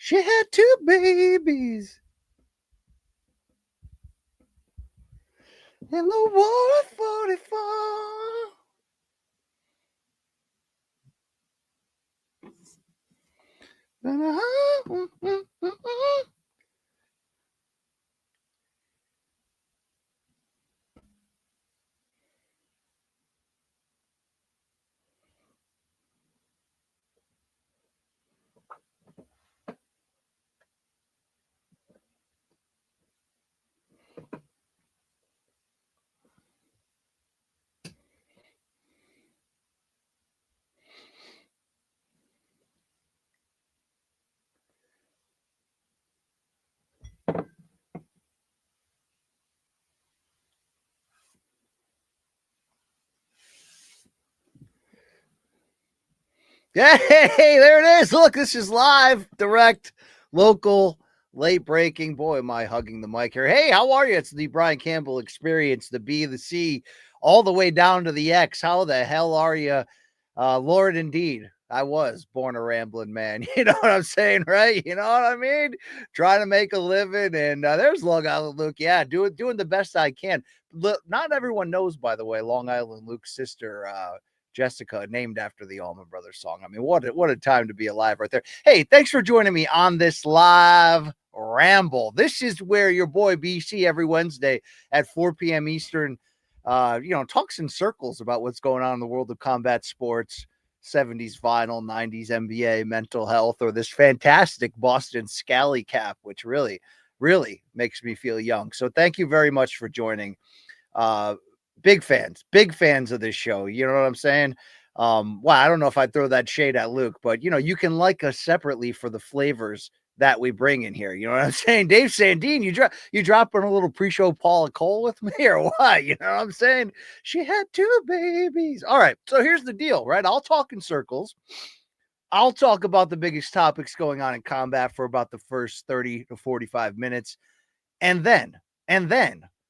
She had 2 babies. In the war of 44. Hey, there it is. Look, this is live, direct, local, late breaking. Boy, am I hugging the mic here. Hey, how are you? It's the Brian Campbell experience, the B, the C, all the way down to the X. How the hell are you? Lord, indeed. I was born a rambling man. You know what I'm saying, right? You know what I mean? Trying to make a living. And there's Long Island Luke. Yeah, doing the best I can. Look, not everyone knows, by the way, Long Island Luke's sister, Jessica, named after the Allman Brothers song. I mean, what a time to be alive right there. Hey, thanks for joining me on this live ramble. This is where your boy BC every Wednesday at 4 p.m. Eastern, talks in circles about what's going on in the world of combat sports, 70s vinyl, 90s NBA, mental health, or this fantastic Boston Scally cap, which really, really makes me feel young. So thank you very much for joining. Big fans of this show. You know what I'm saying? Well, I don't know if I'd throw that shade at Luke, but you can like us separately for the flavors that we bring in here. You know what I'm saying? Dave Sandine, you dropping a little pre-show Paula Cole with me or what? You know what I'm saying? She had 2 babies. All right. So here's the deal, right? I'll talk in circles. I'll talk about the biggest topics going on in combat for about the first 30 to 45 minutes. And then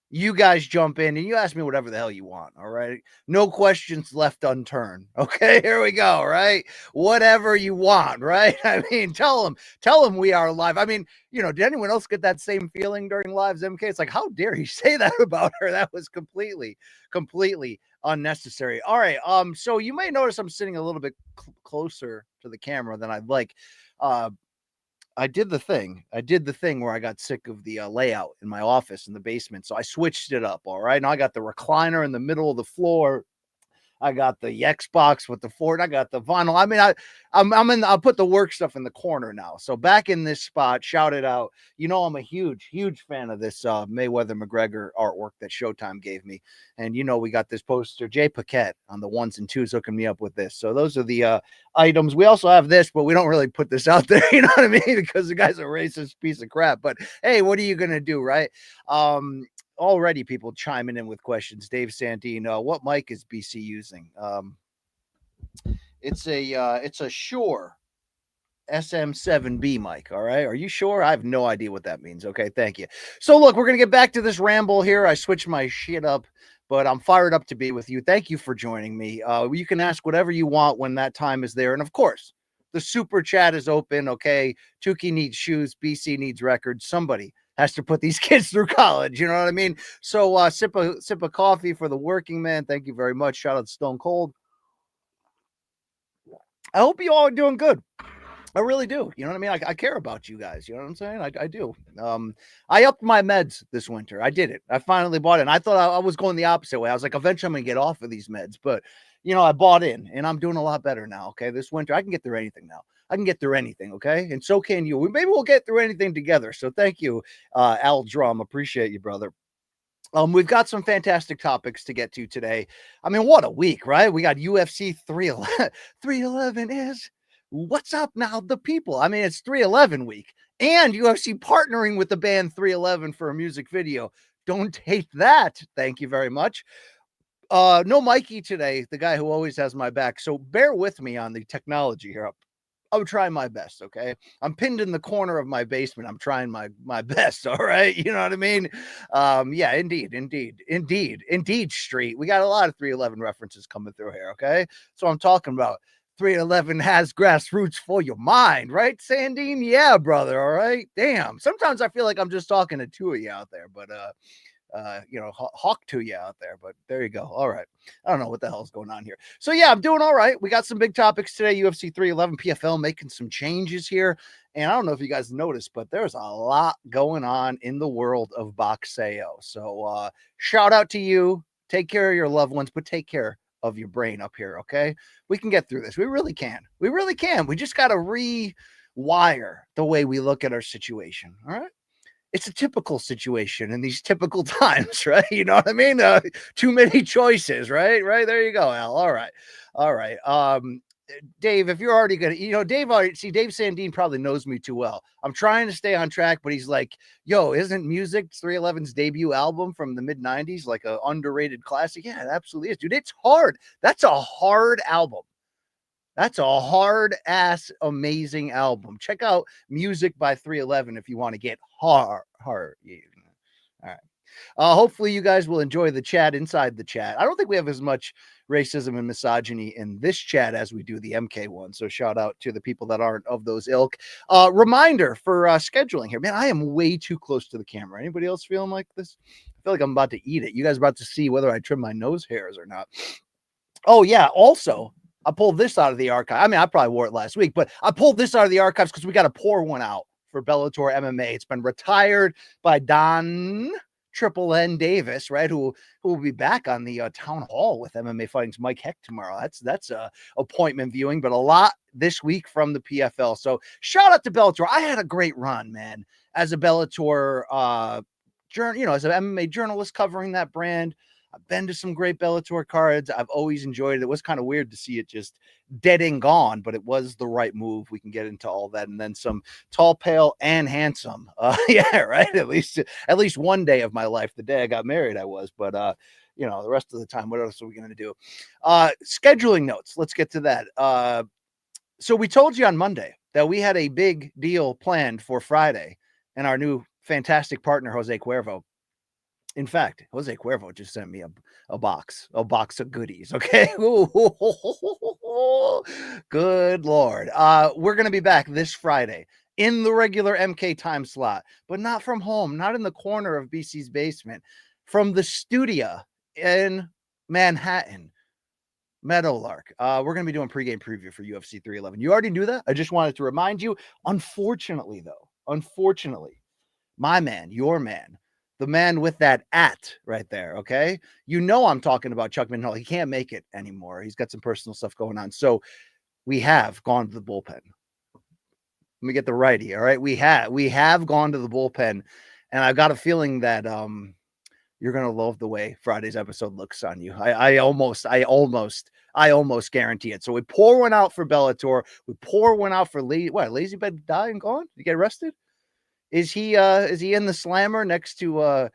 you guys jump in and you ask me whatever the hell you want. All right. No questions left unturned. Okay. Here we go. Right. Whatever you want. Right. I mean, tell them we are live. I mean, did anyone else get that same feeling during Live's MK? It's like, how dare you say that about her? That was completely unnecessary. All right. So you may notice I'm sitting a little bit closer to the camera than I'd like. I did the thing where I got sick of the layout in my office in the basement. So I switched it up. All right. Now I got the recliner in the middle of the floor. I got the Xbox with the Ford. I got the vinyl. I mean, I'll put the work stuff in the corner now. So back in this spot, shout it out. I'm a huge fan of this Mayweather McGregor artwork that Showtime gave me. And we got this poster, Jay Paquette on the 1s and 2s hooking me up with this. So those are the items. We also have this, but we don't really put this out there. You know what I mean? Because the guy's a racist piece of crap. But hey, what are you going to do? Right. Already people chiming in with questions. Dave Santino, what mic is BC using? It's a Shure SM7B mic. All right. Are you sure? I have no idea what that means. Okay. Thank you. So look, we're going to get back to this ramble here. I switched my shit up, but I'm fired up to be with you. Thank you for joining me. You can ask whatever you want when that time is there. And of course, the super chat is open. Okay. Turki needs shoes. BC needs records. Somebody has to put these kids through college. You know what I mean? So sip of coffee for the working man. Thank you very much. Shout out Stone Cold. I hope you all are doing good. I really do. You know what I mean? I care about you guys. You know what I'm saying? I do. I upped my meds this winter. I did it. I finally bought it. And I thought I was going the opposite way. I was like, eventually I'm going to get off of these meds. But, I bought in and I'm doing a lot better now. Okay. This winter, I can get through anything now. I can get through anything. Okay. And so can you. Maybe we'll get through anything together. So thank you, Al Drum. Appreciate you, brother. We've got some fantastic topics to get to today. I mean, what a week, right? We got UFC 311. 311 is what's up now, the people. I mean, it's 311 week and UFC partnering with the band 311 for a music video. Don't hate that. Thank you very much. No Mikey today, the guy who always has my back. So bear with me on the technology here. I'm trying my best. Okay. I'm pinned in the corner of my basement. I'm trying my best. All right. You know what I mean? Yeah, indeed street. We got a lot of 311 references coming through here. Okay. So I'm talking about 311 has grassroots for your mind, right, Sandine? Yeah, brother. All right. Damn. Sometimes I feel like I'm just talking to two of you out there, but hawk to you out there, but there you go. All right. I don't know what the hell's going on here. So yeah, I'm doing all right. We got some big topics today. UFC 311 PFL making some changes here. And I don't know if you guys noticed, but there's a lot going on in the world of boxeo. So shout out to you. Take care of your loved ones, but take care of your brain up here. Okay. We can get through this. We really can. We really can. We just got to rewire the way we look at our situation. All right. It's a typical situation in these typical times, right? You know what I mean? Too many choices, right? Right. There you go, Al. All right. All right. Dave, if you're already gonna, Dave Dave Sandine probably knows me too well. I'm trying to stay on track, but he's like, yo, isn't Music 311's debut album from the mid-90s like a underrated classic? Yeah, it absolutely is, dude. It's hard. That's a hard album. That's a hard ass amazing album. Check out Music by 311 if you want to get hard. All right. Hopefully you guys will enjoy the chat inside the chat. I don't think we have as much racism and misogyny in this chat as we do the MK one. So shout out to the people that aren't of those ilk. Reminder for scheduling here. Man, I am way too close to the camera. Anybody else feeling like this? I feel like I'm about to eat it. You guys are about to see whether I trim my nose hairs or not. Oh yeah. Also, I pulled this out of the archive. I mean, I probably wore it last week, but I pulled this out of the archives because we got to pour one out for Bellator MMA. It's been retired by Don Triple N Davis, right? Who will be back on the town hall with MMA Fighting's Mike Heck tomorrow. That's appointment viewing, but a lot this week from the PFL. So shout out to Bellator. I had a great run, man, as a Bellator as an MMA journalist covering that brand. I've been to some great Bellator cards. I've always enjoyed it. It was kind of weird to see it just dead and gone, but it was the right move. We can get into all that. And then some tall, pale, and handsome. Yeah, right. At least one day of my life, the day I got married, I was. But the rest of the time, what else are we going to do? Scheduling notes. Let's get to that. So we told you on Monday that we had a big deal planned for Friday, and our new fantastic partner, Jose Cuervo. In fact, Jose Cuervo just sent me a box of goodies. Okay. Good Lord. We're going to be back this Friday in the regular MK time slot, but not from home, not in the corner of BC's basement, from the studio in Manhattan, Meadowlark. We're going to be doing pregame preview for UFC 311. You already knew that. I just wanted to remind you. Unfortunately, my man, your man, the man with that right there, okay? I'm talking about Chuck Minhall. He can't make it anymore. He's got some personal stuff going on. So we have gone to the bullpen. Let me get the righty, all right? We have gone to the bullpen, and I've got a feeling that you're going to love the way Friday's episode looks on you. I almost guarantee it. So we pour one out for Bellator. We pour one out for Lazy Bed die and gone? Did you get arrested? Is he in the slammer next to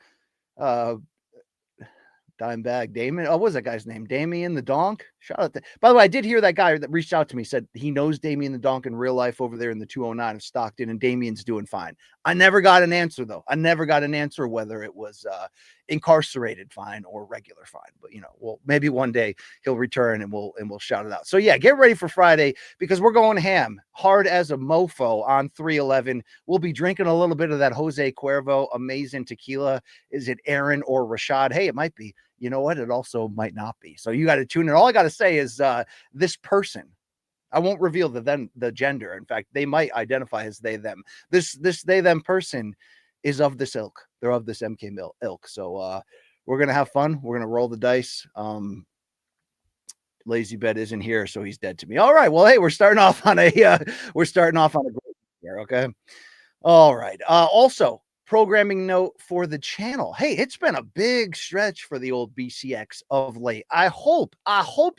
Dimebag Damon? Oh, what was that guy's name? Damien the Donk? Shout out to, by the way, I did hear that guy that reached out to me, said he knows Damien the Donk in real life over there in the 209 of Stockton, and Damien's doing fine. I never got an answer though. I never got an answer whether it was incarcerated fine or regular fine. But well, maybe one day he'll return and we'll shout it out. So yeah, get ready for Friday because we're going ham hard as a mofo on 311. We'll be drinking a little bit of that Jose Cuervo amazing tequila. Is it Aaron or Rashad? Hey, it might be. You know what? It also might not be. So you got to tune in. All I got to say is this person. I won't reveal the gender. In fact, they might identify as they them. This they them person is of this ilk. They're of this MK ilk. So we're gonna have fun. We're gonna roll the dice. Lazy Bed isn't here, so he's dead to me. All right. Well, hey, we're starting off on a great here. Okay. All right. Also, programming note for the channel. Hey, it's been a big stretch for the old BCX of late. I hope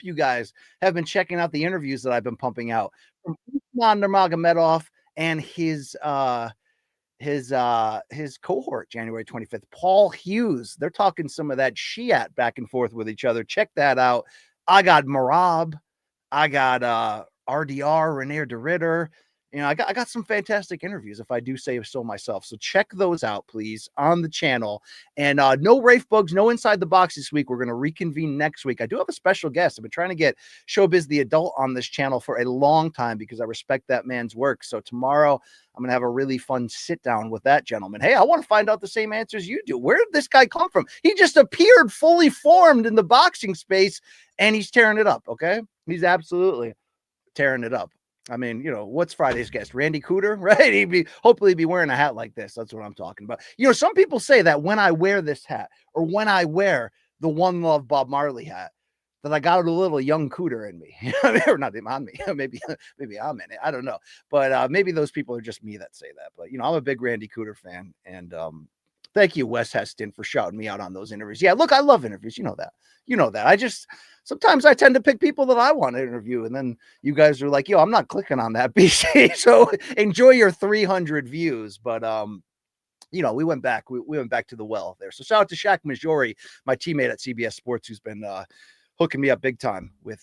you guys have been checking out the interviews that I've been pumping out from Usman Nurmagomedov and his cohort January 25th, Paul Hughes. They're talking some of that Shiat back and forth with each other. Check that out. I got Marab. I got RDR, Renier de Ritter. I got some fantastic interviews, if I do say so myself. So check those out, please, on the channel. And no Rafe Bugs, no Inside the Box this week. We're going to reconvene next week. I do have a special guest. I've been trying to get Showbiz the Adult on this channel for a long time because I respect that man's work. So tomorrow I'm going to have a really fun sit down with that gentleman. Hey, I want to find out the same answers you do. Where did this guy come from? He just appeared fully formed in the boxing space and he's tearing it up. Okay. He's absolutely tearing it up. I mean, what's Friday's guest? Randy Cooter, right? Hopefully be wearing a hat like this. That's what I'm talking about. Some people say that when I wear this hat or when I wear the One Love Bob Marley hat, that I got a little young Cooter in me. Or not on me. Maybe I'm in it. I don't know. But maybe those people are just me that say that. But, I'm a big Randy Cooter fan. And thank you, Wes Heston, for shouting me out on those interviews. Yeah, look, I love interviews. You know that. Sometimes I tend to pick people that I want to interview. And then you guys are like, yo, I'm not clicking on that, BC. So enjoy your 300 views. But, we went back. We went back to the well there. So shout out to Shaq Majori, my teammate at CBS Sports, who's been hooking me up big time with,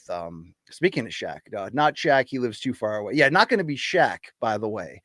speaking of Shaq, not Shaq. He lives too far away. Yeah, not going to be Shaq, by the way.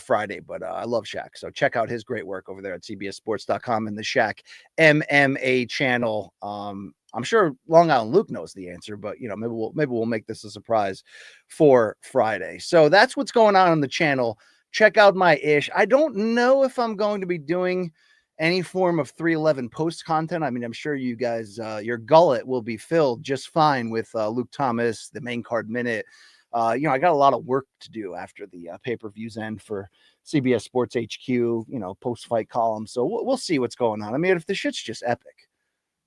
Friday, but I love Shaq. So check out his great work over there at cbssports.com and the Shaq MMA channel. I'm sure Long Island Luke knows the answer, but maybe we'll make this a surprise for Friday. So that's what's going on the channel. Check out my ish. I don't know if I'm going to be doing any form of 311 post content. I mean, I'm sure you guys, your gullet will be filled just fine with Luke Thomas, the main card minute. I got a lot of work to do after the pay-per-views end for CBS Sports HQ, post-fight column. So we'll see what's going on. I mean, if the shit's just epic,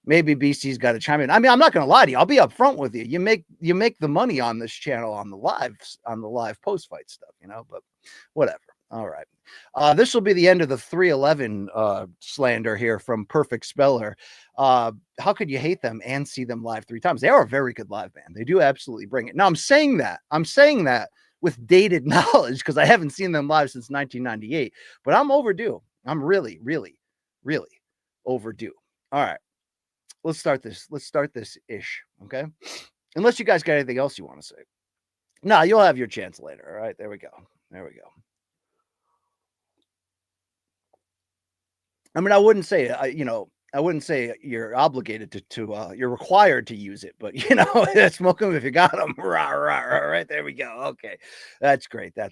maybe BC's got to chime in. I mean, I'm not going to lie to you. I'll be upfront with you. You make the money on this channel on the live post-fight stuff, but whatever. All right. This will be the end of the 311 slander here from Perfect Speller. How could you hate them and see them live 3 times? They are a very good live band. They do absolutely bring it. Now I'm saying that with dated knowledge because I haven't seen them live since 1998, but I'm overdue. I'm really, really, really overdue. All right. Let's start this ish. Okay. Unless you guys got anything else you want to say. No, you'll have your chance later. All right. There we go. I mean, I wouldn't say, you're obligated to you're required to use it, but smoke them if you got them. Rah, rah, rah, right there we go. Okay, that's great. All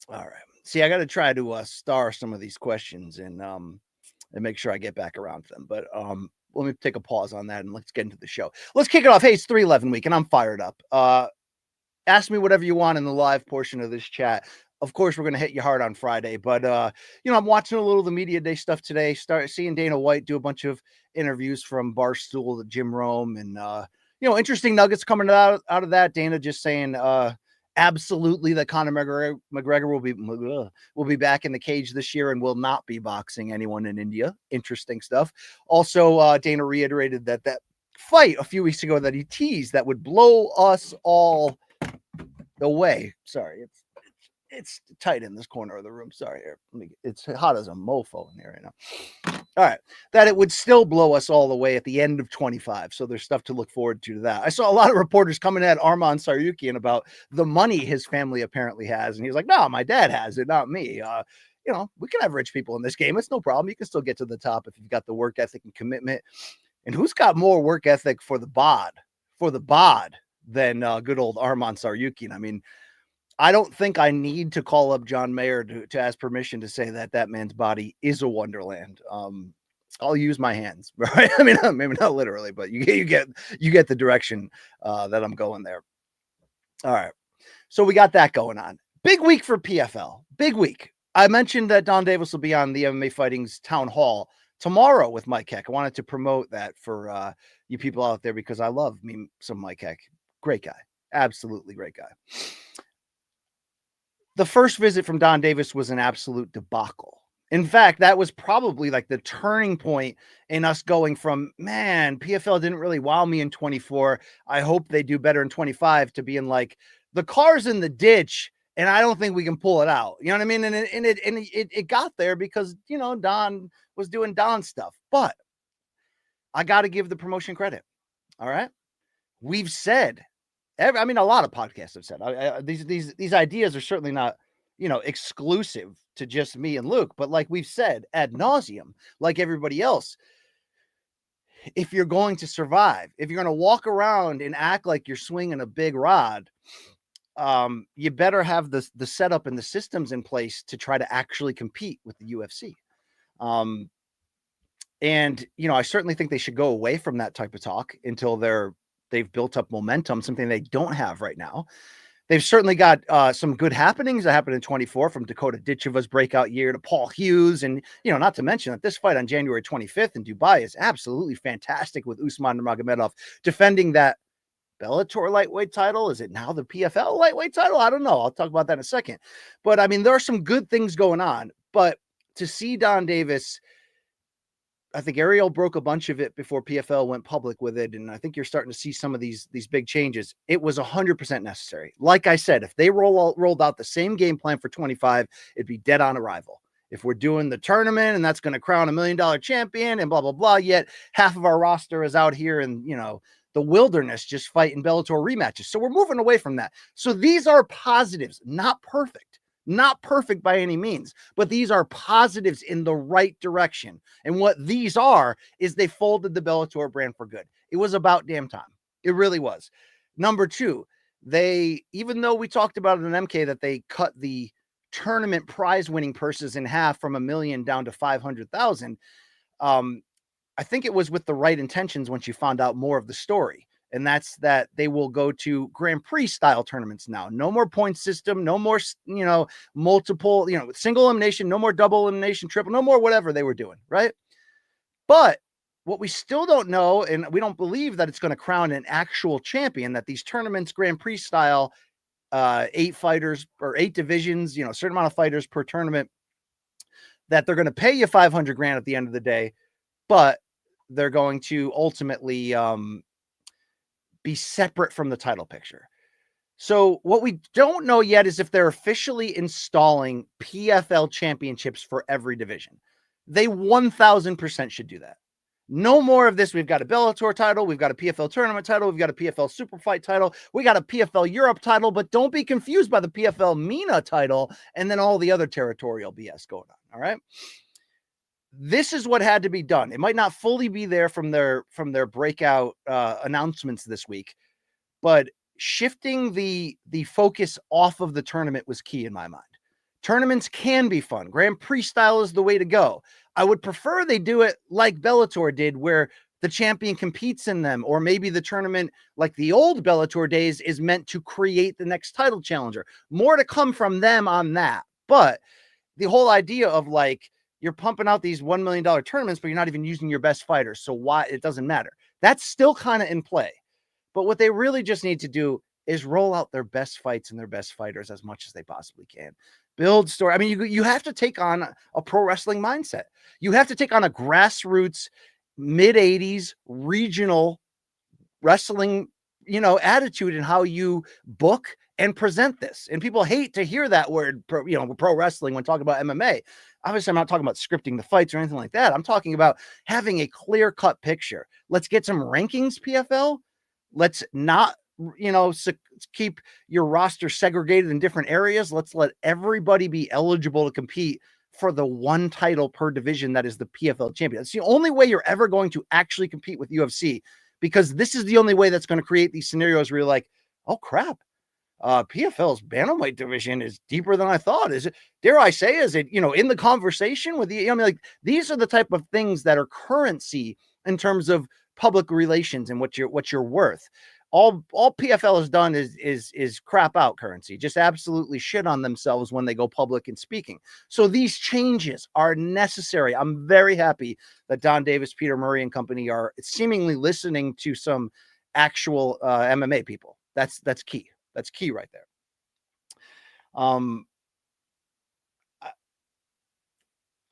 right. See, I got to try to star some of these questions and make sure I get back around to them. But let me take a pause on that and let's get into the show. Let's kick it off. Hey, it's 311 week, and I'm fired up. Ask me whatever you want in the live portion of this chat. Of course, we're going to hit you hard on Friday, but, I'm watching a little of the media day stuff today, start seeing Dana White do a bunch of interviews from Barstool to Jim Rome and, interesting nuggets coming out of that. Dana just saying, absolutely that Conor McGregor will be back in the cage this year and will not be boxing anyone in India. Interesting stuff. Also, Dana reiterated that fight a few weeks ago that he teased that would blow us all away. Sorry, it's tight in this corner of the room. Sorry, it's hot as a mofo in here right now. All right, that it would still blow us all the way at the end of 25. So there's stuff to look forward to that. I saw a lot of reporters coming at Arman Saryukian about the money his family apparently has, and he's like, "No, my dad has it, not me." We can have rich people in this game. It's no problem. You can still get to the top if you've got the work ethic and commitment. And who's got more work ethic for the bod than good old Arman Saryukian? I mean, I don't think I need to call up John Mayer to ask permission to say that man's body is a wonderland. I'll use my hands, right? I mean, maybe not literally, but you get the direction that I'm going there. All right. So we got that going on. Big week for PFL. Big week. I mentioned that Don Davis will be on the MMA Fighting's town hall tomorrow with Mike Heck. I wanted to promote that for you people out there because I love me some Mike Heck. Great guy. Absolutely great guy. The first visit from Don Davis was an absolute debacle. In fact, that was probably like the turning point in us going from, man, PFL didn't really wow me in 24. I hope they do better in 25 to being like, the car's in the ditch and I don't think we can pull it out. You know what I mean? And it got there because, Don was doing Don stuff. But I got to give the promotion credit. All right. We've said I mean, a lot of podcasts have said these ideas are certainly not, exclusive to just me and Luke, but like we've said ad nauseum, like everybody else, if you're going to survive, if you're going to walk around and act like you're swinging a big rod, you better have the setup and the systems in place to try to actually compete with the UFC. And I certainly think they should go away from that type of talk until they've built up momentum, something they don't have right now. They've certainly got some good happenings that happened in 24, from Dakota Ditcheva's breakout year to Paul Hughes. And, not to mention that this fight on January 25th in Dubai is absolutely fantastic, with Usman Nurmagomedov defending that Bellator lightweight title. Is it now the PFL lightweight title? I don't know. I'll talk about that in a second. But I mean, there are some good things going on. But to see Don Davis, I think Ariel broke a bunch of it before PFL went public with it. And I think you're starting to see some of these big changes. It was 100% necessary. Like I said, if they rolled out the same game plan for 25, it'd be dead on arrival. If we're doing the tournament and that's going to crown $1 million champion and blah, blah, blah, yet half of our roster is out here in, the wilderness just fighting Bellator rematches. So we're moving away from that. So these are positives, not perfect. Not perfect by any means, but these are positives in the right direction. And what these are is they folded the Bellator brand for good. It was about damn time. It really was. Number two, even though we talked about in MK that they cut the tournament prize winning purses in half from $1 million down to 500,000, I think it was with the right intentions once you found out more of the story. And that's that they will go to Grand Prix style tournaments now. No more point system, no more, multiple, single elimination, no more double elimination, triple, no more whatever they were doing, right? But what we still don't know, and we don't believe that it's going to crown an actual champion, that these tournaments, Grand Prix style, 8 fighters or 8 divisions, a certain amount of fighters per tournament, that they're going to pay you $500,000 at the end of the day, but they're going to ultimately, be separate from the title picture. So what we don't know yet is if they're officially installing PFL championships for every division. They 1000% should do that. No more of this. We've got a Bellator title. We've got a PFL tournament title. We've got a PFL super fight title. We got a PFL Europe title, but don't be confused by the PFL MENA title and then all the other territorial BS going on. All right. This is what had to be done. It might not fully be there from their breakout announcements this week, but shifting the focus off of the tournament was key in my mind. Tournaments can be fun. Grand Prix style is the way to go. I would prefer they do it like Bellator did, where the champion competes in them, or maybe the tournament, like the old Bellator days, is meant to create the next title challenger. More to come from them on that. But the whole idea of you're pumping out these $1 million tournaments, but you're not even using your best fighters. So why? It doesn't matter. That's still kind of in play. But what they really just need to do is roll out their best fights and their best fighters as much as they possibly can. Build story. I mean, you have to take on a pro wrestling mindset. You have to take on a grassroots, mid-80s regional wrestling, attitude in how you book and present this. And people hate to hear that word, pro wrestling, when talking about MMA. Obviously, I'm not talking about scripting the fights or anything like that. I'm talking about having a clear-cut picture. Let's get some rankings, PFL. Let's not, keep your roster segregated in different areas. Let's let everybody be eligible to compete for the one title per division that is the PFL champion. It's the only way you're ever going to actually compete with UFC, because this is the only way that's going to create these scenarios where you're like, oh, crap. PFL's bantamweight division is deeper than I thought. Is it, dare I say, is it, in the conversation with the, these are the type of things that are currency in terms of public relations and what you're worth. All PFL has done is crap out currency, just absolutely shit on themselves when they go public and speaking. So these changes are necessary. I'm very happy that Don Davis, Peter Murray and company are seemingly listening to some actual MMA people. That's key. That's key right there.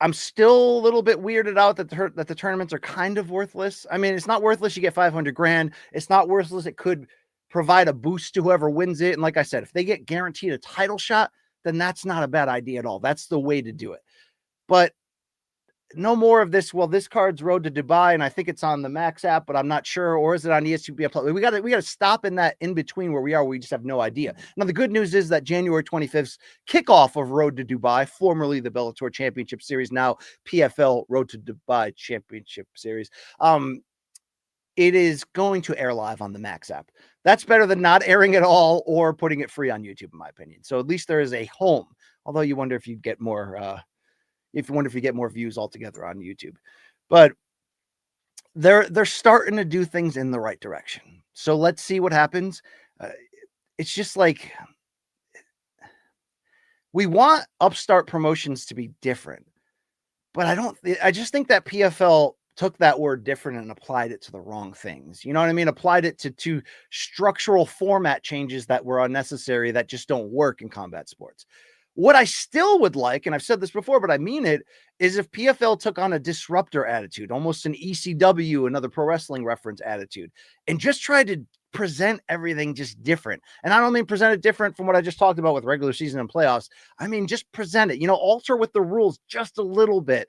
I'm still a little bit weirded out that the tournaments are kind of worthless. I mean, it's not worthless. You get $500,000. It's not worthless. It could provide a boost to whoever wins it. And like I said, if they get guaranteed a title shot, then that's not a bad idea at all. That's the way to do it. But no more of this. Well, this card's Road to Dubai, and I think it's on the Max app, but I'm not sure. Or is it on ESPN? We got to stop in that in between where we are. We just have no idea. Now, the good news is that January 25th kickoff of Road to Dubai, formerly the Bellator Championship Series, now PFL Road to Dubai Championship Series. It is going to air live on the Max app. That's better than not airing at all or putting it free on YouTube, in my opinion. So at least there is a home. Although you wonder if you'd get more. If you get more views altogether on YouTube, but they're starting to do things in the right direction. So let's see what happens. It's just like we want upstart promotions to be different, but I just think that PFL took that word different and applied it to the wrong things. You know what I mean? Applied it to structural format changes that were unnecessary, that just don't work in combat sports. What I still would like, and I've said this before, but I mean it, is if PFL took on a disruptor attitude, almost an ECW, another pro wrestling reference attitude, and just tried to present everything just different. And I don't mean present it different from what I just talked about with regular season and playoffs. I mean, just present it, alter with the rules just a little bit,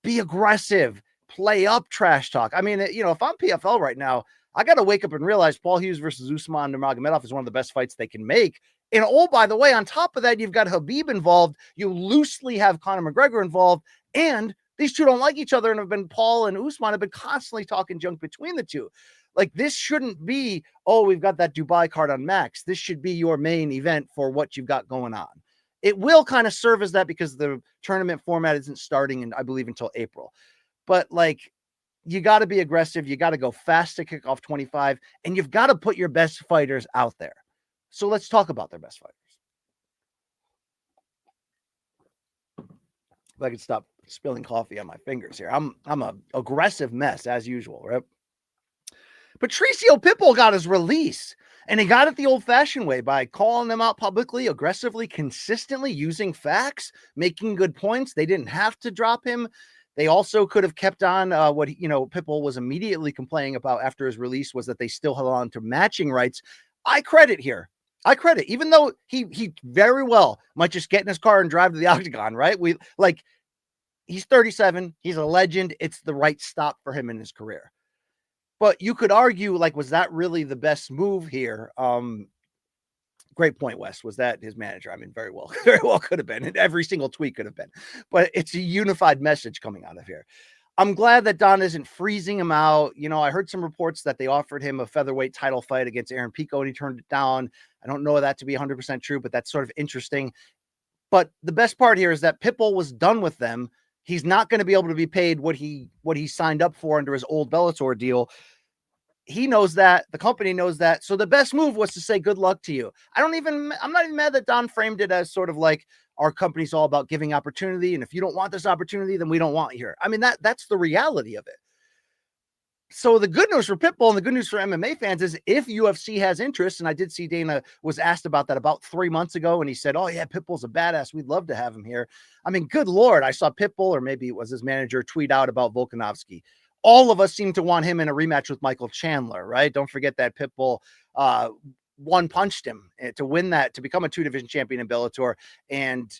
be aggressive, play up trash talk. I mean, if I'm PFL right now, I got to wake up and realize Paul Hughes versus Usman Nurmagomedov is one of the best fights they can make. And oh, by the way, on top of that, you've got Khabib involved. You loosely have Conor McGregor involved. And these two don't like each other. And Paul and Usman have been constantly talking junk between the two. Like, this shouldn't be, oh, we've got that Dubai card on Max. This should be your main event for what you've got going on. It will kind of serve as that because the tournament format isn't starting, I believe, until April. But, you got to be aggressive. You got to go fast to kick off 25. And you've got to put your best fighters out there. So let's talk about their best fighters. If I could stop spilling coffee on my fingers here. I'm an aggressive mess as usual, right? Patricio Pitbull got his release, and he got it the old-fashioned way by calling them out publicly, aggressively, consistently, using facts, making good points. They didn't have to drop him. They also could have kept on what Pitbull was immediately complaining about after his release was that they still held on to matching rights. I credit, even though he very well might just get in his car and drive to the octagon, right? He's 37. He's a legend. It's the right stop for him in his career. But you could argue, was that really the best move here? Great point, Wes. Was that his manager? I mean, very well could have been. And every single tweet could have been. But it's a unified message coming out of here. I'm glad that Don isn't freezing him out. I heard some reports that they offered him a featherweight title fight against Aaron Pico and he turned it down. I don't know that to be 100% true, but that's sort of interesting. But the best part here is that Pitbull was done with them. He's not going to be able to be paid what he signed up for under his old Bellator deal. He knows that. The company knows that. So the best move was to say, good luck to you. I'm not even mad that Don framed it as sort of like, our company's all about giving opportunity. And if you don't want this opportunity, then we don't want you here. I mean, that's the reality of it. So the good news for Pitbull and the good news for MMA fans is if UFC has interest, and I did see Dana was asked about that about 3 months ago, and he said, oh yeah, Pitbull's a badass. We'd love to have him here. I mean, good Lord. I saw Pitbull, or maybe it was his manager, tweet out about Volkanovski. All of us seem to want him in a rematch with Michael Chandler, right? Don't forget that Pitbull one-punched him to win that, to become a 2-division champion in Bellator, and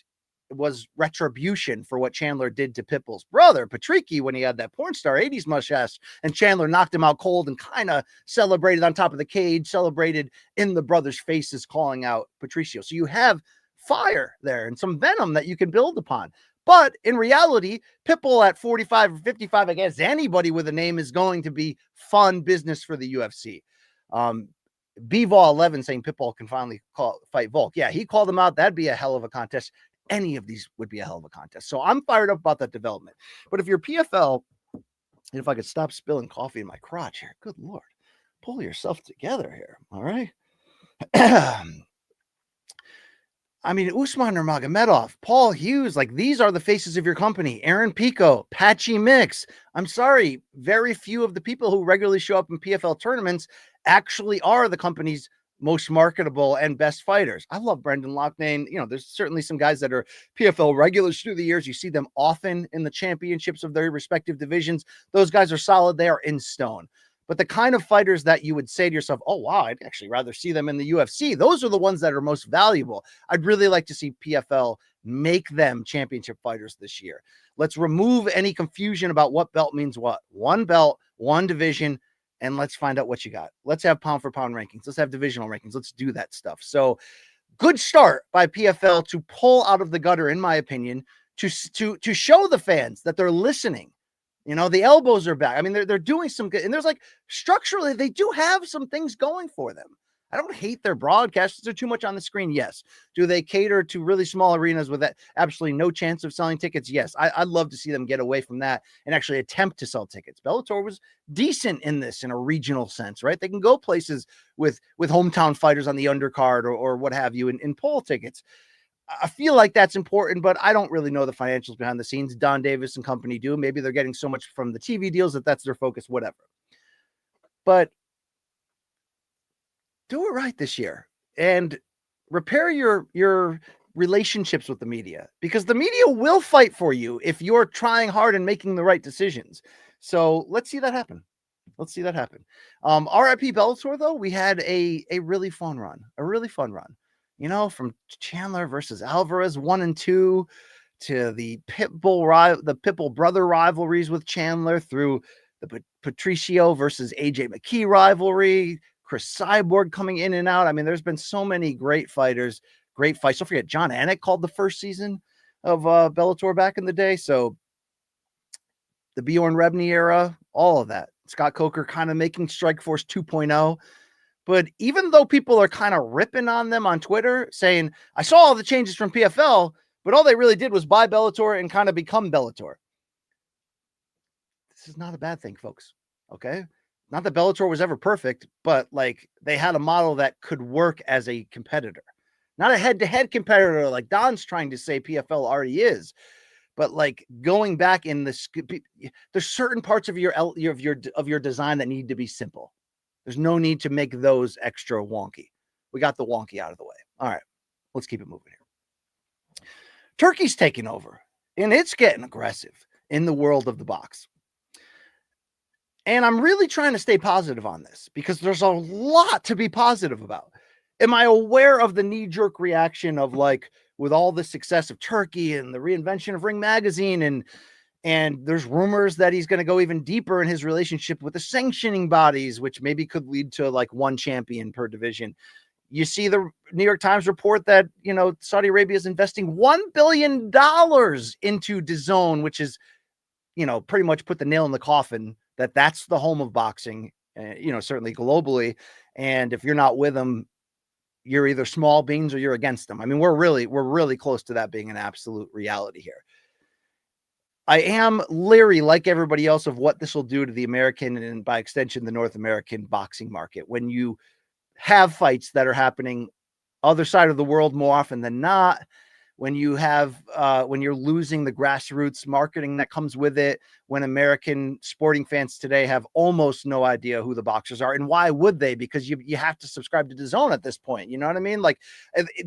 it was retribution for what Chandler did to Pitbull's brother, Patricky, when he had that porn star 80s mustache, and Chandler knocked him out cold and kind of celebrated on top of the cage, celebrated in the brothers' faces, calling out Patricio. So you have fire there and some venom that you can build upon. But in reality, Pitbull at 45 or 55 against anybody with a name is going to be fun business for the UFC. B-Vol 11 saying Pitbull can finally fight Volk. Yeah, he called him out. That'd be a hell of a contest. Any of these would be a hell of a contest. So I'm fired up about that development. But if you're PFL, and if I could stop spilling coffee in my crotch here, good Lord, pull yourself together here. All right. I mean, Usman Nurmagomedov, Paul Hughes, these are the faces of your company. Aaron Pico, Patchy Mix. I'm sorry, very few of the people who regularly show up in PFL tournaments actually are the company's most marketable and best fighters. I love Brendan Loughnane. There's certainly some guys that are PFL regulars through the years. You see them often in the championships of their respective divisions. Those guys are solid. They are in stone. But the kind of fighters that you would say to yourself, oh, wow, I'd actually rather see them in the UFC. Those are the ones that are most valuable. I'd really like to see PFL make them championship fighters this year. Let's remove any confusion about what belt means what. One belt, one division, and let's find out what you got. Let's have pound for pound rankings. Let's have divisional rankings. Let's do that stuff. So good start by PFL to pull out of the gutter, in my opinion, to show the fans that they're listening. You know, the elbows are back. I mean, they're doing some good, and there's like structurally, they do have some things going for them. I don't hate their broadcasts. They're too much on the screen. Yes. Do they cater to really small arenas with that absolutely no chance of selling tickets? Yes. I'd love to see them get away from that and actually attempt to sell tickets. Bellator was decent in this in a regional sense, right? They can go places with hometown fighters on the undercard or what have you and pull tickets. I feel like that's important, but I don't really know the financials behind the scenes. Don Davis and company do. Maybe they're getting so much from the TV deals that that's their focus, whatever. But do it right this year and repair your relationships with the media, because the media will fight for you if you're trying hard and making the right decisions. So let's see that happen. Let's see that happen. RIP Bellator, though, we had a really fun run, you know, from Chandler versus Alvarez 1 and 2 to the Pitbull brother rivalries with Chandler, through the Patricio versus AJ McKee rivalry, Chris Cyborg coming in and out. I mean, there's been so many great fighters, great fights. Don't forget, John Anik called the first season of Bellator back in the day. So the Bjorn Rebney era, all of that. Scott Coker kind of making Strikeforce 2.0. But even though people are kind of ripping on them on Twitter, saying, I saw all the changes from PFL, but all they really did was buy Bellator and kind of become Bellator. This is not a bad thing, folks. Okay? Not that Bellator was ever perfect, but like they had a model that could work as a competitor. Not a head-to-head competitor like Don's trying to say PFL already is. But like going back in there's certain parts of your design that need to be simple. There's no need to make those extra wonky. We got the wonky out of the way. All right, let's keep it moving here. Turki's taking over, and it's getting aggressive in the world of the box. And I'm really trying to stay positive on this because there's a lot to be positive about. Am I aware of the knee-jerk reaction of like, with all the success of Turki and the reinvention of Ring Magazine, and there's rumors that he's going to go even deeper in his relationship with the sanctioning bodies, which maybe could lead to like one champion per division. You see the New York Times report that, you know, Saudi Arabia is investing $1 billion into DAZN, which is, you know, pretty much put the nail in the coffin that that's the home of boxing, you know, certainly globally. And if you're not with them, you're either small beans or you're against them. I mean, we're really close to that being an absolute reality here. I am leery, like everybody else, of what this will do to the American and by extension, the North American boxing market. When you have fights that are happening other side of the world more often than not, when you have, when you're losing the grassroots marketing that comes with it, when American sporting fans today have almost no idea who the boxers are, and why would they? Because you have to subscribe to DAZN at this point. You know what I mean? Like,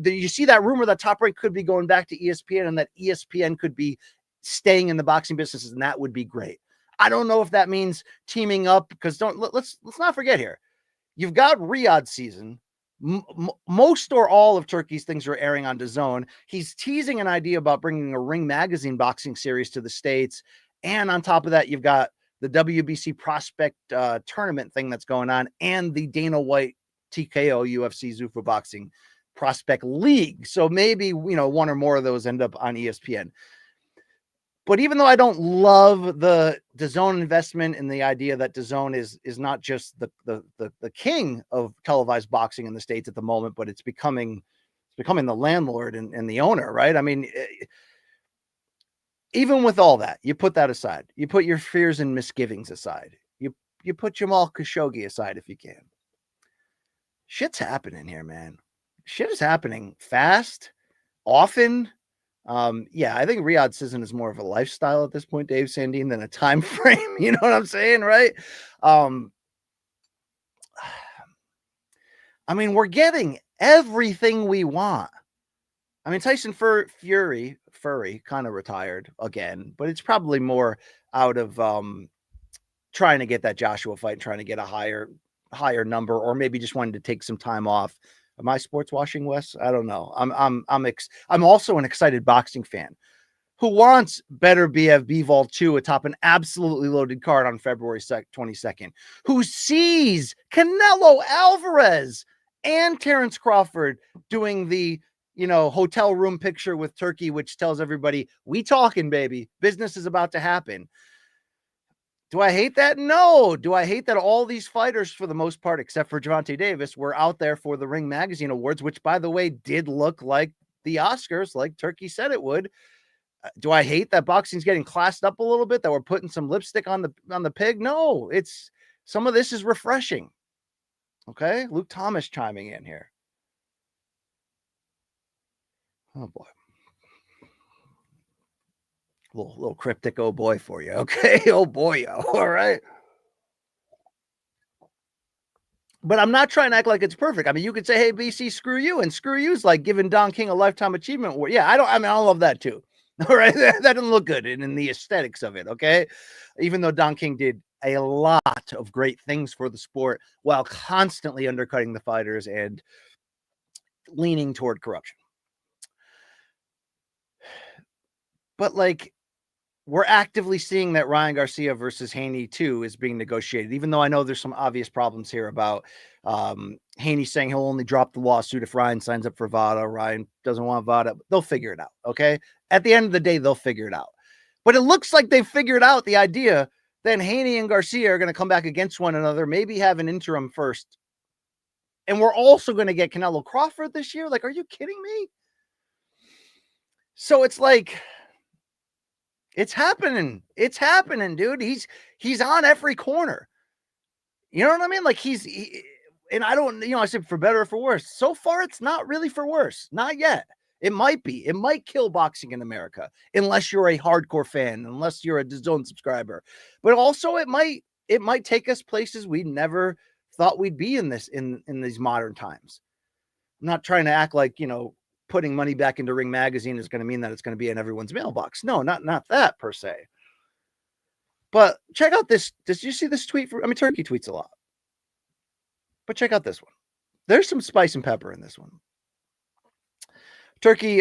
you see that rumor that Top Rank could be going back to ESPN and that ESPN could be staying in the boxing business, and that would be great. I don't know if that means teaming up, because let's not forget here. You've got Riyadh season. Most or all of Turki's things are airing on DAZN. He's teasing an idea about bringing a Ring Magazine boxing series to the States. And on top of that, you've got the WBC prospect tournament thing that's going on, and the Dana White TKO UFC Zuffa Boxing Prospect League. So maybe, you know, one or more of those end up on ESPN. But even though I don't love the DAZN investment and the idea that DAZN is not just the king of televised boxing in the States at the moment, but it's becoming the landlord and the owner, right? I mean, even with all that, you put that aside. You put your fears and misgivings aside. You put Jamal Khashoggi aside if you can. Shit's happening here, man. Shit is happening fast, often. Yeah, I think Riyadh season is more of a lifestyle at this point, Dave Sandine, than a time frame. You know what I'm saying, right? I mean, we're getting everything we want. I mean, Tyson Fury kind of retired again, but it's probably more out of trying to get that Joshua fight, trying to get a higher number, or maybe just wanted to take some time off. Am I sports washing, Wes? I don't know. I'm also an excited boxing fan who wants better Bivol 2 atop an absolutely loaded card on February 22nd, who sees Canelo Alvarez and Terrence Crawford doing the, hotel room picture with Turki, which tells everybody, we talking, baby. Business is about to happen. Do I hate that? No. Do I hate that all these fighters, for the most part, except for Gervonta Davis, were out there for the Ring Magazine Awards, which, by the way, did look like the Oscars, like Turki said it would. Do I hate that boxing's getting classed up a little bit, that we're putting some lipstick on the pig? No, it's some of this is refreshing. Okay. Luke Thomas chiming in here. Oh boy. Little cryptic oh boy for you. Okay. Oh boy. All right. But I'm not trying to act like it's perfect. I mean, you could say, hey, BC, screw you. And screw you's like giving Don King a Lifetime Achievement Award. Yeah, I love that too. All right. That doesn't look good in the aesthetics of it. Okay. Even though Don King did a lot of great things for the sport while constantly undercutting the fighters and leaning toward corruption. But like, we're actively seeing that Ryan Garcia versus Haney 2 is being negotiated, even though I know there's some obvious problems here about Haney saying he'll only drop the lawsuit if Ryan signs up for VADA. Ryan doesn't want VADA. They'll figure it out, okay? At the end of the day, they'll figure it out. But it looks like they've figured out the idea that Haney and Garcia are going to come back against one another, maybe have an interim first. And we're also going to get Canelo Crawford this year. Like, are you kidding me? So it's like... It's happening. It's happening, dude. He's on every corner. You know what I mean? Like and I don't, I said for better or for worse. So far, it's not really for worse. Not yet. It might be. It might kill boxing in America, unless you're a hardcore fan, unless you're a DAZN subscriber. But also, it might take us places we never thought we'd be in these modern times. I'm not trying to act like, putting money back into Ring Magazine is going to mean that it's going to be in everyone's mailbox. No, not that per se. But check out this. Did you see this tweet? Turki tweets a lot. But check out this one. There's some spice and pepper in this one. Turki,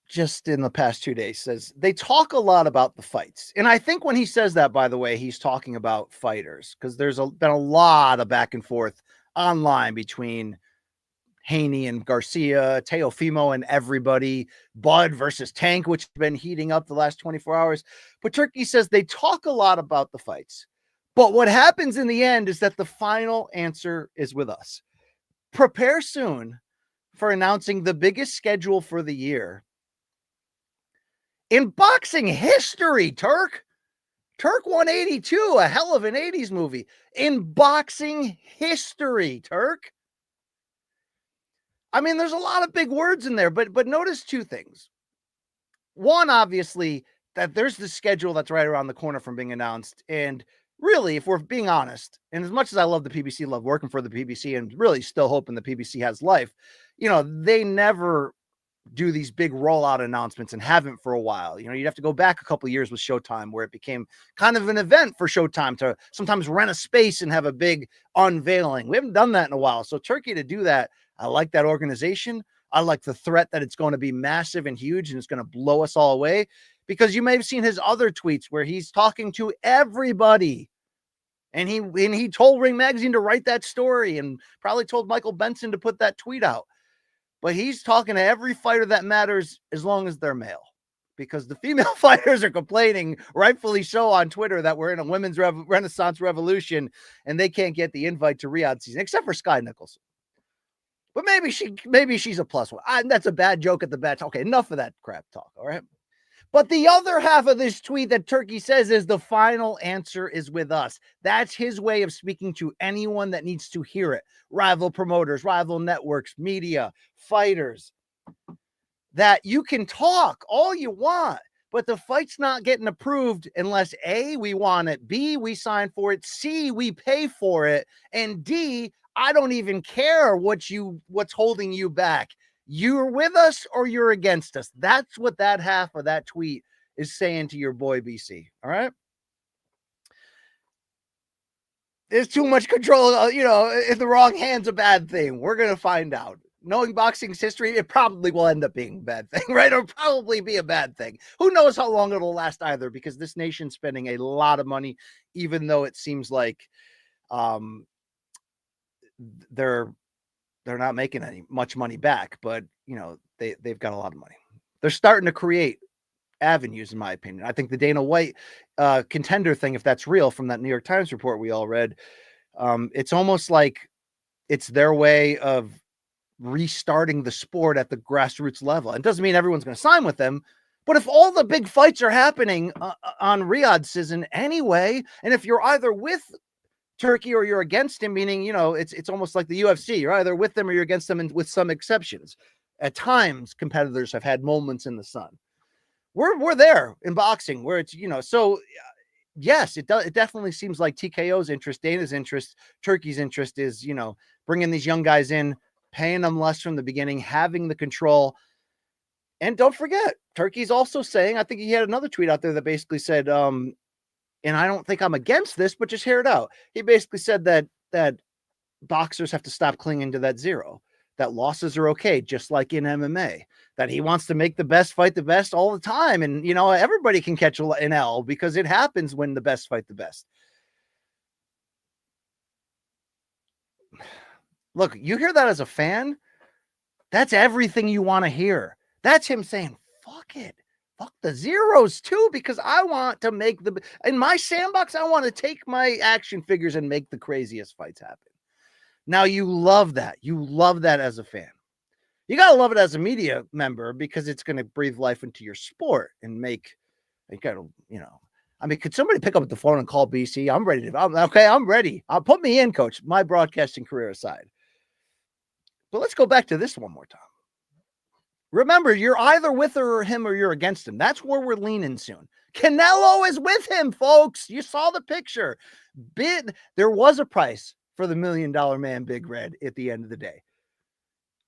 just in the past 2 days, says they talk a lot about the fights. And I think when he says that, by the way, he's talking about fighters, because there's been a lot of back and forth online between Haney and Garcia, Teofimo and everybody, Bud versus Tank, which has been heating up the last 24 hours. But Turki says they talk a lot about the fights. But what happens in the end is that the final answer is with us. Prepare soon for announcing the biggest schedule for the year in boxing history, Turk 182, a hell of an 80s movie. In boxing history, Turk. I mean, there's a lot of big words in there, but notice two things. One, obviously, that there's the schedule that's right around the corner from being announced. And really, if we're being honest, and as much as I love the PBC, love working for the PBC, and really still hoping the PBC has life, they never do these big rollout announcements and haven't for a while. You'd have to go back a couple of years with Showtime, where it became kind of an event for Showtime to sometimes rent a space and have a big unveiling. We haven't done that in a while. So Turki to do that, I like that organization. I like the threat that it's going to be massive and huge and it's going to blow us all away, because you may have seen his other tweets where he's talking to everybody. And he told Ring Magazine to write that story and probably told Michael Benson to put that tweet out. But he's talking to every fighter that matters, as long as they're male, because the female fighters are complaining, rightfully so, on Twitter that we're in a women's renaissance revolution and they can't get the invite to Riyadh season, except for Sky Nicholson. But maybe she's a plus one. That's a bad joke at the bat. Okay, enough of that crap talk. All right. But the other half of this tweet that Turki says is the final answer is with us. That's his way of speaking to anyone that needs to hear it. Rival promoters, rival networks, media, fighters. That you can talk all you want, but the fight's not getting approved unless A, we want it, B, we sign for it, C, we pay for it, and D, I don't even care what's holding you back. You're with us or you're against us. That's what that half of that tweet is saying to your boy BC. All right. There's too much control. You know, in the wrong hands, a bad thing. We're going to find out. Knowing boxing's history, it probably will end up being a bad thing, right? It'll probably be a bad thing. Who knows how long it'll last either, because this nation's spending a lot of money, even though it seems like they're not making much money back. But, you know, they've got a lot of money. They're starting to create avenues, in my opinion. I think the Dana White contender thing, if that's real, from that New York Times report we all read, it's almost like it's their way of restarting the sport at the grassroots level. It doesn't mean everyone's going to sign with them, but if all the big fights are happening on Riyadh season anyway, and if you're either with Turki or you're against him, meaning, you know, it's almost like the UFC. You're either with them or you're against them, and with some exceptions. At times, competitors have had moments in the sun. We're there in boxing where it's, you know, so yes, it definitely seems like TKO's interest, Dana's interest, Turki's interest is, you know, bringing these young guys in, paying them less from the beginning, having the control. And don't forget, Turki's also saying, I think he had another tweet out there that basically said, and I don't think I'm against this, but just hear it out. He basically said that boxers have to stop clinging to that zero, that losses are okay, just like in MMA, that he wants to make the best fight the best all the time. And, you know, everybody can catch an L because it happens when the best fight the best. Look, you hear that as a fan, that's everything you want to hear. That's him saying, fuck it. Fuck the zeros too, because I want to make in my sandbox, I want to take my action figures and make the craziest fights happen. Now, you love that. You love that as a fan. You got to love it as a media member, because it's going to breathe life into your sport and make, you got to, you know, I mean, could somebody pick up the phone and call BC? I'm ready I'm ready. I'll put me in, coach, my broadcasting career aside. But let's go back to this one more time. Remember, you're either with him or you're against him. That's where we're leaning soon. Canelo is with him, folks. You saw the picture. There was a price for the $1 million man, Big Red, at the end of the day.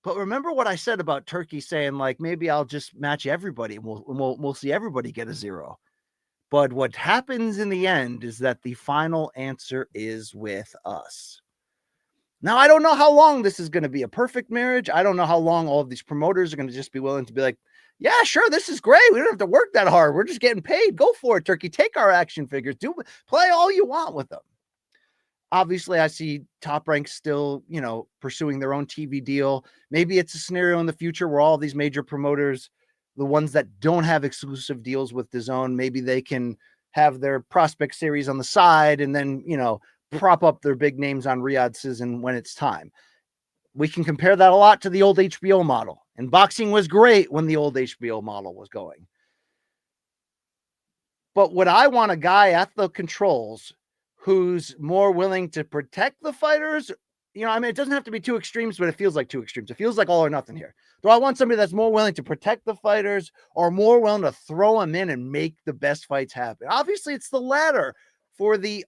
But remember what I said about Turki saying, like, maybe I'll just match everybody and we'll see everybody get a zero. But what happens in the end is that the final answer is with us. Now, I don't know how long this is going to be a perfect marriage. I don't know how long all of these promoters are going to just be willing to be like, yeah, sure, this is great. We don't have to work that hard. We're just getting paid. Go for it, Turki. Take our action figures. Play all you want with them. Obviously, I see Top Rank still, you know, pursuing their own TV deal. Maybe it's a scenario in the future where all these major promoters, the ones that don't have exclusive deals with DAZN, maybe they can have their prospect series on the side and then, you know, prop up their big names on Riyadh season when it's time. We can compare that a lot to the old HBO model. And boxing was great when the old HBO model was going. But would I want a guy at the controls who's more willing to protect the fighters? You know, I mean, it doesn't have to be two extremes, but it feels like two extremes. It feels like all or nothing here. Do I want somebody that's more willing to protect the fighters or more willing to throw them in and make the best fights happen? Obviously, it's the latter for the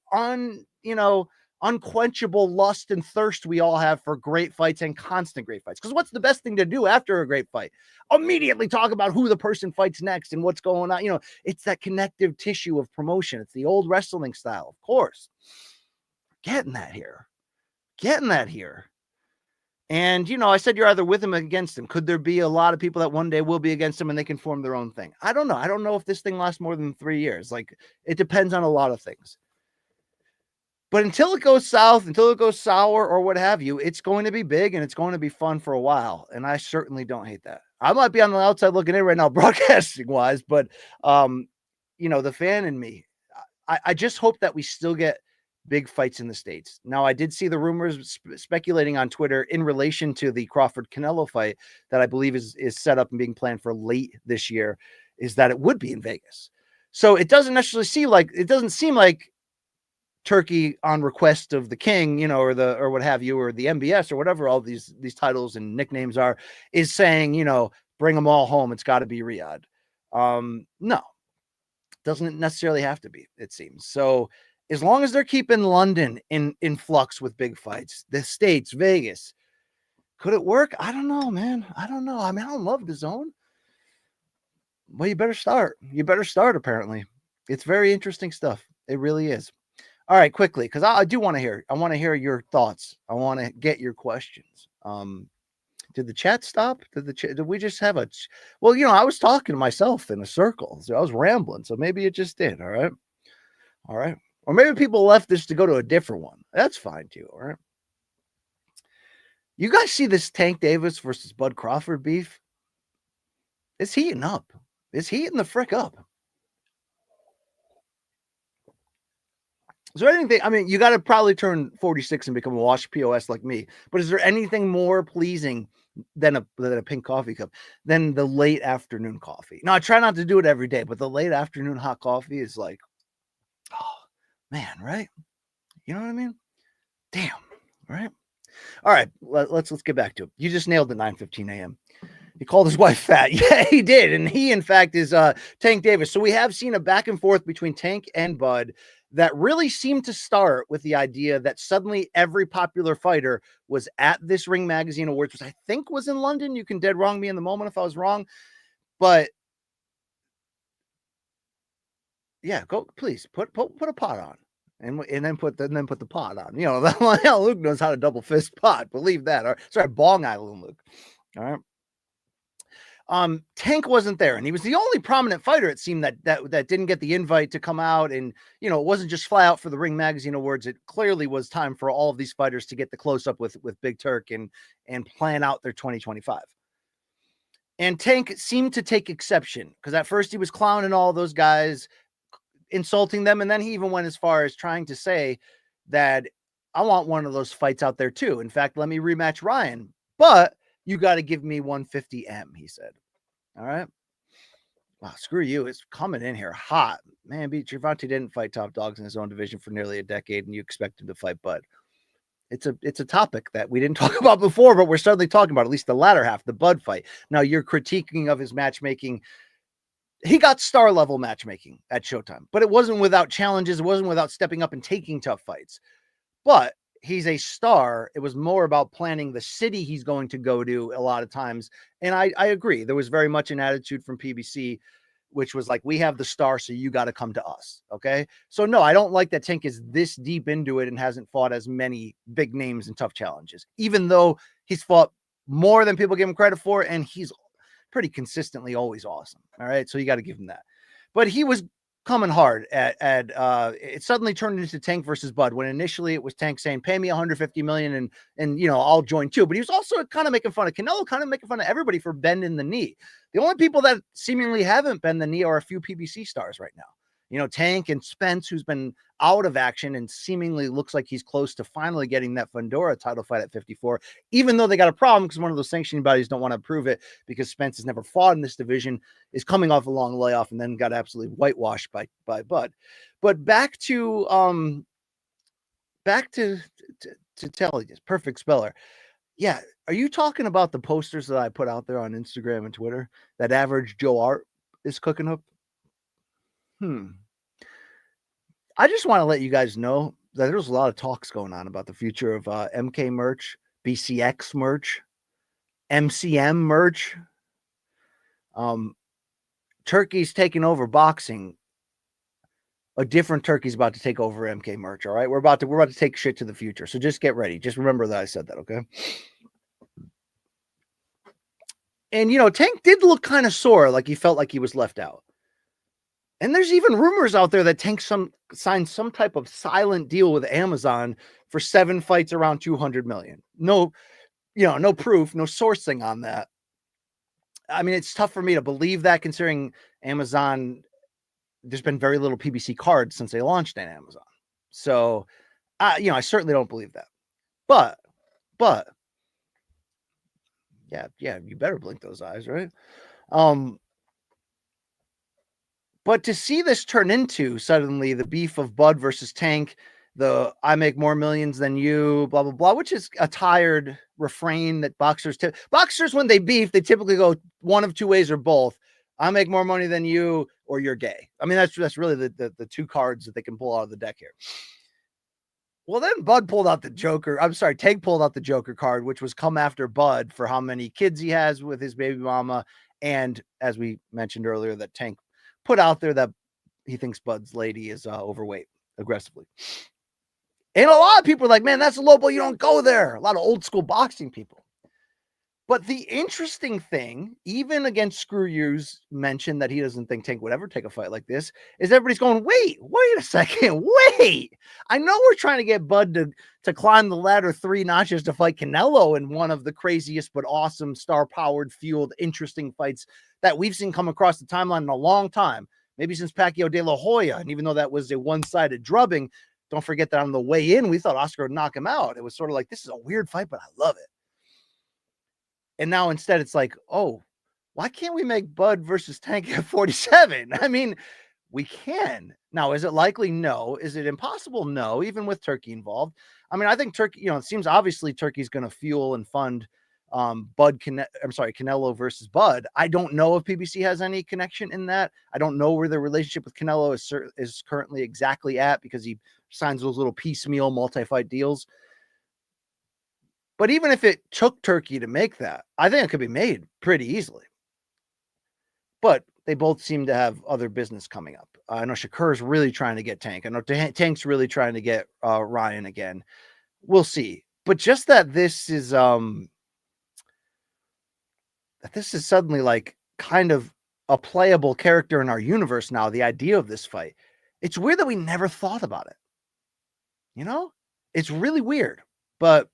unquenchable lust and thirst we all have for great fights and constant great fights. Because what's the best thing to do after a great fight? Immediately talk about who the person fights next and what's going on. You know, it's that connective tissue of promotion. It's the old wrestling style, of course. Getting that here. And, you know, I said you're either with him or against him. Could there be a lot of people that one day will be against him and they can form their own thing? I don't know. I don't know if this thing lasts more than 3 years. Like, it depends on a lot of things. But until it goes south, until it goes sour or what have you, it's going to be big and it's going to be fun for a while. And I certainly don't hate that. I might be on the outside looking in right now, broadcasting wise, but, you know, the fan in me, I just hope that we still get big fights in the States. Now, I did see the rumors speculating on Twitter in relation to the Crawford Canelo fight that I believe is set up and being planned for late this year, is that it would be in Vegas. So it doesn't seem like Turki, on request of the king, you know, or what have you, or the MBS or whatever all these titles and nicknames are, is saying, you know, bring them all home. It's got to be Riyadh. No, doesn't necessarily have to be, it seems. So as long as they're keeping London in flux with big fights, the States, Vegas, could it work? I don't know, man. I don't know. I mean, I don't love DAZN. Well, you better start. Apparently. It's very interesting stuff. It really is. All right, quickly, because I do want to hear. I want to hear your thoughts. I want to get your questions. Did the chat stop? Did we just have a? Well, I was talking to myself in a circle. So I was rambling. So maybe it just did. All right. All right. Or maybe people left this to go to a different one. That's fine too. All right. You guys see this Tank Davis versus Bud Crawford beef? It's heating up. It's heating the frick up. Is there anything? I mean, you got to probably turn 46 and become a washed POS like me. But is there anything more pleasing than a pink coffee cup than the late afternoon coffee? Now, I try not to do it every day, but the late afternoon hot coffee is like, oh man, right? You know what I mean? Damn, right? All right, let's get back to it. You just nailed it. 9:15 a.m. He called his wife fat. Yeah, he did, and he, in fact, is Tank Davis. So we have seen a back and forth between Tank and Bud that really seemed to start with the idea that suddenly every popular fighter was at this Ring Magazine Awards, which I think was in London. You can dead wrong me in the moment if I was wrong, but yeah, go please put a pot on. And then put the pot on. Luke knows how to double fist pot. Believe that. Or sorry, Bong Island Luke. All right. Tank wasn't there, and he was the only prominent fighter, it seemed, that didn't get the invite to come out. And it wasn't just fly out for the Ring Magazine Awards. It clearly was time for all of these fighters to get the close up with Big Turk and plan out their 2025. And Tank seemed to take exception because at first he was clowning all those guys, insulting them, and then he even went as far as trying to say that I want one of those fights out there too. In fact, let me rematch Ryan, but you got to give me 150M, he said. All right. Wow, screw you. It's coming in here hot. Man, Gervonta didn't fight top dogs in his own division for nearly a decade, and you expect him to fight Bud. It's a topic that we didn't talk about before, but we're certainly talking about, at least the latter half, the Bud fight. Now, you're critiquing of his matchmaking. He got star level matchmaking at Showtime, but it wasn't without challenges. It wasn't without stepping up and taking tough fights. But he's a star. It was more about planning the city he's going to go to a lot of times. And I agree. There was very much an attitude from PBC, which was like, we have the star, so you got to come to us. Okay. So no, I don't like that Tank is this deep into it and hasn't fought as many big names and tough challenges, even though he's fought more than people give him credit for. And he's pretty consistently always awesome. All right. So you got to give him that. But he was coming hard at it suddenly turned into Tank versus Bud, when initially it was Tank saying, pay me 150 million and I'll join too. But he was also kind of making fun of Canelo, kind of making fun of everybody for bending the knee. The only people that seemingly haven't bent the knee are a few PBC stars right now. Tank and Spence, who's been out of action and seemingly looks like he's close to finally getting that Fundora title fight at 54, even though they got a problem because one of those sanctioning bodies don't want to approve it because Spence has never fought in this division, is coming off a long layoff and then got absolutely whitewashed by Bud. But back to Telly, perfect speller. Yeah. Are you talking about the posters that I put out there on Instagram and Twitter that Average Joe Art is cooking up? I just want to let you guys know that there's a lot of talks going on about the future of MK merch, BCX merch, MCM merch. Turkey's taking over boxing. A different Turkey's about to take over MK merch. All right, we're about to take shit to the future. So just get ready. Just remember that I said that. Okay. And Tank did look kind of sore, like he felt like he was left out. And there's even rumors out there that Tank signed some type of silent deal with Amazon for 7 fights around 200 million. No, no proof, no sourcing on that. I mean, it's tough for me to believe that, considering Amazon, there's been very little PBC cards since they launched on Amazon. So, I certainly don't believe that. But yeah, you better blink those eyes, right? But to see this turn into suddenly the beef of Bud versus Tank, the I make more millions than you, blah, blah, blah, which is a tired refrain that boxers, when they beef, they typically go one of two ways or both. I make more money than you, or you're gay. I mean, that's really the two cards that they can pull out of the deck here. Well, then Bud pulled out the Joker. I'm sorry, Tank pulled out the Joker card, which was come after Bud for how many kids he has with his baby mama. And as we mentioned earlier, that Tank put out there that he thinks Bud's lady is overweight aggressively. And a lot of people are like, man, that's a low blow. You don't go there. A lot of old school boxing people. But the interesting thing, even against Screw You's mentioned that he doesn't think Tank would ever take a fight like this, is everybody's going, wait a second, wait. I know we're trying to get Bud to climb the ladder 3 notches to fight Canelo in one of the craziest but awesome, star-powered, fueled, interesting fights that we've seen come across the timeline in a long time, maybe since Pacquiao de la Hoya. And even though that was a one-sided drubbing, don't forget that on the way in, we thought Oscar would knock him out. It was sort of like, this is a weird fight, but I love it. And now instead it's like, oh, why can't we make Bud versus Tank at 47? I mean, we can. Now, is it likely? No. Is it impossible? No, even with Turkey involved. I mean, I think Turkey, it seems obviously Turkey's going to fuel and fund Canelo versus Bud. I don't know if PBC has any connection in that. I don't know where the relationship with Canelo is currently exactly at, because he signs those little piecemeal multi-fight deals. But even if it took Turkey to make that, I think it could be made pretty easily. But they both seem to have other business coming up. I know Shakur's really trying to get Tank. I know Tank's really trying to get Ryan again. We'll see. But just that this is suddenly like kind of a playable character in our universe now, the idea of this fight. It's weird that we never thought about it. It's really weird. But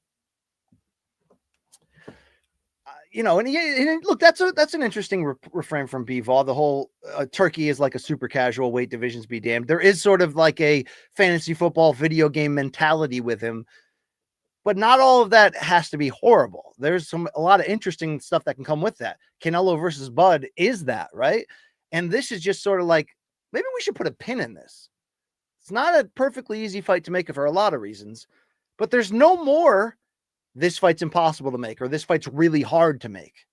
and look, that's an interesting refrain from B-Vol. The whole Turkey is like a super casual, weight divisions be damned. There is sort of like a fantasy football video game mentality with him, but not all of that has to be horrible. There's a lot of interesting stuff that can come with that. Canelo versus Bud is that, right? And this is just sort of like, maybe we should put a pin in this. It's not a perfectly easy fight to make for a lot of reasons, but there's no more this fight's impossible to make, or this fight's really hard to make.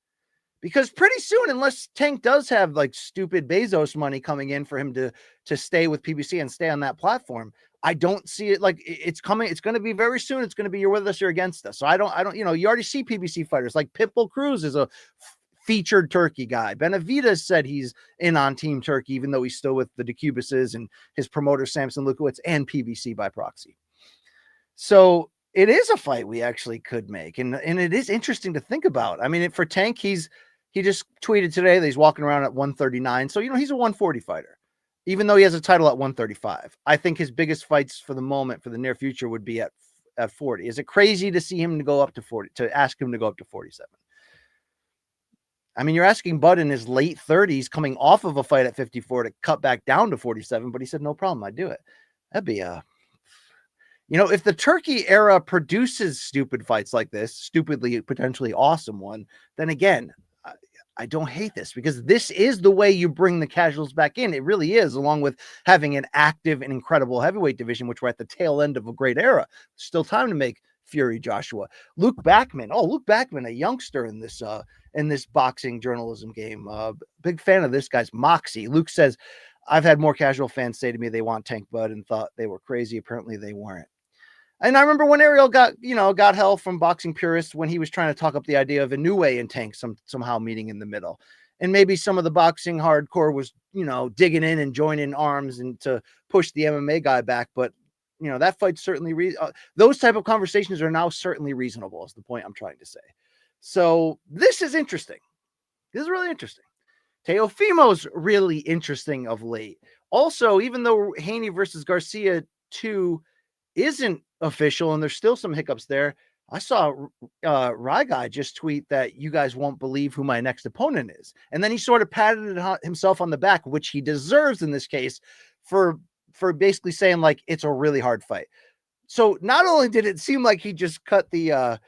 Because pretty soon, unless Tank does have like stupid Bezos money coming in for him to stay with PBC and stay on that platform, I don't see it. Like, it's coming. It's going to be very soon. It's going to be you're with us or against us. So I don't, you already see PBC fighters like Pitbull Cruz is a featured Turkey guy. Benavidez said he's in on Team Turkey, even though he's still with the DeCubises and his promoter, Samson Lukowitz, and PBC by proxy. So it is a fight we actually could make. And it is interesting to think about. I mean, for Tank, he just tweeted today that he's walking around at 139. So, he's a 140 fighter, even though he has a title at 135. I think his biggest fights for the moment, for the near future, would be at 40. Is it crazy to see him to go up to 40, to ask him to go up to 47? I mean, you're asking Bud in his late 30s coming off of a fight at 54 to cut back down to 47, but he said, no problem, I'd do it. That'd be if the Turkey era produces stupid fights like this, stupidly, potentially awesome one, then again, I don't hate this, because this is the way you bring the casuals back in. It really is, along with having an active and incredible heavyweight division, which we're at the tail end of a great era. Still time to make Fury Joshua. Luke Backman, a youngster in this boxing journalism game. Big fan of this guy's moxie. Luke says, I've had more casual fans say to me they want Tank Bud and thought they were crazy. Apparently they weren't. And I remember when Ariel got hell from boxing purists when he was trying to talk up the idea of Inoue and Tank somehow meeting in the middle. And maybe some of the boxing hardcore was, digging in and joining arms and to push the MMA guy back. But, that fight's certainly, those type of conversations are now certainly reasonable, is the point I'm trying to say. So this is interesting. This is really interesting. Teofimo's really interesting of late. Also, even though Haney versus Garcia 2 isn't official and there's still some hiccups there, I saw Guy just tweet that you guys won't believe who my next opponent is. And then he sort of patted himself on the back, which he deserves in this case, for basically saying like it's a really hard fight. So not only did it seem like he just cut the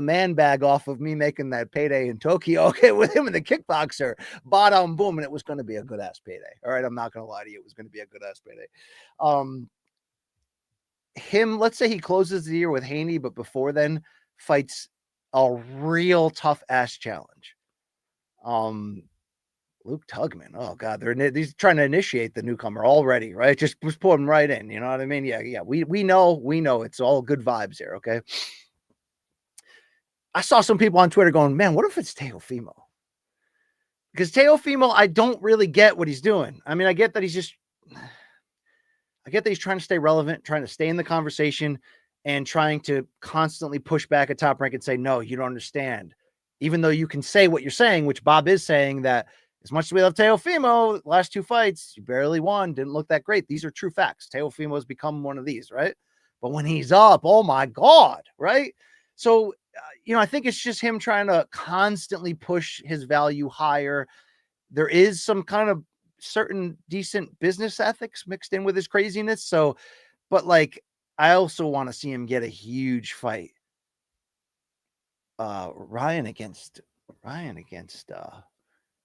man bag off of me making that payday in Tokyo, okay, with him and the kickboxer, bottom boom, and it was going to be a good ass payday. All right, I'm not going to lie to you, it was going to be a good ass payday. Let's say he closes the year with Haney, but before then fights a real tough ass challenge. Luke Tugman, oh god, he's trying to initiate the newcomer already, right? Just put him right in, you know what I mean? Yeah. We know it's all good vibes here, okay? I saw some people on Twitter going, man, what if it's Teofimo? Because Teofimo, I don't really get what he's doing. I mean, I get that he's just, I get that he's trying to stay relevant, trying to stay in the conversation, and trying to constantly push back at Top Rank and say, no, you don't understand. Even though you can say what you're saying, which Bob is saying, that as much as we love Teofimo, last 2 fights, you barely won, didn't look that great. These are true facts. Teofimo has become one of these, right? But when he's up, oh my God, right? So, I think it's just him trying to constantly push his value higher. There is some kind of certain decent business ethics mixed in with his craziness. So, but like, I also want to see him get a huge fight. Ryan against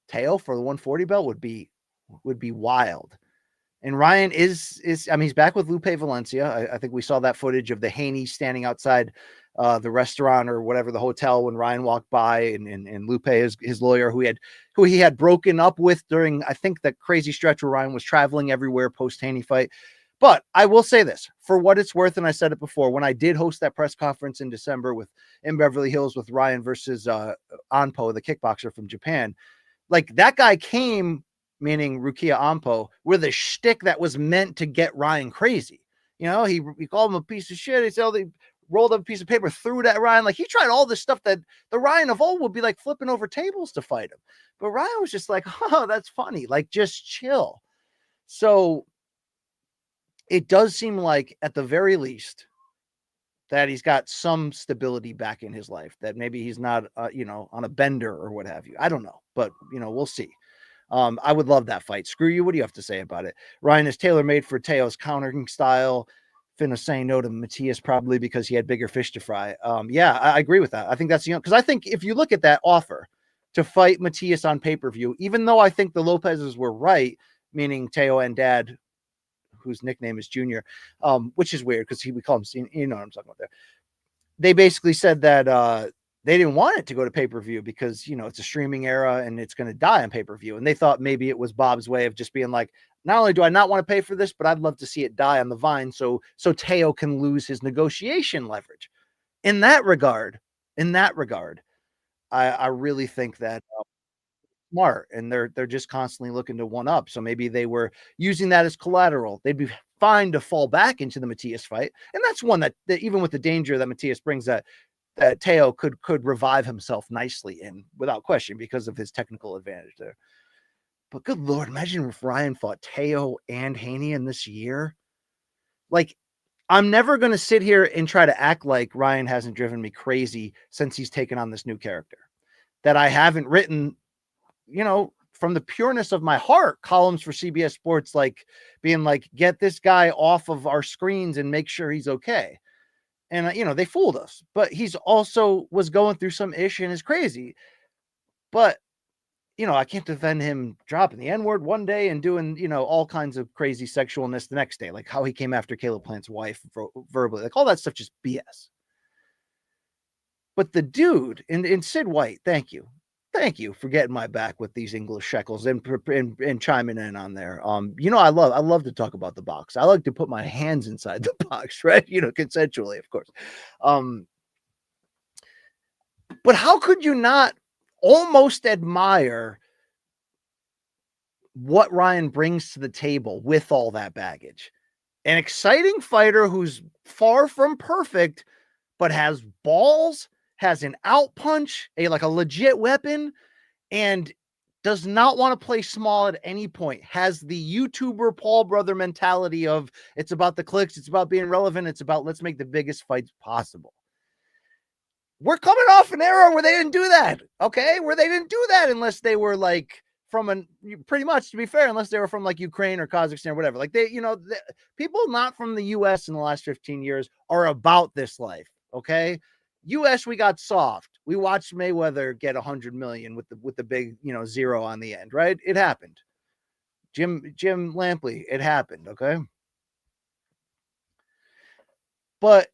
Teo for the 140 belt would be wild. And Ryan is I mean, he's back with Lupe Valencia. I think we saw that footage of the Haney standing outside the restaurant or whatever, the hotel, when Ryan walked by, and Lupe is his lawyer, who he had broken up with during, I think, the crazy stretch where Ryan was traveling everywhere post Haney fight. But I will say this, for what it's worth, and I said it before, when I did host that press conference in December in Beverly Hills with Ryan versus Anpo, the kickboxer from Japan, like, that guy came, meaning Rukia Ampo, with a shtick that was meant to get Ryan crazy. He called him a piece of shit. He said, they rolled up a piece of paper, threw it at Ryan. Like, he tried all this stuff that the Ryan of old would be like flipping over tables to fight him. But Ryan was just like, oh, that's funny. Like, just chill. So it does seem like, at the very least, that he's got some stability back in his life, that maybe he's not, on a bender or what have you. I don't know, but, we'll see. I would love that fight. Screw you. What do you have to say about it? Ryan is tailor-made for Teo's countering style. Finn was saying no to Matias probably because he had bigger fish to fry. Yeah, I agree with that. I think that's, because I think if you look at that offer to fight Matias on pay-per-view, even though I think the Lopez's were right, meaning Teo and Dad, whose nickname is Junior, which is weird because we call him, you know what I'm talking about there. They basically said that they didn't want it to go to pay-per-view because, it's a streaming era and it's going to die on pay-per-view. And they thought maybe it was Bob's way of just being like, not only do I not want to pay for this, but I'd love to see it die on the vine so Teo can lose his negotiation leverage. In that regard, I really think that smart, and they're just constantly looking to one up. So maybe they were using that as collateral. They'd be fine to fall back into the Matias fight. And that's one that even with the danger that Matias brings, that Teo could revive himself nicely in, without question, because of his technical advantage there. But good Lord, imagine if Ryan fought Teo and Haney in this year. Like, I'm never going to sit here and try to act like Ryan hasn't driven me crazy since he's taken on this new character, that I haven't written, from the pureness of my heart, columns for CBS Sports, like being like, get this guy off of our screens and make sure he's okay. And, they fooled us, but he's also was going through some ish and is crazy. But, I can't defend him dropping the N-word one day and doing, all kinds of crazy sexualness the next day, like how he came after Caleb Plant's wife verbally, like all that stuff, just BS. But the dude, and Sid White, thank you for getting my back with these English shekels and chiming in on there. I love to talk about the box. I like to put my hands inside the box, right? Consensually, of course. But how could you not almost admire what Ryan brings to the table with all that baggage? An exciting fighter who's far from perfect, but has balls, has an out punch, a legit weapon, and does not want to play small at any point. Has the YouTuber Paul brother mentality of, it's about the clicks, it's about being relevant, it's about let's make the biggest fights possible. We're coming off an era where they didn't do that, okay? Where they didn't do that unless they were pretty much, to be fair, unless they were from Ukraine or Kazakhstan or whatever. People not from the US in the last 15 years are about this life, okay? US, we got soft. We watched Mayweather get 100 million with the big, zero on the end, right? It happened. Jim Lampley, it happened, okay? But,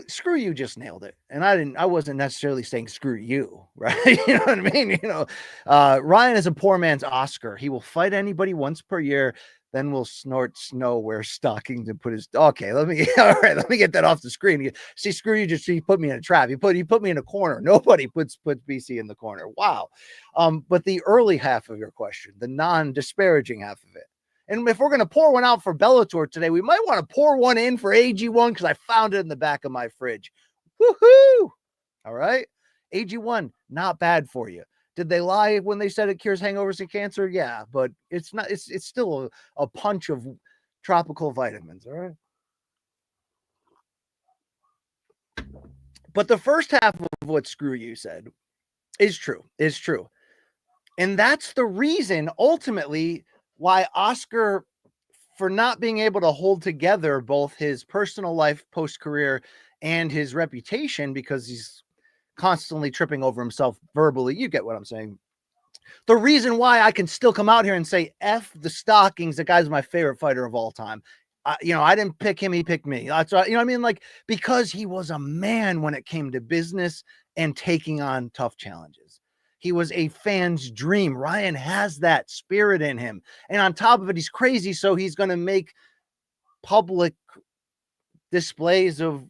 screw you just nailed it. And I wasn't necessarily saying screw you, right? You know what I mean? Ryan is a poor man's Oscar. He will fight anybody once per year, then will snort snow, wear stockings, and put his, okay, let me get that off the screen. See, screw you, he put me in a trap. He put me in a corner. Nobody puts BC in the corner. Wow. But the early half of your question, the non-disparaging half of it, And if we're going to pour one out for Bellator today, we might want to pour one in for AG1 because I found it in the back of my fridge. Woohoo! All right. AG1, not bad for you. Did they lie when they said it cures hangovers and cancer? Yeah, but it's not. It's still a punch of tropical vitamins. All right. But the first half of what Screw You said is true. And that's the reason ultimately why Oscar, for not being able to hold together both his personal life post-career and his reputation, because he's constantly tripping over himself verbally. You get what I'm saying. The reason why I can still come out here and say, F the Stockings, the guy's my favorite fighter of all time. I didn't pick him, he picked me. That's right. You know what I mean? Like, because he was a man when it came to business and taking on tough challenges. He was a fan's dream. Ryan has that spirit in him. And on top of it, he's crazy. So he's going to make public displays of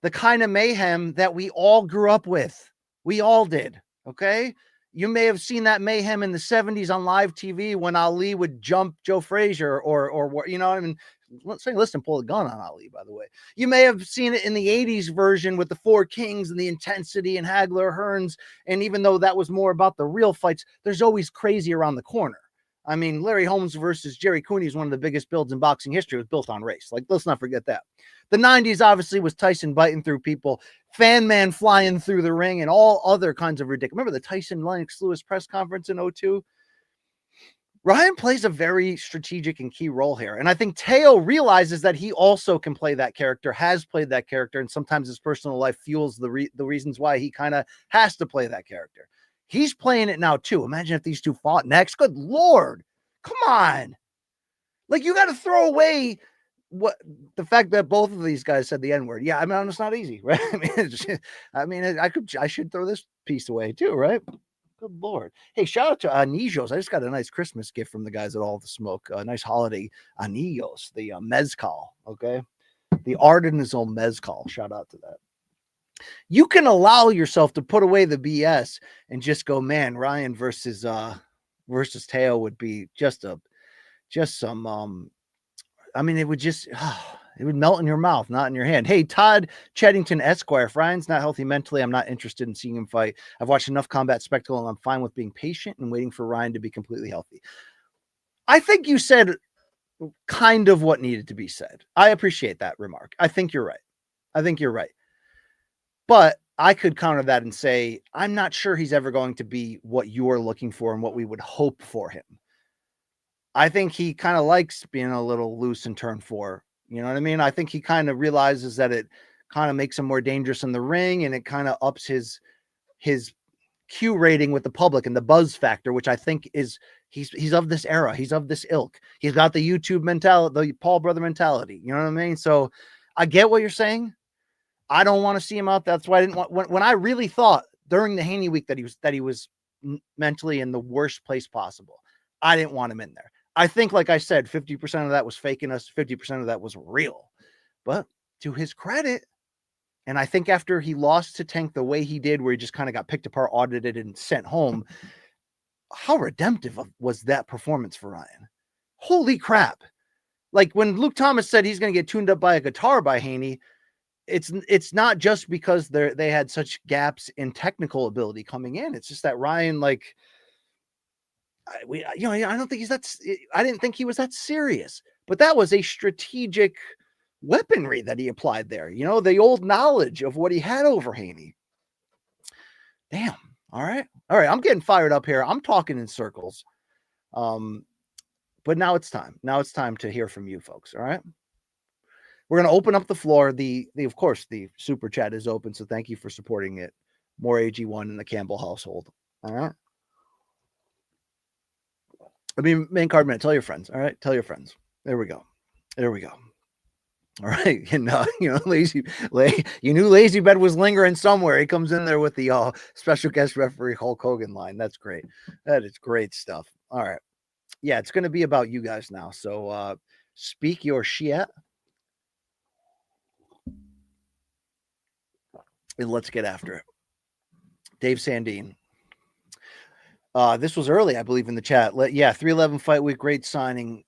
the kind of mayhem that we all grew up with. We all did. Okay. You may have seen that mayhem in the 70s on live TV when Ali would jump Joe Frazier or you know, I mean, listen, pull a gun on Ali, by the way. You may have seen it in the 80s version with the Four Kings and the intensity and Hagler, Hearns. And even though that was more about the real fights, there's always crazy around the corner. I mean, Larry Holmes versus Jerry Cooney is one of the biggest builds in boxing history. It was built on race. Like, let's not forget that. The 90s obviously was Tyson biting through people, Fan Man flying through the ring, and all other kinds of ridiculous. Remember the Tyson Lennox Lewis press conference in 2002? Ryan plays a very strategic and key role here. And I think Teo realizes that he also can play that character, has played that character, and sometimes his personal life fuels the reasons why he kind of has to play that character. He's playing it now too. Imagine if these two fought next. Good Lord. Come on. Like, you got to throw away what the fact that both of these guys said the N-word. Yeah, I mean, it's not easy, right? I should throw this piece away too, right? Good Lord. Hey, shout out to Anillos. I just got a nice Christmas gift from the guys at All the Smoke. A nice holiday Anillos, the mezcal, okay? The artisanal mezcal. Shout out to that. You can allow yourself to put away the BS and just go, man, Ryan versus Teo would be just some I mean, it would just it would melt in your mouth, not in your hand. Hey, Todd Cheddington Esquire. If Ryan's not healthy mentally, I'm not interested in seeing him fight. I've watched enough combat spectacle and I'm fine with being patient and waiting for Ryan to be completely healthy. I think you said kind of what needed to be said. I appreciate that remark. I think you're right. But I could counter that and say, I'm not sure he's ever going to be what you're looking for and what we would hope for him. I think he kind of likes being a little loose in turn 4. You know what I mean? I think he kind of realizes that it kind of makes him more dangerous in the ring, and it kind of ups his Q rating with the public and the buzz factor, which I think is he's of this era. He's of this ilk. He's got the YouTube mentality, the Paul brother mentality. You know what I mean? So I get what you're saying. I don't want to see him out. That's why I didn't want when I really thought during the Haney week that he was mentally in the worst place possible. I didn't want him in there. I think, like I said, 50% of that was faking us. 50% of that was real. But to his credit, and I think after he lost to Tank the way he did, where he just kind of got picked apart, audited, and sent home, how redemptive was that performance for Ryan? Holy crap. Like when Luke Thomas said he's going to get tuned up by a guitar by Haney, it's not just because they had such gaps in technical ability coming in. It's just that Ryan, like, I don't think I didn't think he was that serious, but that was a strategic weaponry that he applied there. You know, the old knowledge of what he had over Haney. Damn. All right. I'm getting fired up here. I'm talking in circles. But now it's time. Now it's time to hear from you folks. All right. We're going to open up the floor. Of course, the super chat is open. So thank you for supporting it. More AG1 in the Campbell household. All right. I mean, main card man, tell your friends. All right. Tell your friends. There we go. All right. And, you knew Lazy Bed was lingering somewhere. He comes in there with the special guest referee Hulk Hogan line. That's great. That is great stuff. All right. Yeah, it's going to be about you guys now. So speak your shit. And let's get after it. Dave Sandine. This was early, I believe, in the chat. Yeah, 311 Fight Week, great signing.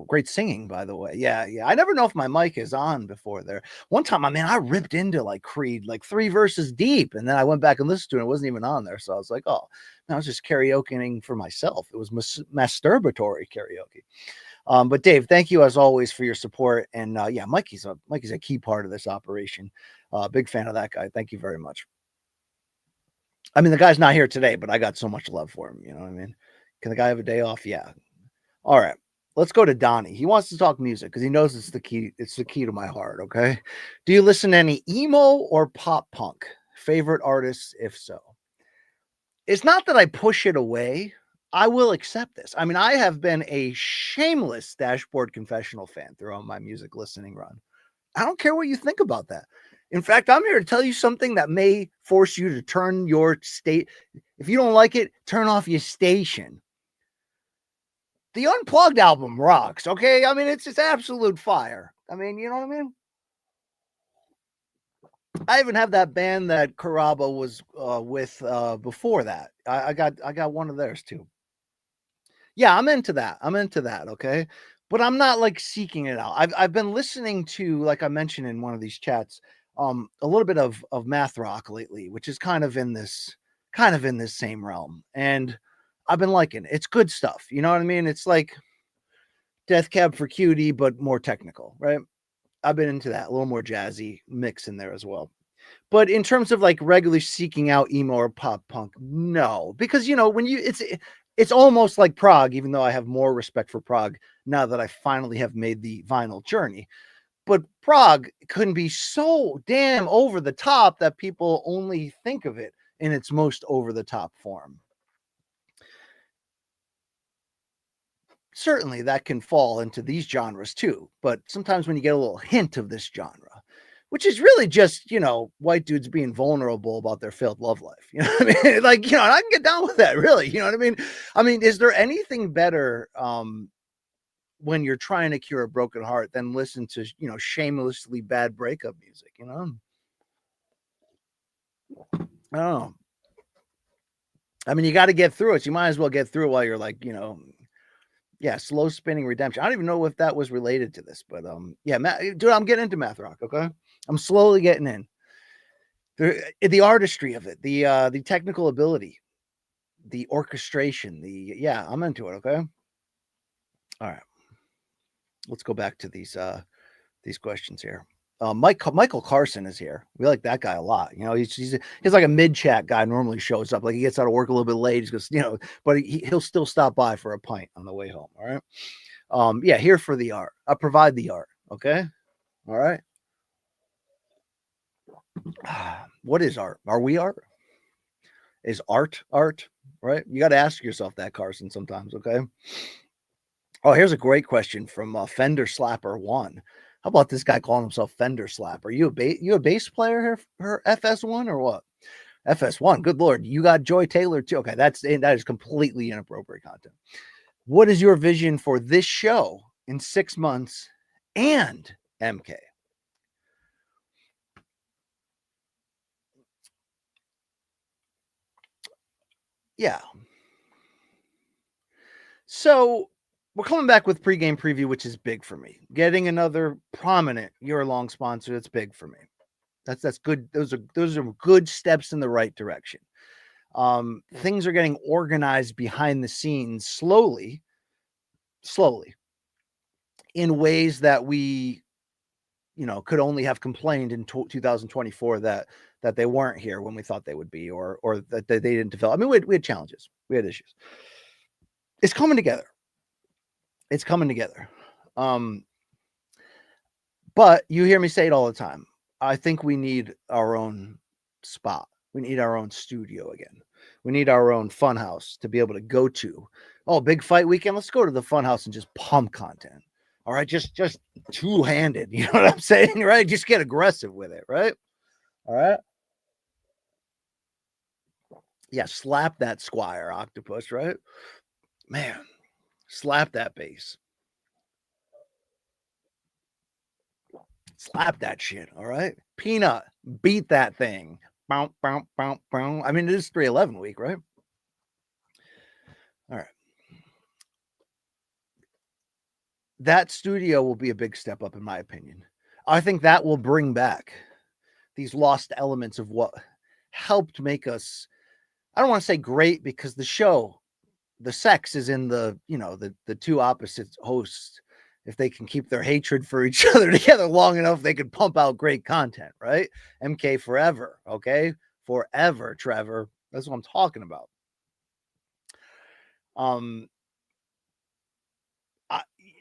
Great singing, by the way. Yeah. I never know if my mic is on before there. One time, I ripped into like Creed, like 3 verses deep, and then I went back and listened to it. It wasn't even on there, so I was like, oh, I was just karaokeing for myself. It was masturbatory karaoke. But Dave, thank you as always for your support. And yeah, Mikey's a key part of this operation. Big fan of that guy. Thank you very much. I mean, the guy's not here today, but I got so much love for him. You know what I mean? Can the guy have a day off? Yeah. All right. Let's go to Donnie. He wants to talk music because he knows it's the key. It's the key to my heart. Okay. Do you listen to any emo or pop punk? Favorite artists, if so? It's not that I push it away. I will accept this. I mean, I have been a shameless Dashboard Confessional fan throughout my music listening run. I don't care what you think about that. In fact, I'm here to tell you something that may force you to turn your state. If you don't like it, turn off your station. The Unplugged album rocks, okay? I mean, it's absolute fire. I mean, you know what I mean? I even have that band that Caraba was with before that. I got one of theirs too. Yeah, I'm into that. Okay. But I'm not like seeking it out. I've been listening to, like I mentioned in one of these chats, a little bit of math rock lately, which is kind of in this same realm. And I've been liking it. It's good stuff. You know what I mean? It's like Death Cab for Cutie, but more technical, right? I've been into that, a little more jazzy mix in there as well. But in terms of like regularly seeking out emo or pop punk, no, because when it's almost like Prague, even though I have more respect for Prague now that I finally have made the vinyl journey. But Prague couldn't be so damn over the top that people only think of it in its most over the top form. Certainly that can fall into these genres too, but sometimes when you get a little hint of this genre, which is really just, white dudes being vulnerable about their failed love life. You know what I mean? Like, and I can get down with that, really. You know what I mean? I mean, is there anything better when you're trying to cure a broken heart than listen to, shamelessly bad breakup music, I don't know. I mean, you got to get through it. So you might as well get through it while you're like, yeah, slow spinning redemption. I don't even know if that was related to this, but yeah, dude, I'm getting into math rock. Okay, I'm slowly getting in. The artistry of it, the technical ability, the orchestration, yeah, I'm into it. Okay, all right, let's go back to these questions here. Michael Carson is here. We like that guy a lot. He's like a mid chat guy. Normally shows up, like he gets out of work a little bit late. He goes, but he'll still stop by for a pint on the way home. All right. Yeah, here for the art. I provide the art. Okay. All right. What is art? Are we art? Is art? Right? You got to ask yourself that, Carson, sometimes. Okay. Oh, here's a great question from Fender Slapper 1. How about this guy calling himself Fender Slapper? You a bass player here for FS1 or what? FS1. Good Lord. You got Joy Taylor too. Okay, that is completely inappropriate content. What is your vision for this show in 6 months and MK? Yeah. So we're coming back with pregame preview, which is big for me. Getting another prominent year-long sponsor, that's big for me. That's good. Those are good steps in the right direction. Things are getting organized behind the scenes slowly in ways that we, could only have complained in 2024 that they weren't here when we thought they would be, or that they didn't develop. I mean, we had challenges, we had issues. It's coming together. But you hear me say it all the time. I think we need our own spot. We need our own studio again. We need our own fun house to be able to go to. Oh, big fight weekend. Let's go to the fun house and just pump content. All right. Just two-handed. You know what I'm saying? Right. Just get aggressive with it. Right. All right. Yeah. Slap that Squire Octopus. Right. Man. Slap that bass. Slap that shit. All right. Peanut. Beat that thing. Bow, bow, bow, bow. I mean, it is 311 week, right? All right. That studio will be a big step up, in my opinion. I think that will bring back these lost elements of what helped make us, I don't want to say great, because the show, the sex is in the, the two opposite hosts. If they can keep their hatred for each other together long enough, they could pump out great content, right? MK forever, okay? Forever, Trevor. That's what I'm talking about.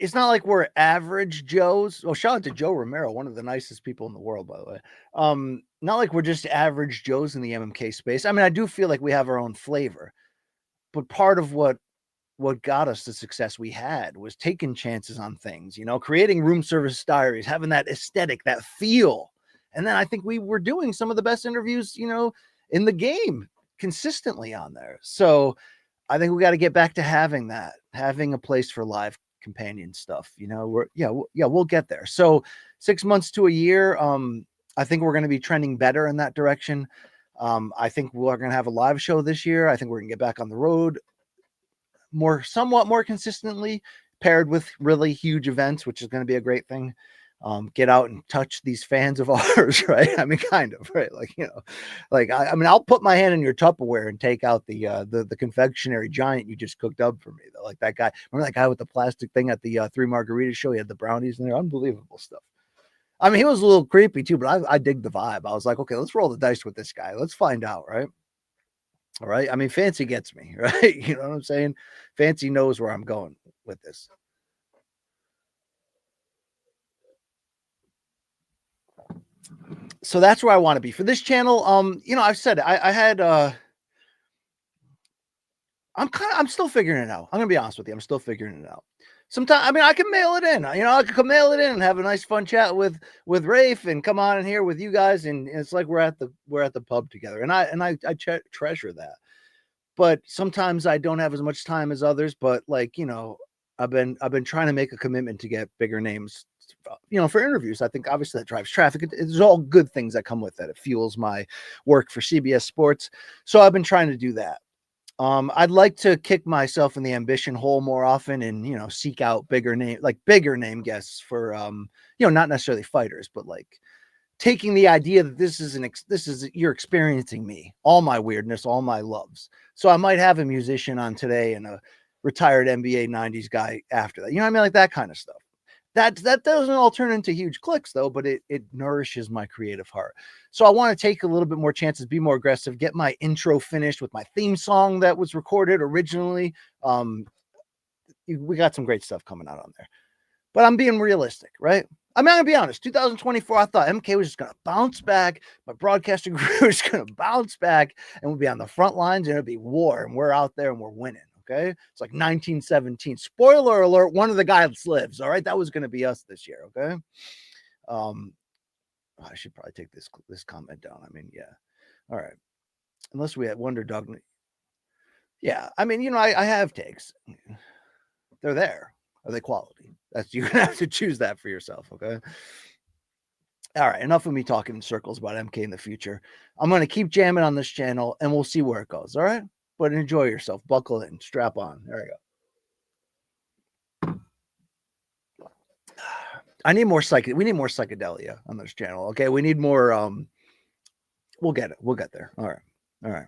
It's not like we're average Joes. Well, shout out to Joe Romero, one of the nicest people in the world, by the way. Not like we're just average Joes in the MMK space. I mean, I do feel like we have our own flavor, but part of what got us the success we had was taking chances on things, creating room service diaries, having that aesthetic, that feel. And then I think we were doing some of the best interviews, in the game consistently on there. So I think we got to get back to having that, having a place for live companion stuff. We'll get there. So 6 months to a year. I think we're going to be trending better in that direction. I think we're going to have a live show this year. I think we're going to get back on the road somewhat more consistently, paired with really huge events, which is going to be a great thing. Get out and touch these fans of ours, right? I mean, kind of, right? I mean, I'll put my hand in your Tupperware and take out the confectionery giant you just cooked up for me. Though, like that guy, remember that guy with the plastic thing at the Three Margaritas show? He had the brownies in there, unbelievable stuff. I mean, he was a little creepy too, but I dig the vibe. I was like, okay, let's roll the dice with this guy. Let's find out, right? All right. I mean, Fancy gets me, right? You know what I'm saying? Fancy knows where I'm going with this. So that's where I want to be for this channel. I've said I had I'm still figuring it out. I'm gonna be honest with you. I'm still figuring it out. Sometimes, I mean, I can mail it in. I could mail it in and have a nice fun chat with Rafe and come on in here with you guys, and it's like we're at the pub together, and I treasure that. But sometimes I don't have as much time as others. But I've been trying to make a commitment to get bigger names, for interviews. I think obviously that drives traffic. It's all good things that come with that. It fuels my work for CBS Sports. So I've been trying to do that. I'd like to kick myself in the ambition hole more often and, seek out bigger name guests for, not necessarily fighters, but taking the idea that this is you're experiencing me, all my weirdness, all my loves. So I might have a musician on today and a retired NBA 90s guy after that. You know what I mean? Like that kind of stuff. That doesn't all turn into huge clicks though, but it nourishes my creative heart. So I want to take a little bit more chances, be more aggressive, get my intro finished with my theme song that was recorded originally. We got some great stuff coming out on there, but I'm being realistic, right? I'm not gonna be honest. 2024, I thought MK was just gonna bounce back. My broadcasting crew is gonna bounce back, and we'll be on the front lines, and it'll be war, and we're out there and we're winning. Okay, it's like 1917. Spoiler alert: one of the guys lives. All right, that was gonna be us this year. Okay, I should probably take this comment down. I mean, yeah, all right. Unless we had Wonder Dog. Yeah, I mean, I have takes. They're there. Are they quality? You're gonna have to choose that for yourself, okay? All right, enough of me talking in circles about MK in the future. I'm gonna keep jamming on this channel, and we'll see where it goes. All right, but enjoy yourself. Buckle in, strap on. There we go. We need more psychedelia on this channel. Okay, we need more. We'll get it. We'll get there. All right.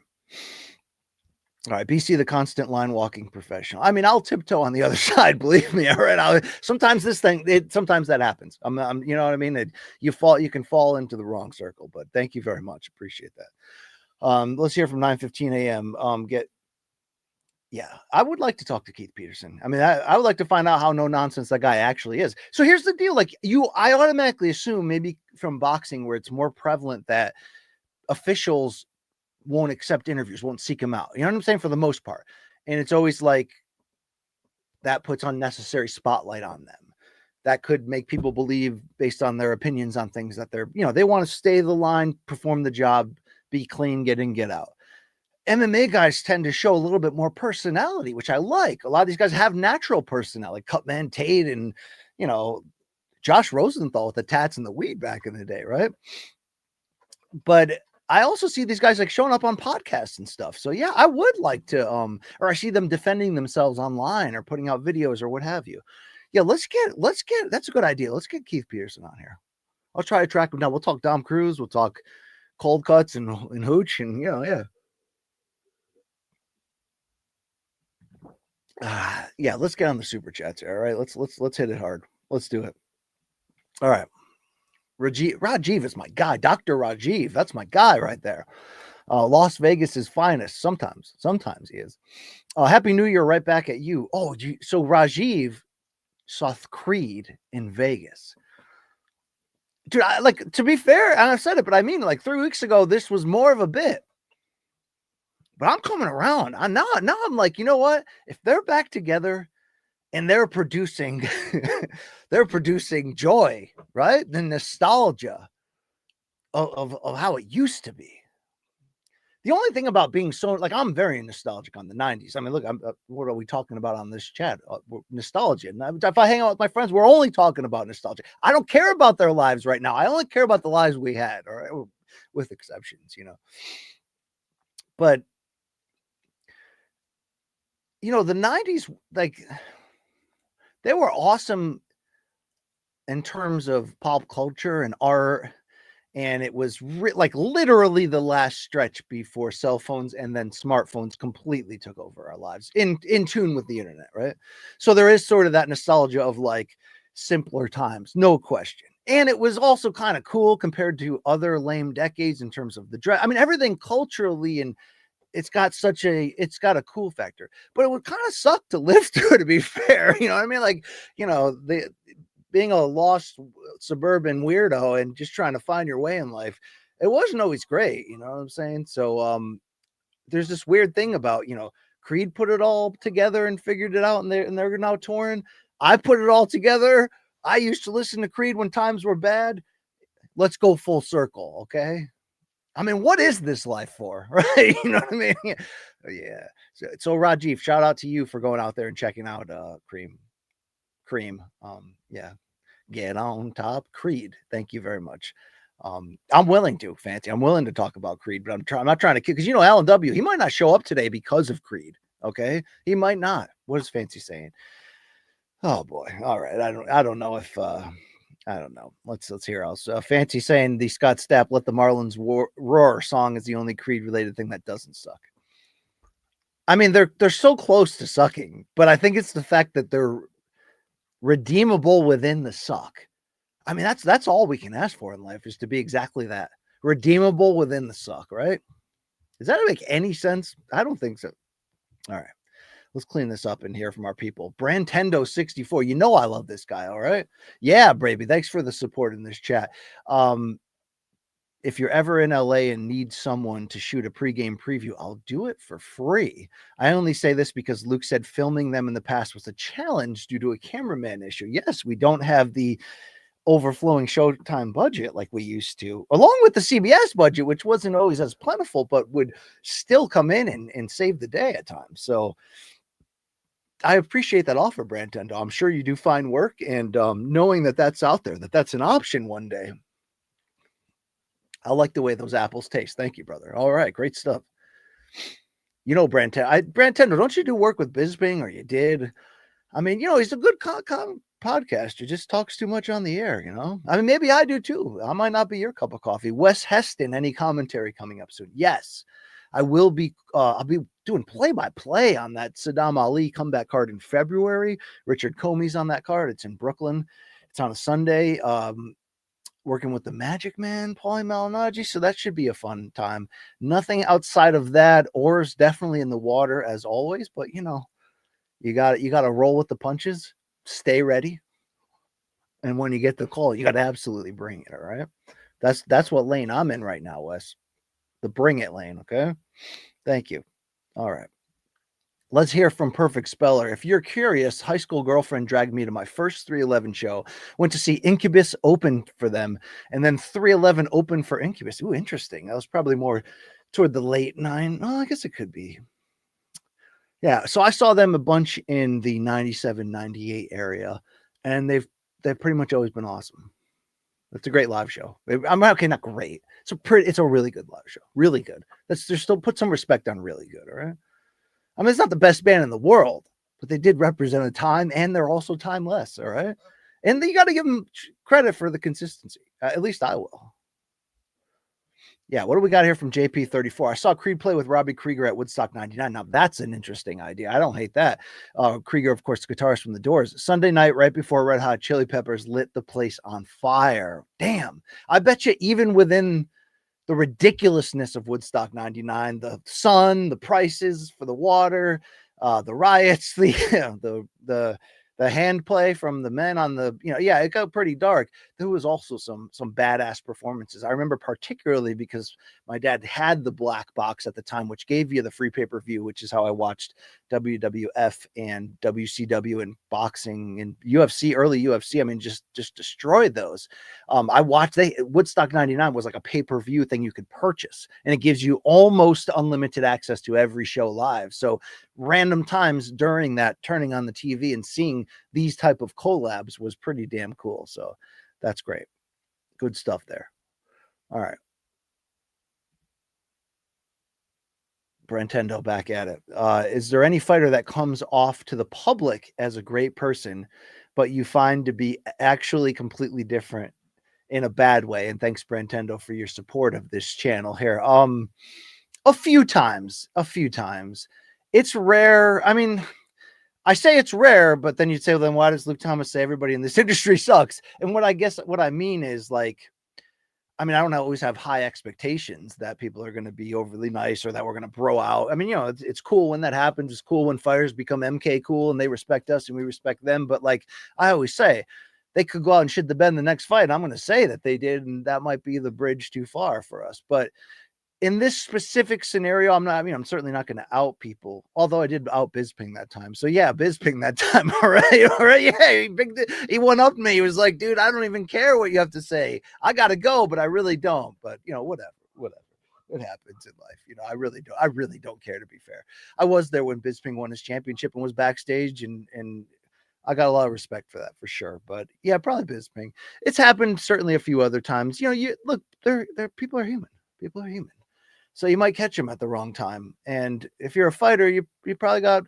All right, BC, the constant line walking professional. I mean, I'll tiptoe on the other side, believe me. All right, sometimes sometimes that happens. I'm you know what I mean. You can fall into the wrong circle. But thank you very much, appreciate that. Let's hear from 9:15 a.m. I would like to talk to Keith Peterson. I mean, I would like to find out how no nonsense that guy actually is. So here's the deal: I automatically assume maybe from boxing where it's more prevalent that officials won't accept interviews, won't seek them out. You know what I'm saying? For the most part. And it's always like that puts unnecessary spotlight on them. That could make people believe based on their opinions on things that they want to stay the line, perform the job, be clean, get in, get out. MMA guys tend to show a little bit more personality, which I like. A lot of these guys have natural personality, like Cutman Tate and, Josh Rosenthal with the tats and the weed back in the day, right? But I also see these guys like showing up on podcasts and stuff. So yeah, I would like to, or I see them defending themselves online or putting out videos or what have you. Yeah, let's get, that's a good idea. Let's get Keith Peterson on here. I'll try to track him down. We'll talk Dom Cruz. We'll talk cold cuts and hooch and, yeah. Yeah, let's get on the super chats here. All right, let's hit it hard. Let's do it. All right. Rajiv is my guy. Dr. Rajiv. That's my guy right there. Las Vegas's finest. Sometimes he is. Happy New Year right back at you. Oh, so Rajiv saw Creed in Vegas. Dude, to be fair, and I've said it, but I mean, like 3 weeks ago, this was more of a bit. But I'm coming around. Now I'm like, you know what? If they're back together and they're producing joy, right? The nostalgia of how it used to be. The only thing about being so, like, I'm very nostalgic on the 90s. I mean, look, what are we talking about on this chat? Nostalgia. And if I hang out with my friends, we're only talking about nostalgia. I don't care about their lives right now. I only care about the lives we had, all right? With exceptions, But, the 90s, like, they were awesome in terms of pop culture and art. And it was like literally the last stretch before cell phones and then smartphones completely took over our lives in tune with the internet, right? So there is sort of that nostalgia of like simpler times, no question. And it was also kind of cool compared to other lame decades in terms of the dress. I mean, everything culturally, and it's got a cool factor, but it would kind of suck to live through, to be fair. You know what I mean? Like, being a lost suburban weirdo and just trying to find your way in life, it wasn't always great. You know what I'm saying? So, there's this weird thing about, Creed put it all together and figured it out, and they're now touring. I put it all together. I used to listen to Creed when times were bad. Let's go full circle. Okay. I mean, what is this life for? Right. You know what I mean? Yeah. So Rajiv, shout out to you for going out there and checking out, Cream. Yeah. Get on top, Creed. Thank you very much. I'm willing to, Fancy. I'm willing to talk about Creed, but I'm not trying to, because Alan W, he might not show up today because of Creed. Okay, he might not. What is Fancy saying? Oh boy. All right. I don't know if I don't know. Let's hear else. Fancy saying the Scott Stapp "Let the Marlins Roar" song is the only Creed related thing that doesn't suck. I mean, they're so close to sucking, but I think it's the fact that they're redeemable within the suck. I mean, that's all we can ask for in life, is to be exactly that. Redeemable within the suck, right? Does that make any sense? I don't think so. All right. Let's clean this up and hear from our people. Brantendo64. I love this guy, all right? Yeah, Bravey. Thanks for the support in this chat. If you're ever in LA and need someone to shoot a pregame preview, I'll do it for free. I only say this because Luke said filming them in the past was a challenge due to a cameraman issue. Yes, we don't have the overflowing Showtime budget like we used to, along with the CBS budget, which wasn't always as plentiful, but would still come in and save the day at times. So I appreciate that offer, Brantendo. I'm sure you do fine work, and knowing that that's out there, that's an option one day. I like the way those apples taste. Thank you, brother. All right, great stuff. Brantendo, don't you do work with Bisping, or you did? I mean, he's a good podcaster, just talks too much on the air, I mean, maybe I do too. I might not be your cup of coffee. Wes Heston, any commentary coming up soon? Yes, I will be. I'll be doing play-by-play on that Saddam Ali comeback card in February. Richard Comey's on that card. It's in Brooklyn. It's on a Sunday. Working with the Magic Man, Paulie Malignaggi, so that should be a fun time. Nothing outside of that. Oars definitely in the water as always, but you got to roll with the punches. Stay ready, and when you get the call, you got to absolutely bring it. All right, that's what lane I'm in right now, Wes. The bring it lane. Okay, thank you. All right. Let's hear from Perfect Speller. If you're curious, high school girlfriend dragged me to my first 311 show. Went to see Incubus open for them, and then 311 open for Incubus. Ooh, interesting. That was probably more toward the late 9. Oh, I guess it could be. Yeah, so I saw them a bunch in the 97, 98 area, and they've pretty much always been awesome. It's a great live show. I'm okay, not great. it's a really good live show. Really good. There's still put some respect on really good. All right. I mean, it's not the best band in the world, but they did represent a time, and they're also timeless. All right. And you got to give them credit for the consistency. At least I will. Yeah, what do we got here from JP34? I saw Creed play with Robbie Krieger at Woodstock 99. Now, that's an interesting idea. I don't hate that. Krieger, of course, the guitarist from The Doors. Sunday night, right before Red Hot Chili Peppers lit the place on fire. Damn. I bet you even within the ridiculousness of Woodstock 99, the sun, the prices for the water, the riots, the hand play from the men on the, it got pretty dark. There was also some badass performances. I remember particularly because my dad had the black box at the time, which gave you the free pay-per-view, which is how I watched WWF and WCW and boxing and UFC, early UFC. I mean, just destroyed those. I watched Woodstock 99 was like a pay-per-view thing you could purchase, and it gives you almost unlimited access to every show live. So random times during that, turning on the TV and seeing these type of collabs was pretty damn cool. So that's great. Good stuff there. All right. Brentendo back at it. Is there any fighter that comes off to the public as a great person, but you find to be actually completely different in a bad way? And thanks, Brentendo, for your support of this channel here. A few times. It's rare. I mean, I say it's rare, but then you'd say, well, then why does Luke Thomas say everybody in this industry sucks? And what I mean is, like, I mean, I don't always have high expectations that people are going to be overly nice or that we're going to bro out. I mean, it's cool when that happens. It's cool when fighters become MK cool and they respect us and we respect them. But like I always say, they could go out and shit the bed in the next fight. And I'm going to say that they did, and that might be the bridge too far for us. But in this specific scenario, I'm certainly not going to out people, although I did out Bisping that time. So yeah, Bisping that time. All right. Yeah. He went up to me. He was like, dude, I don't even care what you have to say. I got to go, but I really don't. But whatever. It happens in life. I really don't care, to be fair. I was there when Bisping won his championship and was backstage, and I got a lot of respect for that, for sure. But yeah, probably Bisping. It's happened certainly a few other times. You look, people are human. People are human. So you might catch them at the wrong time. And if you're a fighter, you probably got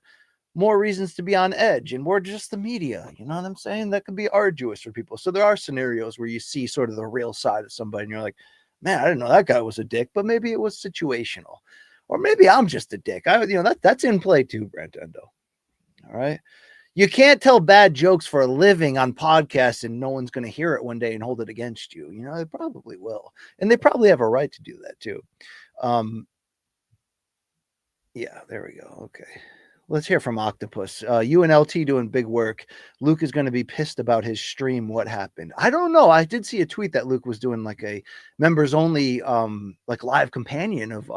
more reasons to be on edge, and we're just the media. You know what I'm saying? That could be arduous for people. So there are scenarios where you see sort of the real side of somebody and you're like, man, I didn't know that guy was a dick, but maybe it was situational, or maybe I'm just a dick. That's in play too, Brentendo. All right. You can't tell bad jokes for a living on podcasts and no one's going to hear it one day and hold it against you. They probably will. And they probably have a right to do that too. Yeah, there we go. Okay. Let's hear from Octopus. UNLT doing big work. Luke is going to be pissed about his stream. What happened? I don't know. I did see a tweet that Luke was doing like a members only, like live companion of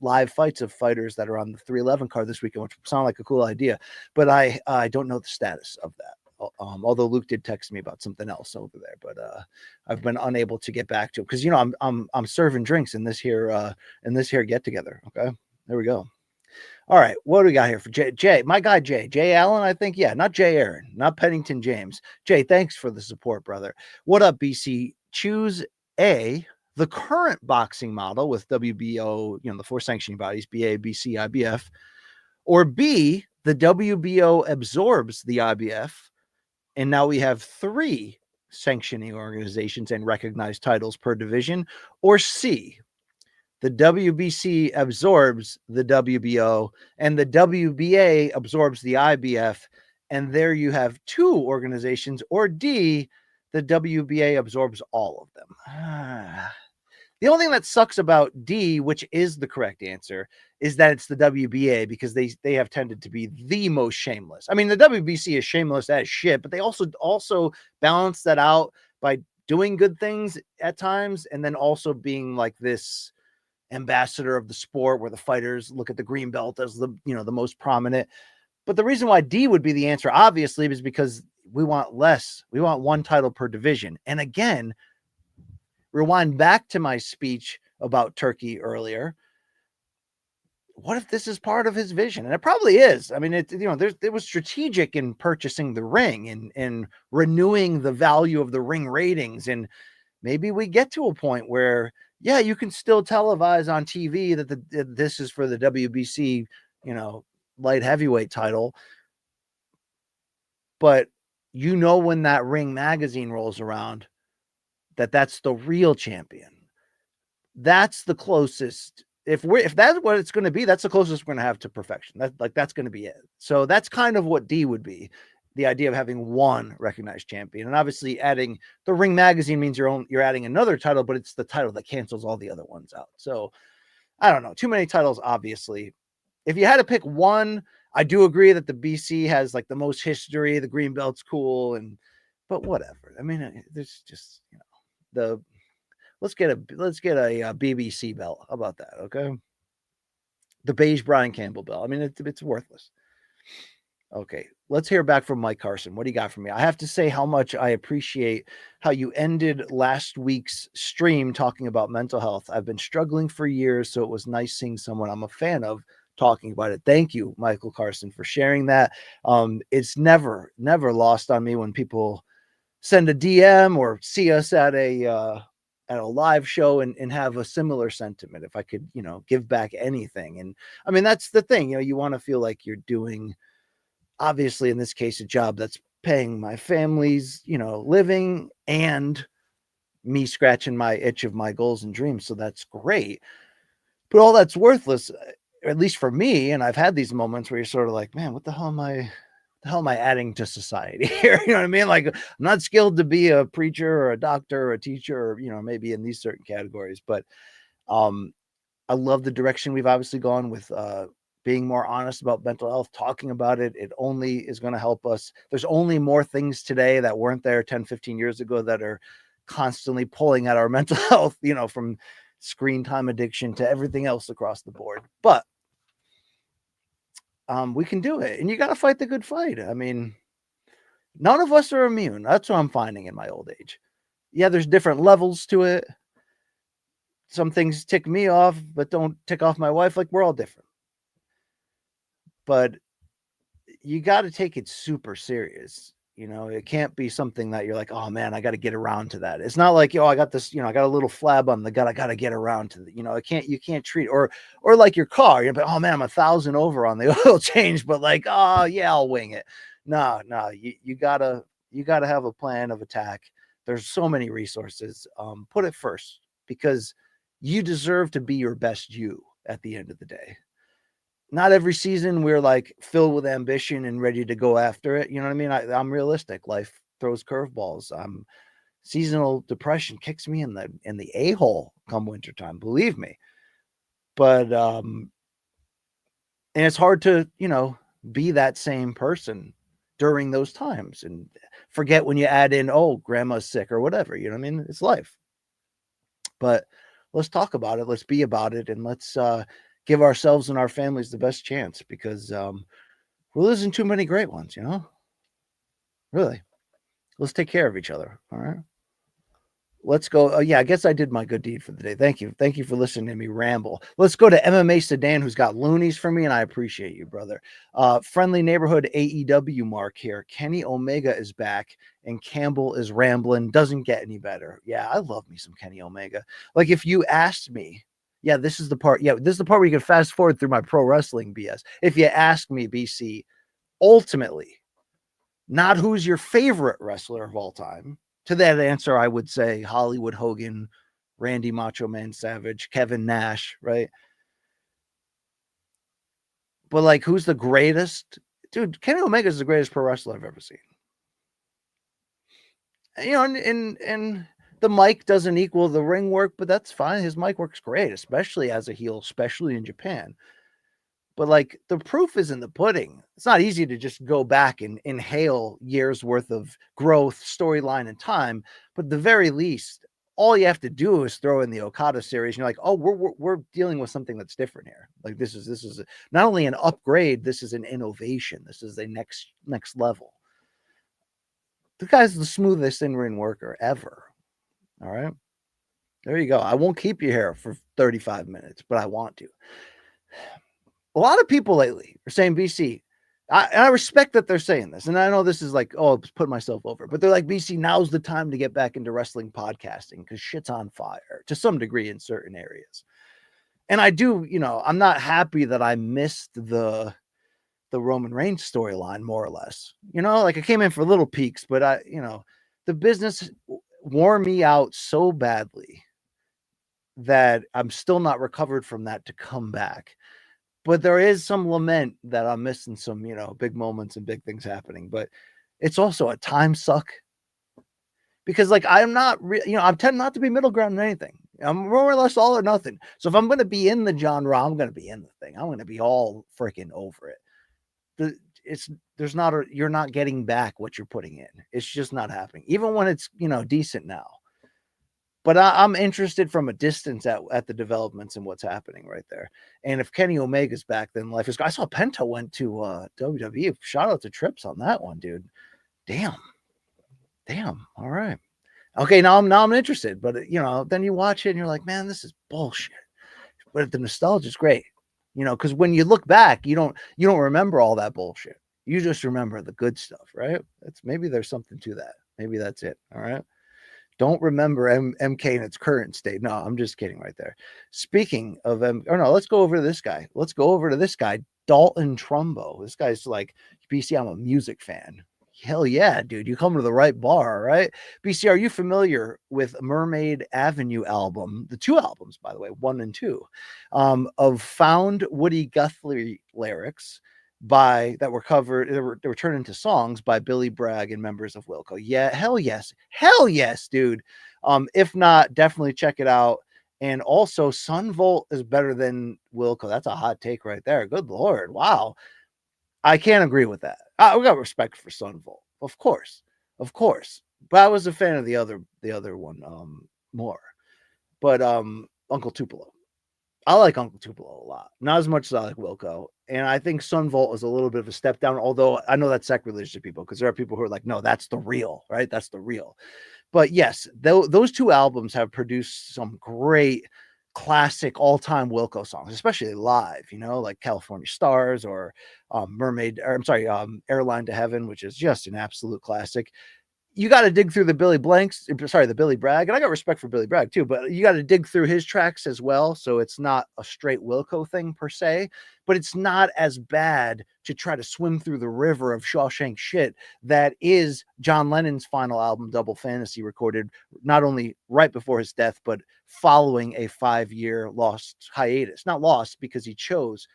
live fights of fighters that are on the 311 card this weekend, which sounded like a cool idea, but I don't know the status of that. Although Luke did text me about something else over there, but I've been unable to get back to it because I'm serving drinks in this here get together. Okay, there we go. All right, what do we got here for Jay? My guy Jay Allen, I think. Yeah, not Jay Aaron, not Pennington James. Jay, thanks for the support, brother. What up, BC? Choose A, the current boxing model with WBO, the four sanctioning bodies, BA, BC, IBF, or B, the WBO absorbs the IBF. And now we have 3 sanctioning organizations and recognized titles per division. Or C, the WBC absorbs the WBO and the WBA absorbs the IBF. And there you have 2 organizations. Or D, the WBA absorbs all of them. The only thing that sucks about D, which is the correct answer, is that it's the WBA, because they have tended to be the most shameless. I mean, the WBC is shameless as shit, but they also balance that out by doing good things at times, and then also being like this ambassador of the sport where the fighters look at the green belt as the most prominent. But the reason why D would be the answer, obviously, is because we want less. We want 1 title per division. And again, rewind back to my speech about Turki earlier. What if this is part of his vision? And it probably is. I mean, it was strategic in purchasing the ring and renewing the value of the ring ratings and maybe we get to a point where, yeah, you can still televise on TV that this is for the WBC, light heavyweight title. But when that Ring magazine rolls around, that's the real champion. That's the closest. If that's what it's going to be, that's the closest we're going to have to perfection. That's going to be it. So that's kind of what D would be. The idea of having one recognized champion, and obviously adding the Ring magazine means you're adding another title, but it's the title that cancels all the other ones out. So I don't know, too many titles, obviously. If you had to pick one, I do agree that the BC has like the most history. The green belt's cool, but whatever. I mean, there's just let's get a BBC belt. How about that? Okay, the beige Brian Campbell belt. I mean, it's worthless. Okay, let's hear back from Mike Carson. What do you got for me? I have to say how much I appreciate how you ended last week's stream talking about mental health. I've been struggling for years, so it was nice seeing someone I'm a fan of talking about it. Thank you, Michael Carson, for sharing that. It's never lost on me when people send a DM or see us at a live show and have a similar sentiment. If I could, give back anything. And I mean, that's the thing, you want to feel like you're doing, obviously in this case, a job that's paying my family's, living and me scratching my itch of my goals and dreams. So that's great. But all that's worthless, at least for me. And I've had these moments where you're sort of like, man, what the hell am I adding to society here? You know what I mean? Like, I'm not skilled to be a preacher or a doctor or a teacher, or, maybe in these certain categories. But I love the direction we've obviously gone with being more honest about mental health, talking about it. It only is going to help us. There's only more things today that weren't there 10, 15 years ago that are constantly pulling at our mental health, from screen time addiction to everything else across the board. But we can do it. And you got to fight the good fight. I mean, none of us are immune. That's what I'm finding in my old age. Yeah, there's different levels to it. Some things tick me off, but don't tick off my wife. Like, we're all different. But you got to take it super serious. It can't be something that you're like, oh man, I got to get around to that. It's not like, I got this, I got a little flab on the gut. I got to get around to the, you can't treat, or like your car, you're like, oh man, I'm 1,000 over on the oil change, but like, oh yeah, I'll wing it. No, you gotta have a plan of attack. There's so many resources. Put it first, because you deserve to be your best you at the end of the day. Not every season we're like filled with ambition and ready to go after it. You know what I mean? I'm realistic. Life throws curveballs. Seasonal depression kicks me in the a-hole come wintertime, believe me. But and it's hard to, be that same person during those times and forget when you add in, oh, grandma's sick or whatever. You know what I mean? It's life. But let's talk about it. Let's be about it. And let's give ourselves and our families the best chance, because we're losing too many great ones, really. Let's take care of each other. All right, let's go. Oh yeah, I guess I did my good deed for the day. Thank you for listening to me ramble. Let's go to MMA Sedan, who's got loonies for me, and I appreciate you, brother. Friendly neighborhood AEW Mark here. Kenny Omega is back and Campbell is rambling. Doesn't get any better. Yeah, I love me some Kenny Omega. Like, if you asked me, yeah, this is the part where you can fast forward through my pro wrestling BS. If you ask me, BC, ultimately, not who's your favorite wrestler of all time, to that answer, I would say Hollywood Hogan, Randy Macho Man Savage, Kevin Nash, right? But like, who's the greatest? Dude, Kenny Omega is the greatest pro wrestler I've ever seen. And the mic doesn't equal the ring work, but that's fine. His mic works great, especially as a heel, especially in Japan. But like, the proof is in the pudding. It's not easy to just go back and inhale years worth of growth, storyline, and time. But at the very least, all you have to do is throw in the Okada series. And you're like, oh, we're dealing with something that's different here. Like, this is not only an upgrade, this is an innovation. This is a next level. The guy's the smoothest in-ring worker ever. All right. There you go. I won't keep you here for 35 minutes, but I want to. A lot of people lately are saying, BC, I respect that they're saying this, and I know this is like, oh, put myself over, but they're like, BC, now's the time to get back into wrestling podcasting because shit's on fire to some degree in certain areas. And I do, I'm not happy that I missed the Roman Reigns storyline, more or less. Like I came in for little peaks, but the business wore me out so badly that I'm still not recovered from that to come back. But there is some lament that I'm missing some, big moments and big things happening. But it's also a time suck because, like, I'm not, I tend not to be middle ground in anything. I'm more or less all or nothing. So if I'm going to be in the genre, I'm going to be in the thing. I'm going to be all freaking over it. You're not getting back what you're putting in. It's just not happening, even when it's, decent now. But I'm interested from a distance at the developments and what's happening right there. And if Kenny Omega's back, then life is good. I saw Penta went to WWE. Shout out to Trips on that one, dude. Damn. All right. Okay, now I'm interested. But then you watch it and you're like, man, this is bullshit. But the nostalgia is great. Because when you look back, you don't remember all that bullshit. You just remember the good stuff, right? Maybe there's something to that. Maybe that's it. All right. Don't remember MK in its current state. No, I'm just kidding right there. Speaking of let's go over to this guy. Dalton Trumbo. This guy's like, BC, I'm a music fan. Hell yeah, dude. You come to the right bar, right? BC, are you familiar with Mermaid Avenue album? The two albums, by the way, 1 and 2, of found Woody Guthrie lyrics that were covered, they were turned into songs by Billy Bragg and members of Wilco. Yeah, hell yes, dude. If not, definitely check it out. And also, Sunvolt is better than Wilco. That's a hot take right there. Good Lord, wow. I can't agree with that. We got respect for Sunvolt, of course. But I was a fan of the other one more. But Uncle Tupelo. I like Uncle Tupelo a lot. Not as much as I like Wilco. And I think Sunvolt is a little bit of a step down, although I know that's sacrilege to people because there are people who are like, no, that's the real, right? That's the real. But yes, those two albums have produced some great classic all-time Wilco songs, especially live, like California Stars or Airline to Heaven, which is just an absolute classic. You got to dig through the Billy Bragg, and I got respect for Billy Bragg too, but you got to dig through his tracks as well. So it's not a straight Wilco thing per se, but it's not as bad to try to swim through the river of Shawshank shit that is John Lennon's final album, Double Fantasy, recorded not only right before his death, but following a 5-year lost hiatus. Not lost because he chose.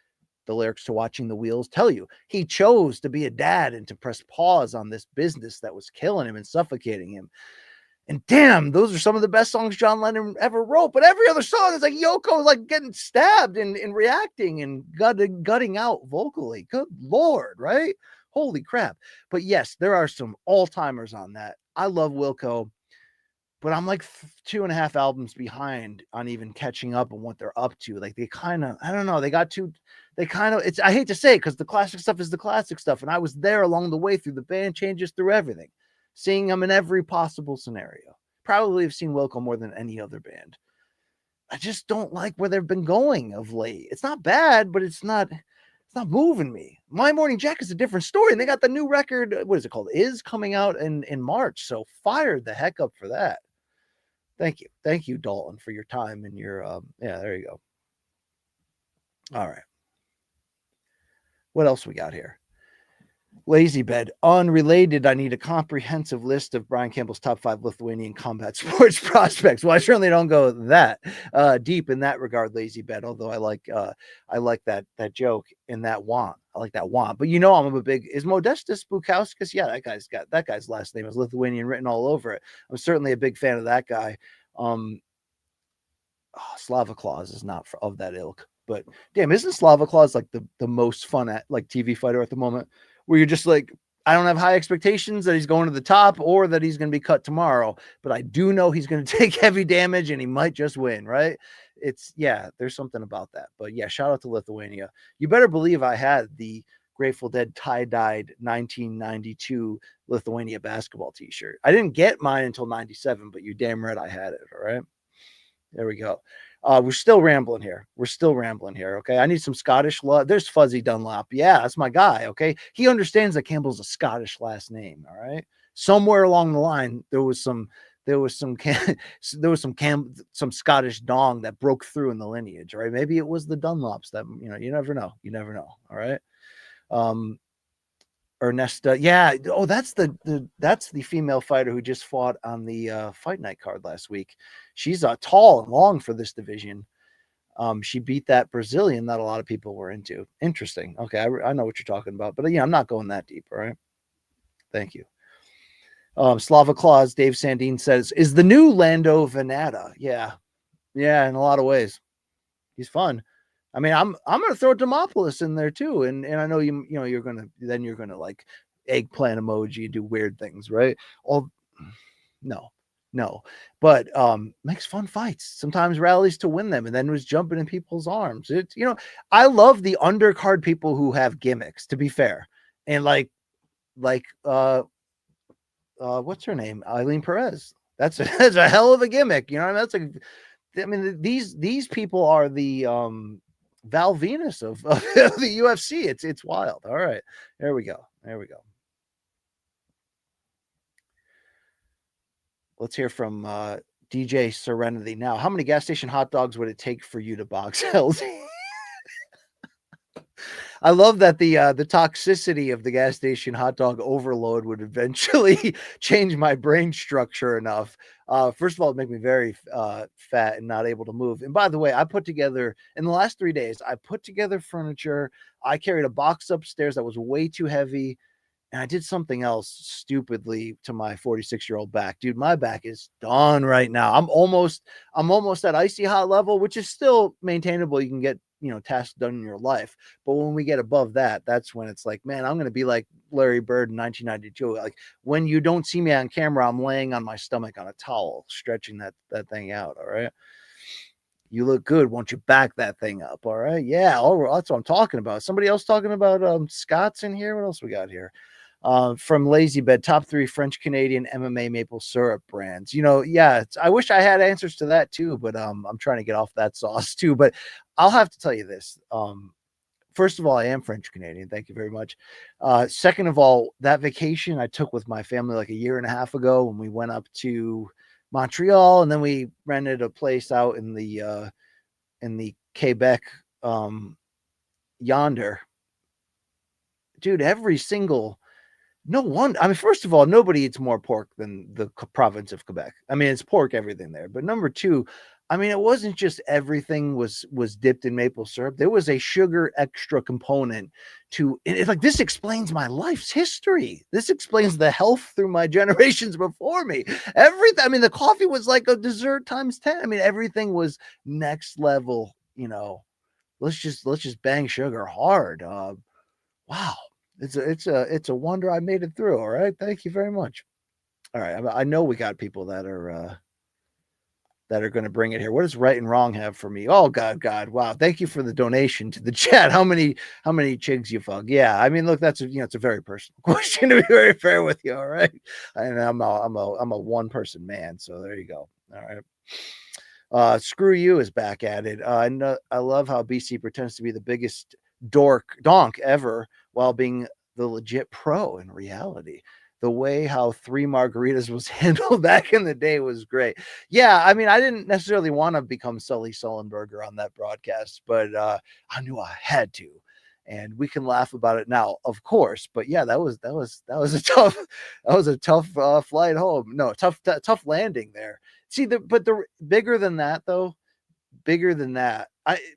The lyrics to Watching the Wheels tell you he chose to be a dad and to press pause on this business that was killing him and suffocating him. And damn, those are some of the best songs John Lennon ever wrote. But every other song is like Yoko like getting stabbed and reacting and gutting out vocally. Good Lord, right? Holy crap. But yes, there are some all-timers on that. I love Wilco, but I'm like 2.5 albums behind on even catching up on what they're up to. Like they kind of, I don't know, I hate to say it because the classic stuff is the classic stuff. And I was there along the way through the band changes, through everything, seeing them in every possible scenario. Probably have seen Wilco more than any other band. I just don't like where they've been going of late. It's not bad, but it's not moving me. My Morning Jack is a different story. And they got the new record, what is it called? Is coming out in March. So fired the heck up for that. Thank you, Dalton, for your time and your there you go. All right. What else we got here? Lazy Bed. Unrelated, I need a comprehensive list of Brian Campbell's top 5 Lithuanian combat sports prospects. Well, I certainly don't go that deep in that regard, Lazy Bed, although I like that joke and that want. I like that want. But I'm a big, is Modestas Bukauskas? Yeah, that guy's last name is Lithuanian written all over it. I'm certainly a big fan of that guy. Slava Claus is not of that ilk, but damn, isn't Slava Claus like the most fun at like TV fighter at the moment, where you're just like, I don't have high expectations that he's going to the top or that he's going to be cut tomorrow, but I do know he's going to take heavy damage and he might just win, right? There's something about that. But yeah, shout out to Lithuania. You better believe I had the Grateful Dead tie-dyed 1992 Lithuania basketball t-shirt. I didn't get mine until 97, but you damn right I had it, all right? There we go. We're still rambling here. Okay. I need some Scottish love. There's Fuzzy Dunlop. Yeah, that's my guy. Okay. He understands that Campbell's a Scottish last name. All right. Somewhere along the line, there was some some Scottish dong that broke through in the lineage, right? Maybe it was the Dunlops that, you never know. You never know. All right. Ernesta, yeah. Oh, that's the female fighter who just fought on the fight night card last week. She's tall and long for this division. She beat that Brazilian that a lot of people were into. Interesting. Okay, I know what you're talking about, but I'm not going that deep. All right. Thank you. Slava Claus, Dave Sandine says, is the new Lando Venata. Yeah, in a lot of ways. He's fun. I mean, I'm gonna throw Demopoulos in there too, and I know you're gonna like eggplant emoji and do weird things, right? No, but makes fun fights. Sometimes rallies to win them, and then was jumping in people's arms. It's I love the undercard people who have gimmicks. To be fair, and like what's her name, Eileen Perez. That's a hell of a gimmick. These people are the Val Venus of the UFC. It's wild. All right, there we go. Let's hear from DJ Serenity now. How many gas station hot dogs would it take for you to box LD? I love that the toxicity of the gas station hot dog overload would eventually change my brain structure enough. First of all, it'd make me very fat and not able to move. And by the way, I put together in the last 3 days, I put together furniture. I carried a box upstairs that was way too heavy. And I did something else stupidly to my 46-year-old back. Dude, my back is done right now. I'm almost at icy hot level, which is still maintainable. You can get, tasks done in your life. But when we get above that, that's when it's like, man, I'm going to be like Larry Bird in 1992. Like when you don't see me on camera, I'm laying on my stomach on a towel, stretching that thing out. All right. You look good. Won't you back that thing up? All right. Yeah. That's what I'm talking about. Somebody else talking about Scott's in here. What else we got here? From Lazy Bed, top 3 French Canadian MMA maple syrup brands. I wish I had answers to that too, but I'm trying to get off that sauce too. But I'll have to tell you this. First of all, I am French Canadian. Thank you very much. Second of all, that vacation I took with my family like a year and a half ago when we went up to Montreal, and then we rented a place out in the Quebec yonder. Dude, no wonder. I mean, first of all, nobody eats more pork than the province of Quebec. I mean, it's pork everything there. But number two, I mean, it wasn't just everything was dipped in maple syrup. There was a sugar extra component to it. It's like, this explains my life's history. This explains the health through my generations before me. Everything. I mean, the coffee was like a dessert times 10. I mean, everything was next level. Let's just bang sugar hard. Wow. It's a wonder I made it through. All right. Thank you very much. All right. I know we got people that are going to bring it here. What does right and wrong have for me? Oh God. Wow. Thank you for the donation to the chat. How many chigs you fuck? Yeah. I mean, look, that's it's a very personal question, to be very fair with you. All right. And I'm a one person man. So there you go. All right. Screw you is back at it. I love how BC pretends to be the biggest donk ever while being the legit pro in reality. The way how 3 margaritas was handled back in the day was great. Yeah, I mean, I didn't necessarily want to become Sully Sullenberger on that broadcast, but I knew I had to. And we can laugh about it now, of course. But yeah, that was a tough flight home. No, tough landing there. See, but the bigger than that,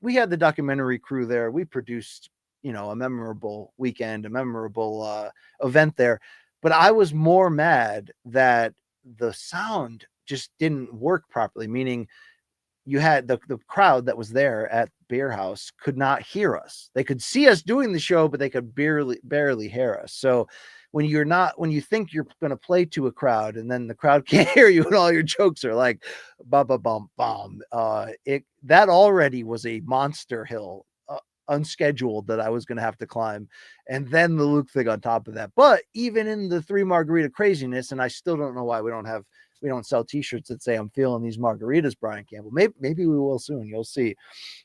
we had the documentary crew there. We produced, a memorable weekend, a memorable event there. But I was more mad that the sound just didn't work properly, meaning you had the crowd that was there at Beer House could not hear us. They could see us doing the show, but they could barely hear us. So when you think you're going to play to a crowd and then the crowd can't hear you and all your jokes are like ba ba bum bum, that already was a monster hill, unscheduled, that I was going to have to climb, and then the Luke thing on top of that. But even in the 3 margarita craziness, and I still don't know why we don't have we don't sell t-shirts that say I'm feeling these margaritas, Brian Campbell. Maybe we will soon. You'll see.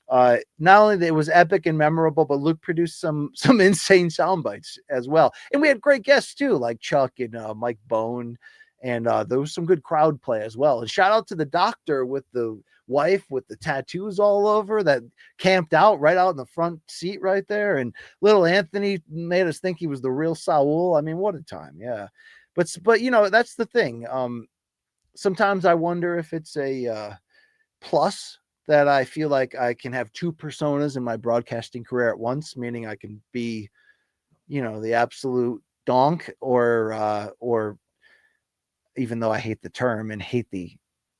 Not only that it was epic and memorable, but Luke produced some insane sound bites as well. And we had great guests too, like Chuck and Mike Bone. And there was some good crowd play as well. And shout out to the doctor with the wife with the tattoos all over that camped out right out in the front seat right there. And little Anthony made us think he was the real Saul. I mean, what a time. Yeah. But you know, that's the thing. Sometimes I wonder if it's a plus that I feel like I can have two personas in my broadcasting career at once, meaning I can be, you know, the absolute donk or even though I hate the term and hate the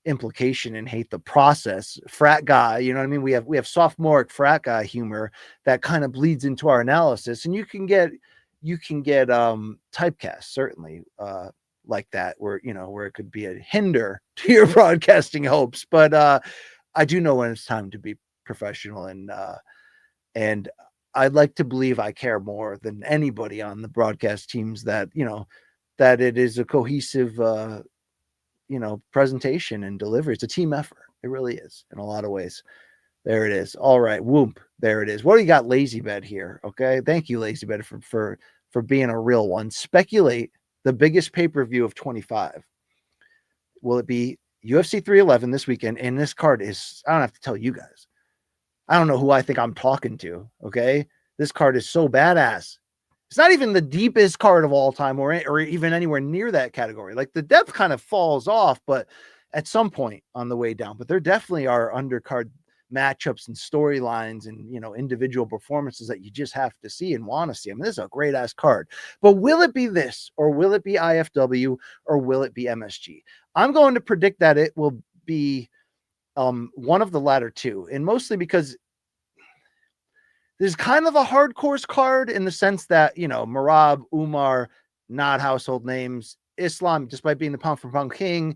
implication and hate the process, frat guy, you know what I mean? We have sophomoric frat guy humor that kind of bleeds into our analysis, and you can get typecast certainly like that, where, you know, where it could be a hinder to your broadcasting hopes. But I do know when it's time to be professional, and I'd like to believe I care more than anybody on the broadcast teams that, you know, that it is a cohesive, you know, presentation and delivery. It's a team effort. It really is in a lot of ways. There it is. All right. Whoop. There it is. What do you got, Lazy Bed here? Okay. Thank you, Lazy Bed, for being a real one. Speculate the biggest pay-per-view of 25. Will it be UFC 311 this weekend? And this card is, I don't have to tell you guys. I don't know who I think I'm talking to. Okay. This card is so badass. It's not even the deepest card of all time or even anywhere near that category. Like the depth kind of falls off, but at some point on the way down. But there definitely are undercard matchups and storylines and, you know, individual performances that you just have to see and want to see. I mean, this is a great ass card. But will it be this, or will it be IFW, or will it be MSG? I'm going to predict that it will be one of the latter two, and mostly because there's kind of a hardcore card in the sense that, you know, Marab, Umar, not household names. Islam, despite being the pound for pound king,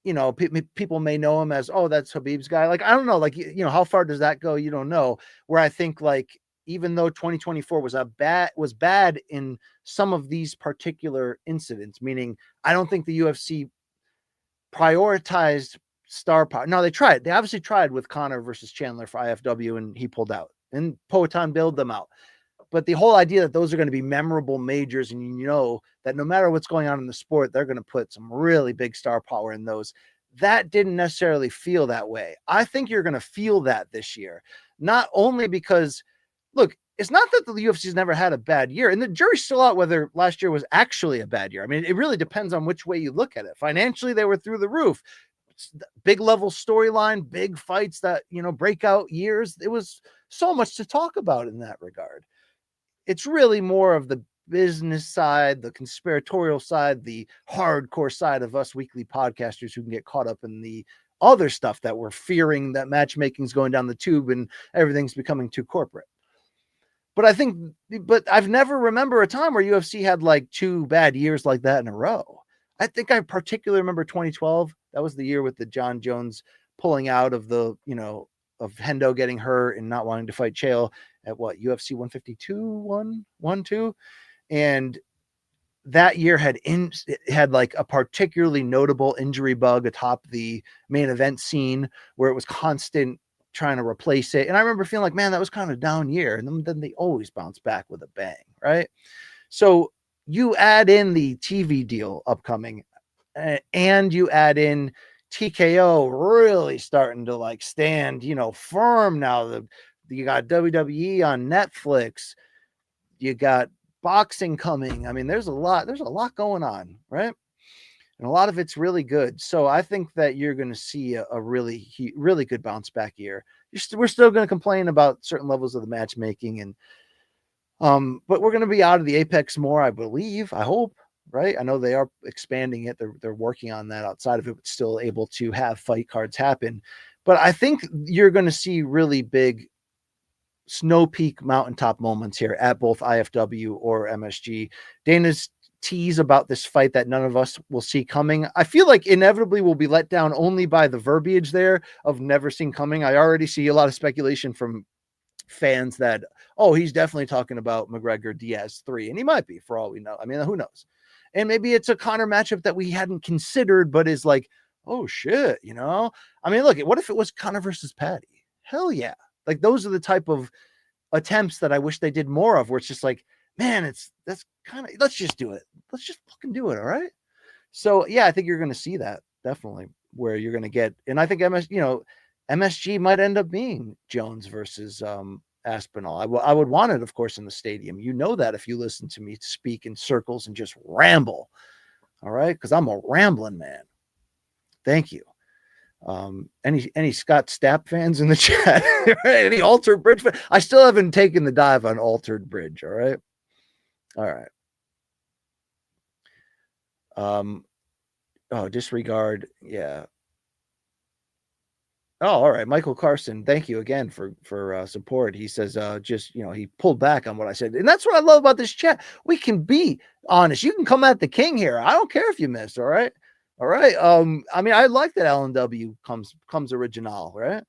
you know, people may know him as, oh, that's Habib's guy. Like, I don't know, like, you know, how far does that go? You don't know. Where I think, like, even though 2024 was bad in some of these particular incidents, meaning I don't think the UFC prioritized star power. No, they tried. They obviously tried with Conor versus Chandler for IFW, and he pulled out. And Poatan bailed them out. But the whole idea that those are going to be memorable majors, and you know that no matter what's going on in the sport, they're going to put some really big star power in those. That didn't necessarily feel that way. I think you're going to feel that this year, not only because, look, it's not that the UFC's never had a bad year, and the jury's still out whether last year was actually a bad year. I mean, it really depends on which way you look at it. Financially, they were through the roof. Big level storyline, big fights that, you know, breakout years. It was so much to talk about in that regard. It's really more of the business side, the conspiratorial side, the hardcore side of us weekly podcasters who can get caught up in the other stuff that we're fearing that matchmaking's going down the tube and everything's becoming too corporate. But I've never remember a time where UFC had like two bad years like that in a row. I think I particularly remember 2012. That was the year with the John Jones pulling out of the, you know, of Hendo getting hurt and not wanting to fight Chael at what, UFC 152, 1-2. And that year had like a particularly notable injury bug atop the main event scene where it was constant trying to replace it. And I remember feeling like, man, that was kind of a down year. And then they always bounce back with a bang, right? So you add in the TV deal upcoming, and you add in TKO really starting to like stand, you know, firm now. You got WWE on Netflix. You got boxing coming. I mean, there's a lot going on, right? And a lot of it's really good. So I think that you're going to see a really, really good bounce back year. We're still going to complain about certain levels of the matchmaking, and but we're going to be out of the apex more, I believe. I hope, right? I know they are expanding it. They're working on that outside of it, but still able to have fight cards happen. But I think you're going to see really big snow peak mountaintop moments here at both IFW or MSG. Dana's tease about this fight that none of us will see coming, I feel like inevitably will be let down only by the verbiage there of never seen coming. I already see a lot of speculation from fans that, oh, he's definitely talking about McGregor Diaz 3, and he might be, for all we know. I mean, who knows? And maybe it's a Conor matchup that we hadn't considered, but is like, oh shit, you know? I mean, look, what if it was Conor versus Patty? Hell yeah. Like those are the type of attempts that I wish they did more of, where it's just like, man, that's kind of, let's just do it. Let's just fucking do it. All right. So yeah, I think you're going to see that definitely, where you're going to get, and I think MSG might end up being Jones versus Aspinall. I would want it, of course, in the stadium. You know that if you listen to me speak in circles and just ramble. All right, because I'm a rambling man. Thank you. Any Scott Stapp fans in the chat? Any Altered Bridge? I still haven't taken the dive on Altered Bridge. All right. Disregard. Yeah. Oh, all right. Michael Carson, thank you again for support. He says, he pulled back on what I said. And that's what I love about this chat. We can be honest. You can come at the king here. I don't care if you missed. All right. All right. I mean, I like that LNW comes original, right?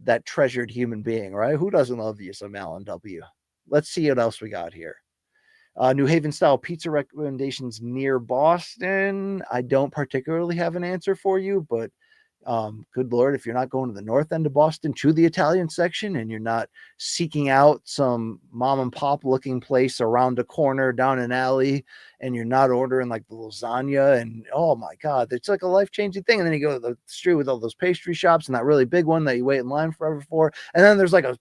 That treasured human being, right? Who doesn't love you some LNW? Let's see what else we got here. New Haven style pizza recommendations near Boston. I don't particularly have an answer for you, but good Lord, if you're not going to the north end of Boston to the Italian section, and you're not seeking out some mom and pop looking place around a corner down an alley, and you're not ordering like the lasagna, and oh my God, it's like a life-changing thing. And then you go to the street with all those pastry shops and that really big one that you wait in line forever for. And then there's like a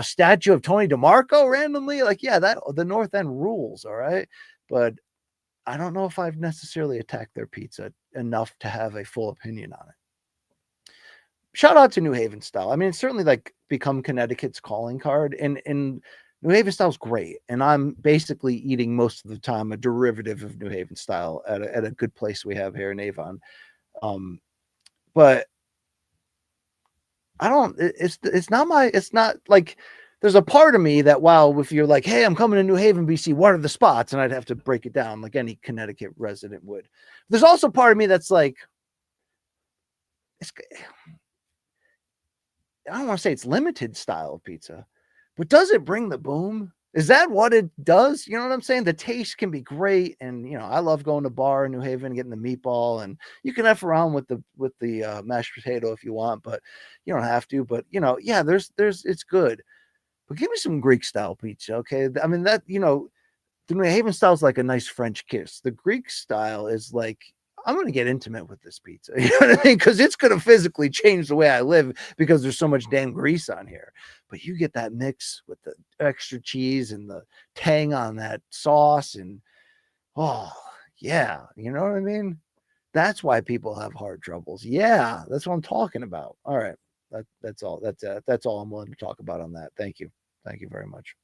statue of Tony DeMarco randomly. Like, yeah, that the north end rules. All right. But I don't know if I've necessarily attacked their pizza enough to have a full opinion on it. Shout out to New Haven style. I mean, it's certainly like become Connecticut's calling card, and New Haven style is great. And I'm basically eating most of the time a derivative of New Haven style at a good place we have here in Avon. But I don't, it's not like, there's a part of me that, wow, if you're like, hey, I'm coming to New Haven, BC, what are the spots? And I'd have to break it down like any Connecticut resident would. There's also part of me that's like, I don't want to say it's limited style of pizza, but does it bring the boom? Is that what it does? You know what I'm saying? The taste can be great. And, I love going to bar in New Haven, getting the meatball, and you can F around with the mashed potato if you want, but you don't have to. But, yeah, it's good. But give me some Greek style pizza, okay? I mean, that, the New Haven style is like a nice French kiss. The Greek style is like, I'm going to get intimate with this pizza. You know what I mean? Because it's going to physically change the way I live because there's so much damn grease on here. But you get that mix with the extra cheese and the tang on that sauce. And, oh, yeah. You know what I mean? That's why people have heart troubles. Yeah, that's what I'm talking about. All right. That's all. That's all I'm willing to talk about on that. Thank you. Thank you very much.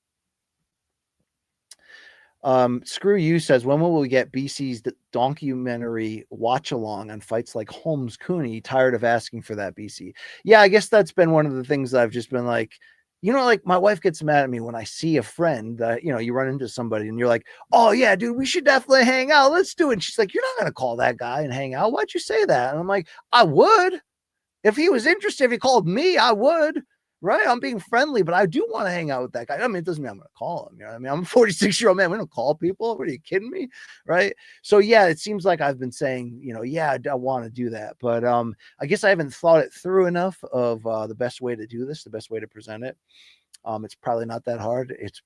Screw You says, when will we get BC's documentary Watchalong on fights like Holmes Cooney? Tired of asking for that, BC. Yeah, I guess that's been one of the things that I've just been like, like my wife gets mad at me when I see a friend that, you run into somebody and you're like, oh yeah, dude, we should definitely hang out. Let's do it. And she's like, you're not going to call that guy and hang out. Why'd you say that? And I'm like, I would. If he was interested, if he called me, I would. Right? I'm being friendly, but I do want to hang out with that guy. I mean, it doesn't mean I'm going to call him. You know what I mean? I'm a 46-year-old man. We don't call people. What are you kidding me? Right? So yeah, it seems like I've been saying, yeah, I want to do that, but I guess I haven't thought it through enough of the best way to do this, the best way to present it. It's probably not that hard. It's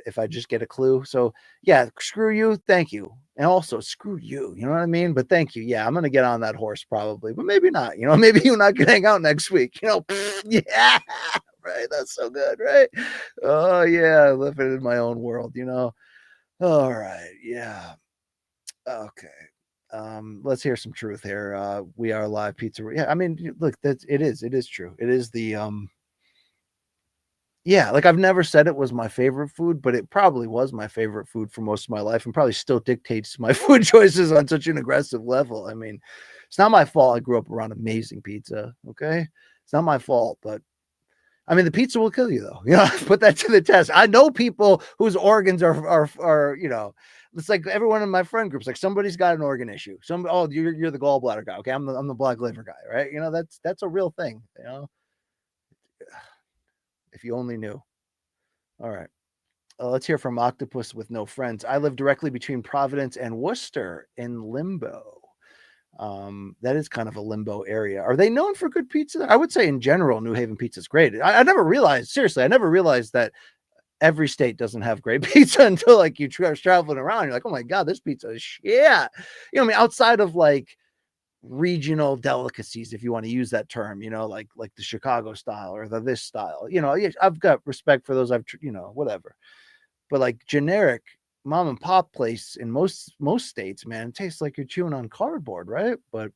if I just get a clue. So yeah, screw you. Thank you. And also screw you. You know what I mean? But thank you. Yeah, I'm going to get on that horse probably, but maybe not. Maybe you and I can hang out next week. Yeah, right. That's so good. Right. Oh yeah. Living in my own world, All right. Yeah. Okay. Let's hear some truth here. We Are Live Pizza. Yeah. I mean, look, it is true. It is the, yeah, like I've never said it was my favorite food, but it probably was my favorite food for most of my life and probably still dictates my food choices on such an aggressive level. I mean, it's not my fault I grew up around amazing pizza, okay? It's not my fault, but I mean, the pizza will kill you though. Put that to the test. I know people whose organs are it's like everyone in my friend groups, like somebody's got an organ issue. You're the gallbladder guy, okay? I'm the black liver guy, right? That's a real thing, If you only knew. All right. Let's hear from Octopus with no friends. I live directly between Providence and Worcester in Limbo. That is kind of a limbo area. Are they known for good pizza? I would say in general, New Haven pizza is great. I never realized, seriously, I never realized that every state doesn't have great pizza until like you traveling around. You're like, oh my God, this pizza is shit. You know, I mean, outside of like regional delicacies, if you want to use that term, you know, like the Chicago style or the this style, you know, I've got respect for those. You know, whatever. But like generic mom and pop place in most states, man, it tastes like you're chewing on cardboard, right? But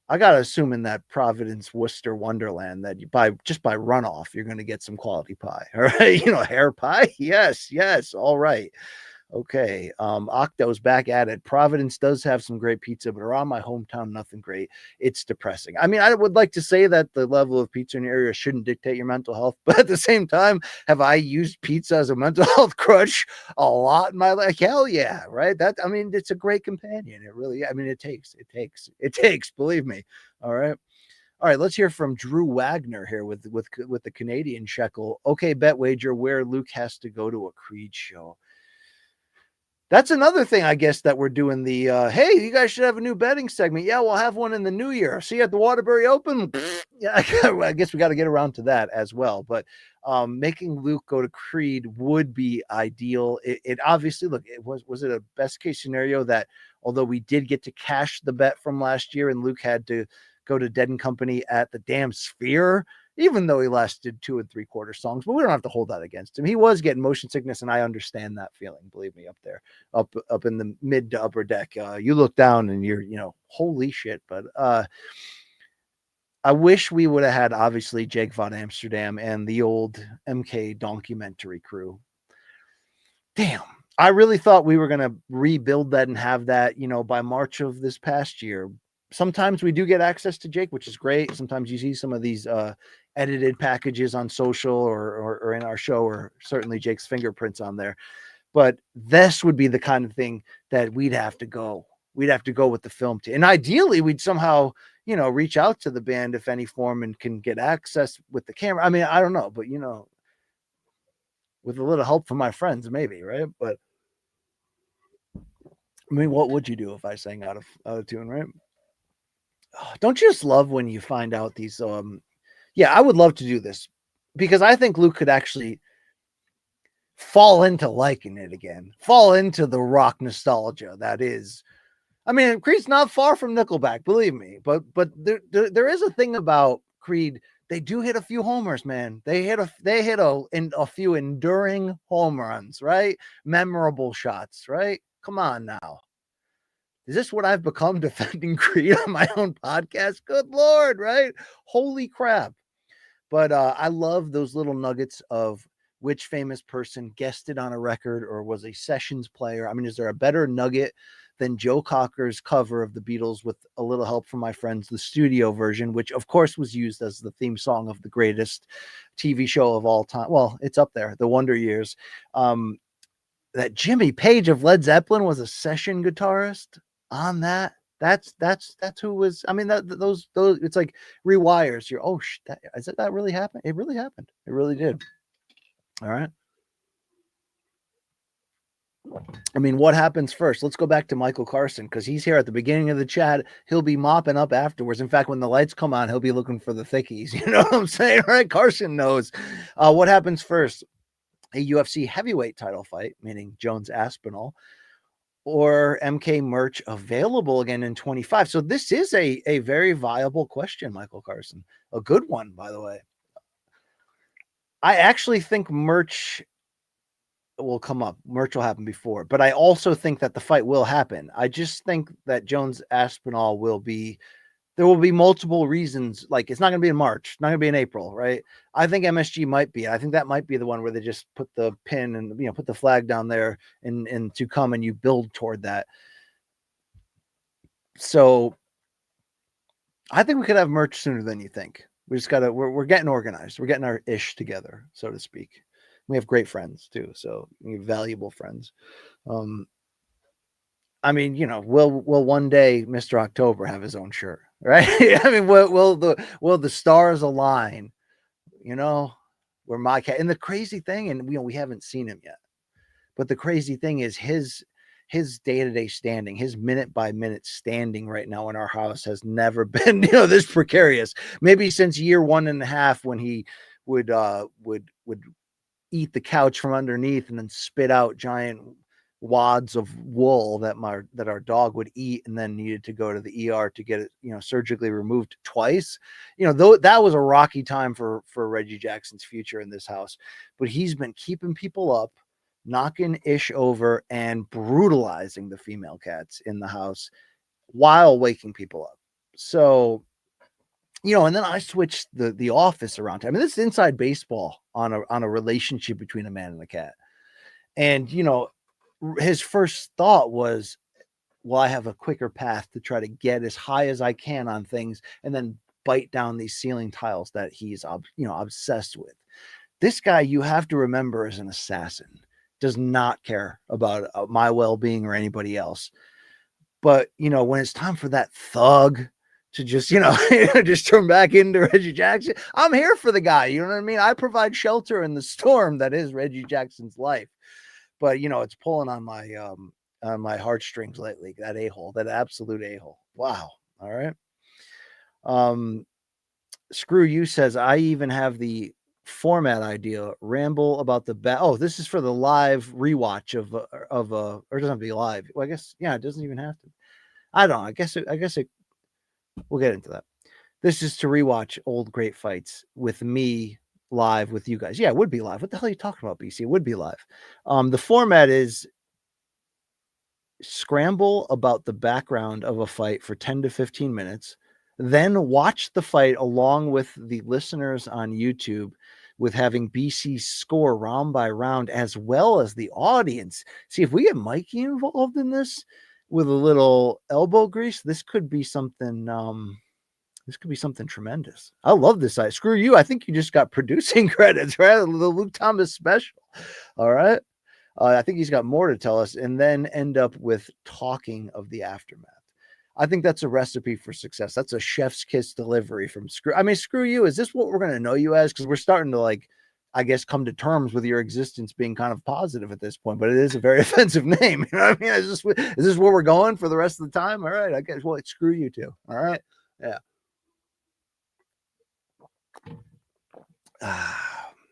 I gotta assume in that Providence, Worcester wonderland that you by runoff, you're gonna get some quality pie. All right. You know, hair pie. Yes, yes. All right. Okay. Octo's back at it. Providence does have some great pizza, but around my hometown, nothing great. It's depressing. I mean, I would like to say that the level of pizza in your area shouldn't dictate your mental health, but at the same time, have I used pizza as a mental health crutch a lot in my life? Hell yeah, right? That, I mean, it's a great companion. It really, I mean, it takes, believe me. All right. All right, let's hear from Drew Wagner here with the Canadian shekel. Okay, bet wager where Luke has to go to a Creed show. That's another thing, I guess, that we're doing the, hey, you guys should have a new betting segment. Yeah, we'll have one in the new year. See you at the Waterbury Open. Yeah, I guess we got to get around to that as well. But making Luke go to Creed would be ideal. It obviously, look, was it a best case scenario that although we did get to cash the bet from last year and Luke had to go to Dead and Company at the damn Sphere, even though he lasted 2 3/4 songs, but we don't have to hold that against him. He was getting motion sickness, and I understand that feeling. Believe me, up there, up in the mid to upper deck, you look down and you're, you know, holy shit. But I wish we would have had obviously Jake Von Amsterdam and the old MK documentary crew. Damn, I really thought we were gonna rebuild that and have that, you know, by March of this past year. Sometimes we do get access to Jake, which is great. Sometimes you see some of these edited packages on social or in our show, or certainly Jake's fingerprints on there. But this would be the kind of thing that we'd have to go. We'd have to go with the film team. And ideally, we'd somehow, you know, reach out to the band if any form and can get access with the camera. I mean, I don't know, but, you know, with a little help from my friends, maybe, right? But I mean, what would you do if I sang out of tune, right? Don't you just love when you find out these yeah, I would love to do this because I think Luke could actually fall into liking it again, fall into the rock nostalgia that is. I mean, Creed's not far from Nickelback, believe me, but there is a thing about Creed. They do hit a few homers, man. They hit a few enduring home runs, right? Memorable shots, right? Come on now. Is this what I've become, defending Creed on my own podcast? Good Lord, right? Holy crap. But I love those little nuggets of which famous person guested on a record or was a sessions player. I mean, is there a better nugget than Joe Cocker's cover of the Beatles with a little help from my friends, the studio version, which of course was used as the theme song of the greatest TV show of all time. Well, it's up there, The Wonder Years. That Jimmy Page of Led Zeppelin was a session guitarist on that. That's who was. I mean, those it's like rewires. You're that really happened? It really happened. It really did. All right. I mean, what happens first? Let's go back to Michael Carson because he's here at the beginning of the chat. He'll be mopping up afterwards. In fact, when the lights come on, he'll be looking for the thickies. You know what I'm saying? All right. Carson knows what happens first. A UFC heavyweight title fight, meaning Jones Aspinall, or MK merch available again in 25. So this is a very viable question, Michael Carson. A good one, by the way. I actually think merch will come up. Merch will happen before, but I also think that the fight will happen. I just think that Jones Aspinall there will be multiple reasons. Like, it's not going to be in March, not going to be in April, right? I think MSG might be. I think that might be the one where they just put the pin and, you know, put the flag down there and to come and you build toward that. So I think we could have merch sooner than you think. We just we're getting organized. We're getting our ish together, so to speak. We have great friends too, so valuable friends. I mean, you know, will one day Mr. October have his own shirt, right? I mean, will the stars align? You know, where my cat, and the crazy thing, and we haven't seen him yet. But the crazy thing is his day-to-day standing, his minute-by-minute standing right now in our house has never been, this precarious. Maybe since year 1.5 when he would eat the couch from underneath and then spit out giant wads of wool that our dog would eat, and then needed to go to the ER to get it, surgically removed twice. Though that was a rocky time for Reggie Jackson's future in this house, but he's been keeping people up, knocking Ish over, and brutalizing the female cats in the house while waking people up. So, and then I switched the office around. I mean, this is inside baseball on a relationship between a man and a cat. And, his first thought was, well, I have a quicker path to try to get as high as I can on things and then bite down these ceiling tiles that he's, obsessed with. This guy, you have to remember, is an assassin, does not care about my well-being or anybody else. But, when it's time for that thug to just, just turn back into Reggie Jackson, I'm here for the guy. You know what I mean? I provide shelter in the storm that is Reggie Jackson's life. But, it's pulling on my heartstrings lately. That a-hole, that absolute a-hole. Wow. All right. Screw You says, I even have the format idea. Ramble about the this is for the live rewatch of or it doesn't have to be live. Well, I guess, yeah, it doesn't even have to. I don't know. I guess it we'll get into that. This is to rewatch old great fights with me live with you guys. Yeah, it would be live. What the hell are you talking about, BC? It would be live. The format is scramble about the background of a fight for 10 to 15 minutes, then watch the fight along with the listeners on YouTube, with having BC score round by round, as well as the audience. See, if we get Mikey involved in this with a little elbow grease, this could be something tremendous. I love this site. Screw You. I think you just got producing credits, right? The Luke Thomas special. All right. I think he's got more to tell us, and then end up with talking of the aftermath. I think that's a recipe for success. That's a chef's kiss delivery from Screw You. Is this what we're going to know you as? Because we're starting to, I guess, come to terms with your existence being kind of positive at this point, but it is a very offensive name. You know what I mean? Is this where we're going for the rest of the time? All right. I guess, well, it's Screw You too. All right. Yeah.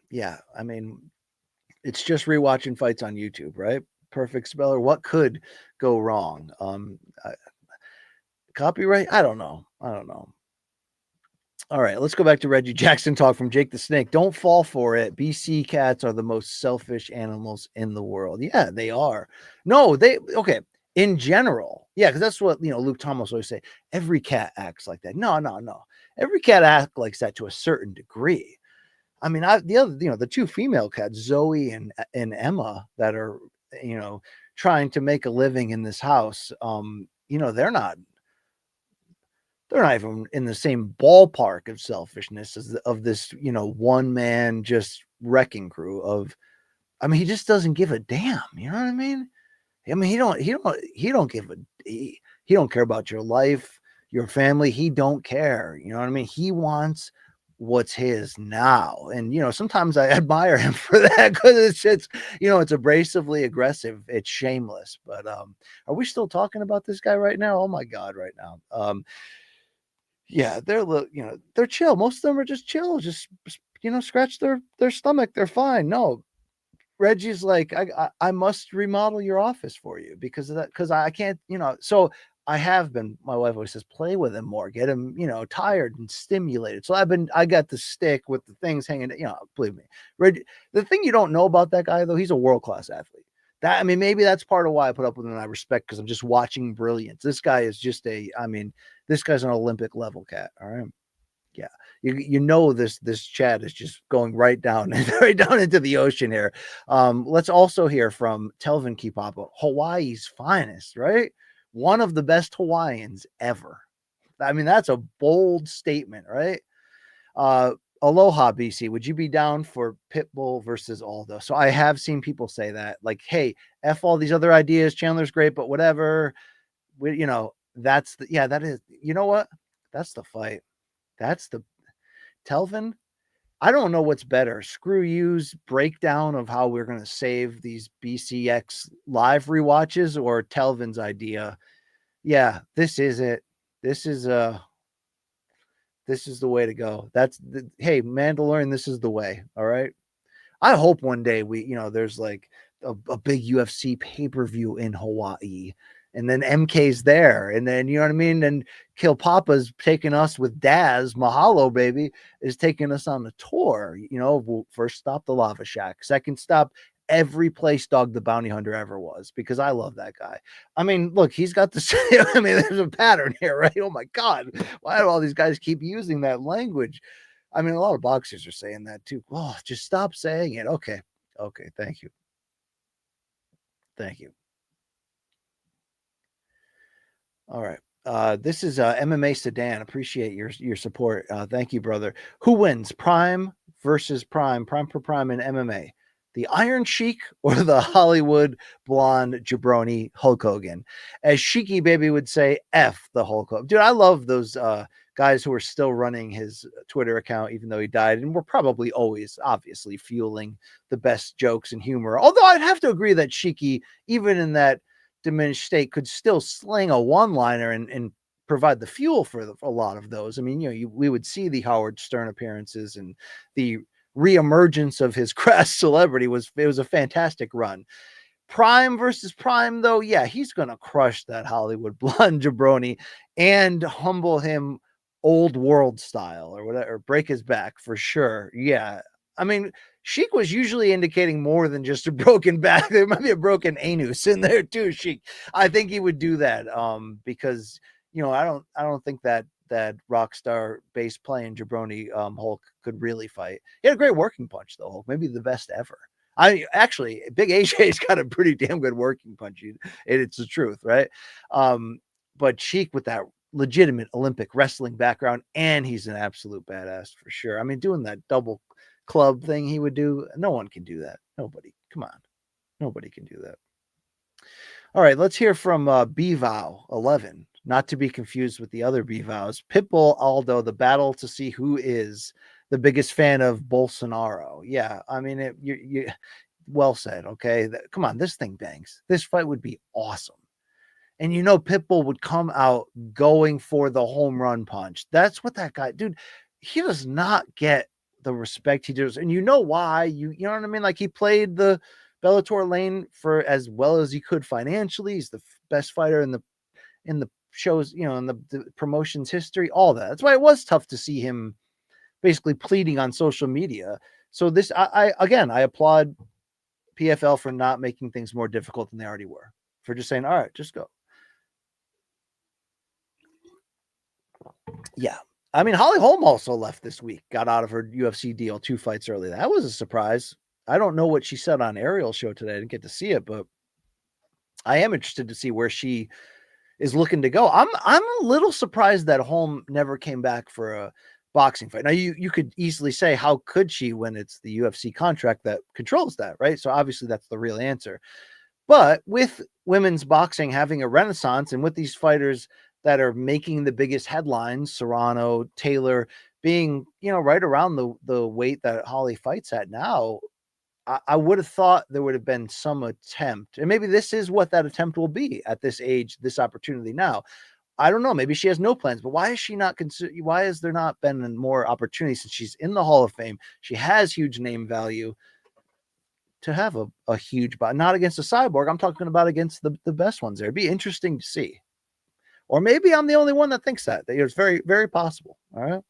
Yeah. I mean, it's just rewatching fights on YouTube, right? Perfect speller. What could go wrong? Copyright? I don't know. All right, let's go back to Reggie Jackson talk from Jake the Snake. Don't fall for it. BC cats are the most selfish animals in the world. Yeah, they are. No, okay. In general, yeah, because that's what Luke Thomas always say. Every cat acts like that. No. Every cat acts like that to a certain degree. I mean, the two female cats, Zoe and Emma, that are trying to make a living in this house. They're not even in the same ballpark of selfishness as of this, one man just wrecking crew of. I mean, he just doesn't give a damn. You know what I mean? I mean, he don't care about your life, your family. He don't care. You know what I mean? He wants what's his now. And, sometimes I admire him for that, because it's abrasively aggressive. It's shameless. But are we still talking about this guy right now? Oh my God, right now. Yeah, they're chill. Most of them are just chill, just scratch their stomach. They're fine. No, Reggie's like, I must remodel your office for you because of that, because I can't, so I have been, my wife always says, play with him more, get him, tired and stimulated. So I got the stick with the things hanging, believe me. Reggie, the thing you don't know about that guy, though, he's a world-class athlete. Maybe that's part of why I put up with him and I respect, because I'm just watching brilliance. This guy is just this guy's an Olympic level cat. All right. Yeah. This chat is just going right down into the ocean here. Let's also hear from Telvin Kipapa, Hawaii's finest, right? One of the best Hawaiians ever. I mean, that's a bold statement, right? Aloha, BC. Would you be down for Pitbull versus Aldo? So I have seen people say that, like, hey, F all these other ideas. Chandler's great, but whatever. That is, you know what? That's the fight. That's the Telvin. I don't know what's better, Screw You's breakdown of how we're going to save these BCX live rewatches, or Telvin's idea. Yeah, this is it. This is the way to go. Hey, Mandalorian, this is the way. All right. I hope one day there's like a big UFC pay-per-view in Hawaii, and then MK's there, and then, you know what I mean? And Kilpapa's taking us with Daz, Mahalo, baby, is taking us on the tour. We'll first stop the Lava Shack, second stop every place Dog the Bounty Hunter ever was, because I love that guy. I mean, look, he's got the I mean, there's a pattern here, right? Oh my God, why do all these guys keep using that language? I mean, a lot of boxers are saying that too. Oh, just stop saying it. Okay. Okay. Thank you. Thank you. All right. This is MMA Sedan. Appreciate your support. Thank you, brother. Who wins, Prime versus Prime for Prime in MMA? The Iron Sheik or the Hollywood blonde jabroni Hulk Hogan? As Sheiky Baby would say, F the Hulk Hogan. Dude, I love those guys who are still running his Twitter account, even though he died. And we're probably always, obviously, fueling the best jokes and humor. Although I'd have to agree that Sheiky, even in that diminished state, could still sling a one-liner and provide the fuel for a lot of those. I mean, we would see the Howard Stern appearances, and the reemergence of his crass celebrity was a fantastic run. Prime versus Prime, though, yeah, he's gonna crush that Hollywood blonde jabroni and humble him old world style, or whatever, or break his back for sure. Yeah, I mean, Sheik was usually indicating more than just a broken back. There might be a broken anus in there too, Sheik. I think he would do that because I don't think that rock star bass playing jabroni Hulk could really fight. He had a great working punch though, Hulk, maybe the best ever. Actually, Big AJ's got a pretty damn good working punch. It's the truth, right? But Sheik, with that legitimate Olympic wrestling background, and he's an absolute badass for sure. I mean, doing that double club thing he would do, no one can do that. Nobody. Come on. Nobody can do that. All right, let's hear from BVOW 11, not to be confused with the other BVOWs. Pitbull Aldo, the battle to see who is the biggest fan of Bolsonaro. Yeah, I mean, you well said. Okay, come on, this thing bangs. This fight would be awesome. And Pitbull would come out going for the home run punch. That's what that guy, dude, he does not get the respect he does. And you know why? You know what I mean? Like, he played the Bellator lane for as well as he could financially. He's the best fighter in the shows, in the promotion's history, all that. That's why it was tough to see him basically pleading on social media. So this, I applaud PFL for not making things more difficult than they already were, for just saying, all right, just go. Yeah. I mean, Holly Holm also left this week, got out of her UFC deal 2 fights early. That was a surprise. I don't know what she said on Ariel's show today. I didn't get to see it, but I am interested to see where she is looking to go. I'm a little surprised that Holm never came back for a boxing fight. Now, you could easily say, how could she, when it's the UFC contract that controls that, right? So obviously that's the real answer. But with women's boxing having a renaissance, and with these fighters that are making the biggest headlines, Serrano, Taylor, being, right around the weight that Holly fights at now, I would have thought there would have been some attempt. And maybe this is what that attempt will be at this age, this opportunity now. I don't know. Maybe she has no plans, but why is she not why has there not been more opportunity since she's in the Hall of Fame? She has huge name value to have a huge, but not against a cyborg. I'm talking about against the best ones there. It'd be interesting to see. Or maybe I'm the only one that thinks that. It's very, very possible. All right.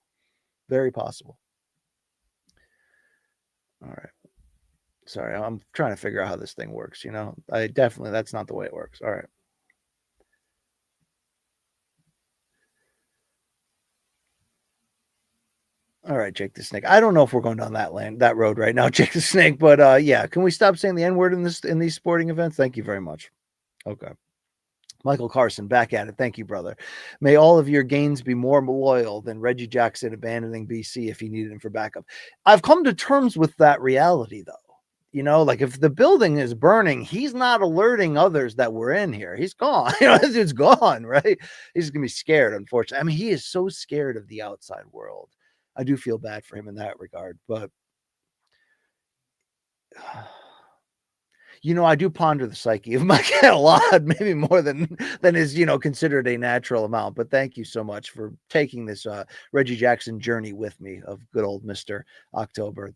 Very possible. All right. Sorry, I'm trying to figure out how this thing works. That's not the way it works. All right. All right, Jake the Snake. I don't know if we're going down that road right now, Jake the Snake, but yeah, can we stop saying the N-word in these sporting events? Thank you very much. Okay. Michael Carson, back at it. Thank you, brother. May all of your gains be more loyal than Reggie Jackson abandoning BC if he needed him for backup. I've come to terms with that reality, though. Like, if the building is burning, he's not alerting others that we're in here. He's gone. This dude's gone, right? He's going to be scared, unfortunately. I mean, he is so scared of the outside world. I do feel bad for him in that regard. But I do ponder the psyche of my cat a lot, maybe more than is, considered a natural amount. But thank you so much for taking this Reggie Jackson journey with me of good old Mr. October.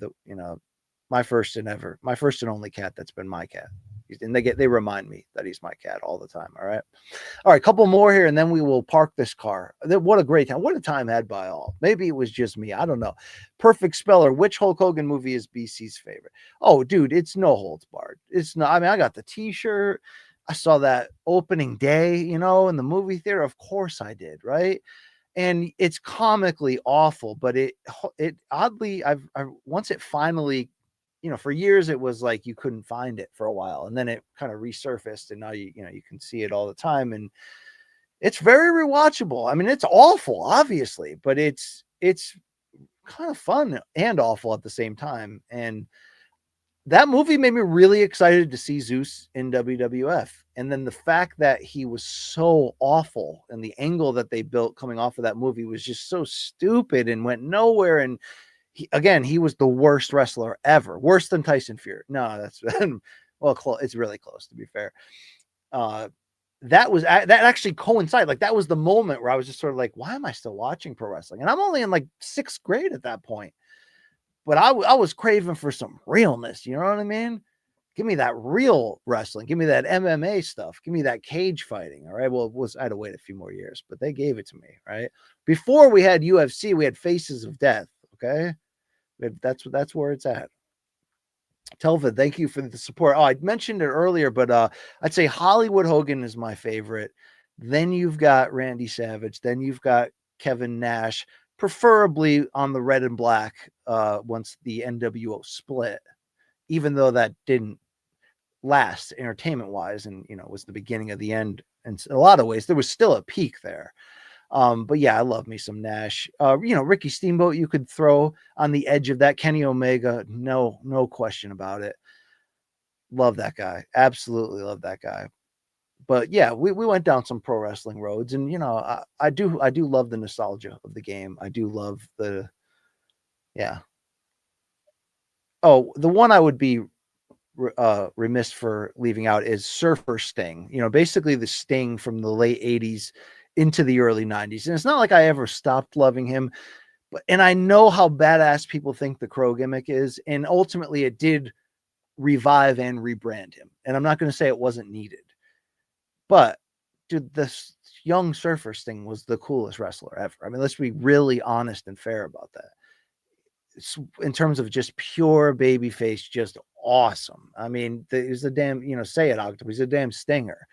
My first and only cat that's been my cat. And they remind me that he's my cat all the time. All right, couple more here, and then we will park this car. What a great time. What a time had by all. Maybe it was just me. I don't know. Perfect Speller. Which Hulk Hogan movie is BC's favorite? Oh, dude, it's No Holds Barred. It's not. I mean, I got the t-shirt. I saw that opening day, in the movie theater. Of course I did, right? And it's comically awful, but it oddly, I've once it finally, for years it was like you couldn't find it for a while, and then it kind of resurfaced, and now you can see it all the time, and it's very rewatchable. I mean, it's awful, obviously, but it's kind of fun and awful at the same time. And that movie made me really excited to see Zeus in WWF. And then the fact that he was so awful and the angle that they built coming off of that movie was just so stupid and went nowhere. And he was the worst wrestler ever, worse than Tyson Fury. No, that's well, it's really close, to be fair. That actually coincided. Like, that was the moment where I was just sort of like, why am I still watching pro wrestling? And I'm only in like 6th grade at that point. But I was craving for some realness. You know what I mean? Give me that real wrestling. Give me that MMA stuff. Give me that cage fighting. All right. Well, I had to wait a few more years, but they gave it to me. Right. Before we had UFC, we had Faces of Death. Okay. That's where it's at. Telva, thank you for the support. Oh, I mentioned it earlier, but I'd say Hollywood Hogan is my favorite. Then you've got Randy Savage. Then you've got Kevin Nash, preferably on the red and black once the NWO split, even though that didn't last entertainment wise, and was the beginning of the end. And in a lot of ways, there was still a peak there. But yeah, I love me some Nash. Ricky Steamboat, you could throw on the edge of that. Kenny Omega, no question about it. Love that guy. Absolutely love that guy. But yeah, we went down some pro wrestling roads, and I do love the nostalgia of the game. I do love yeah. Oh, the one I would be remiss for leaving out is Surfer Sting. Basically the Sting from the late 80s into the early 90s. And it's not like I ever stopped loving him, and I know how badass people think the Crow gimmick is, and ultimately it did revive and rebrand him. And I'm not going to say it wasn't needed, but dude, this young Surfer Sting was the coolest wrestler ever. I mean, let's be really honest and fair about that. In terms of just pure babyface, just awesome. I mean, he's a damn, say it, Octopus, he's a damn stinger.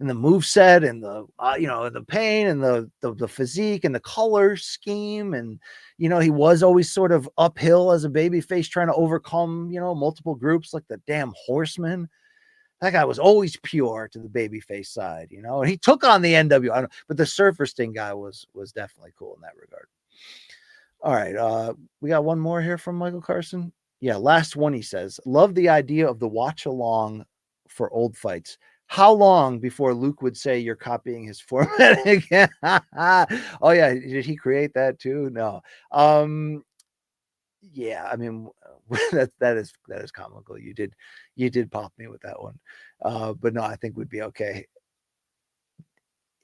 And the moveset and the, the pain and the physique and the color scheme. And, he was always sort of uphill as a babyface trying to overcome, multiple groups like the damn Horsemen. That guy was always pure to the babyface side, and he took on the NWO, but the Surfer Sting guy was definitely cool in that regard. All right. We got one more here from Michael Carson. Yeah. Last one, he says, love the idea of the watch along for old fights. How long before Luke would say you're copying his format again? Oh yeah. Did he create that too? No. Yeah. I mean, that is comical. You did pop me with that one. But no, I think we'd be okay.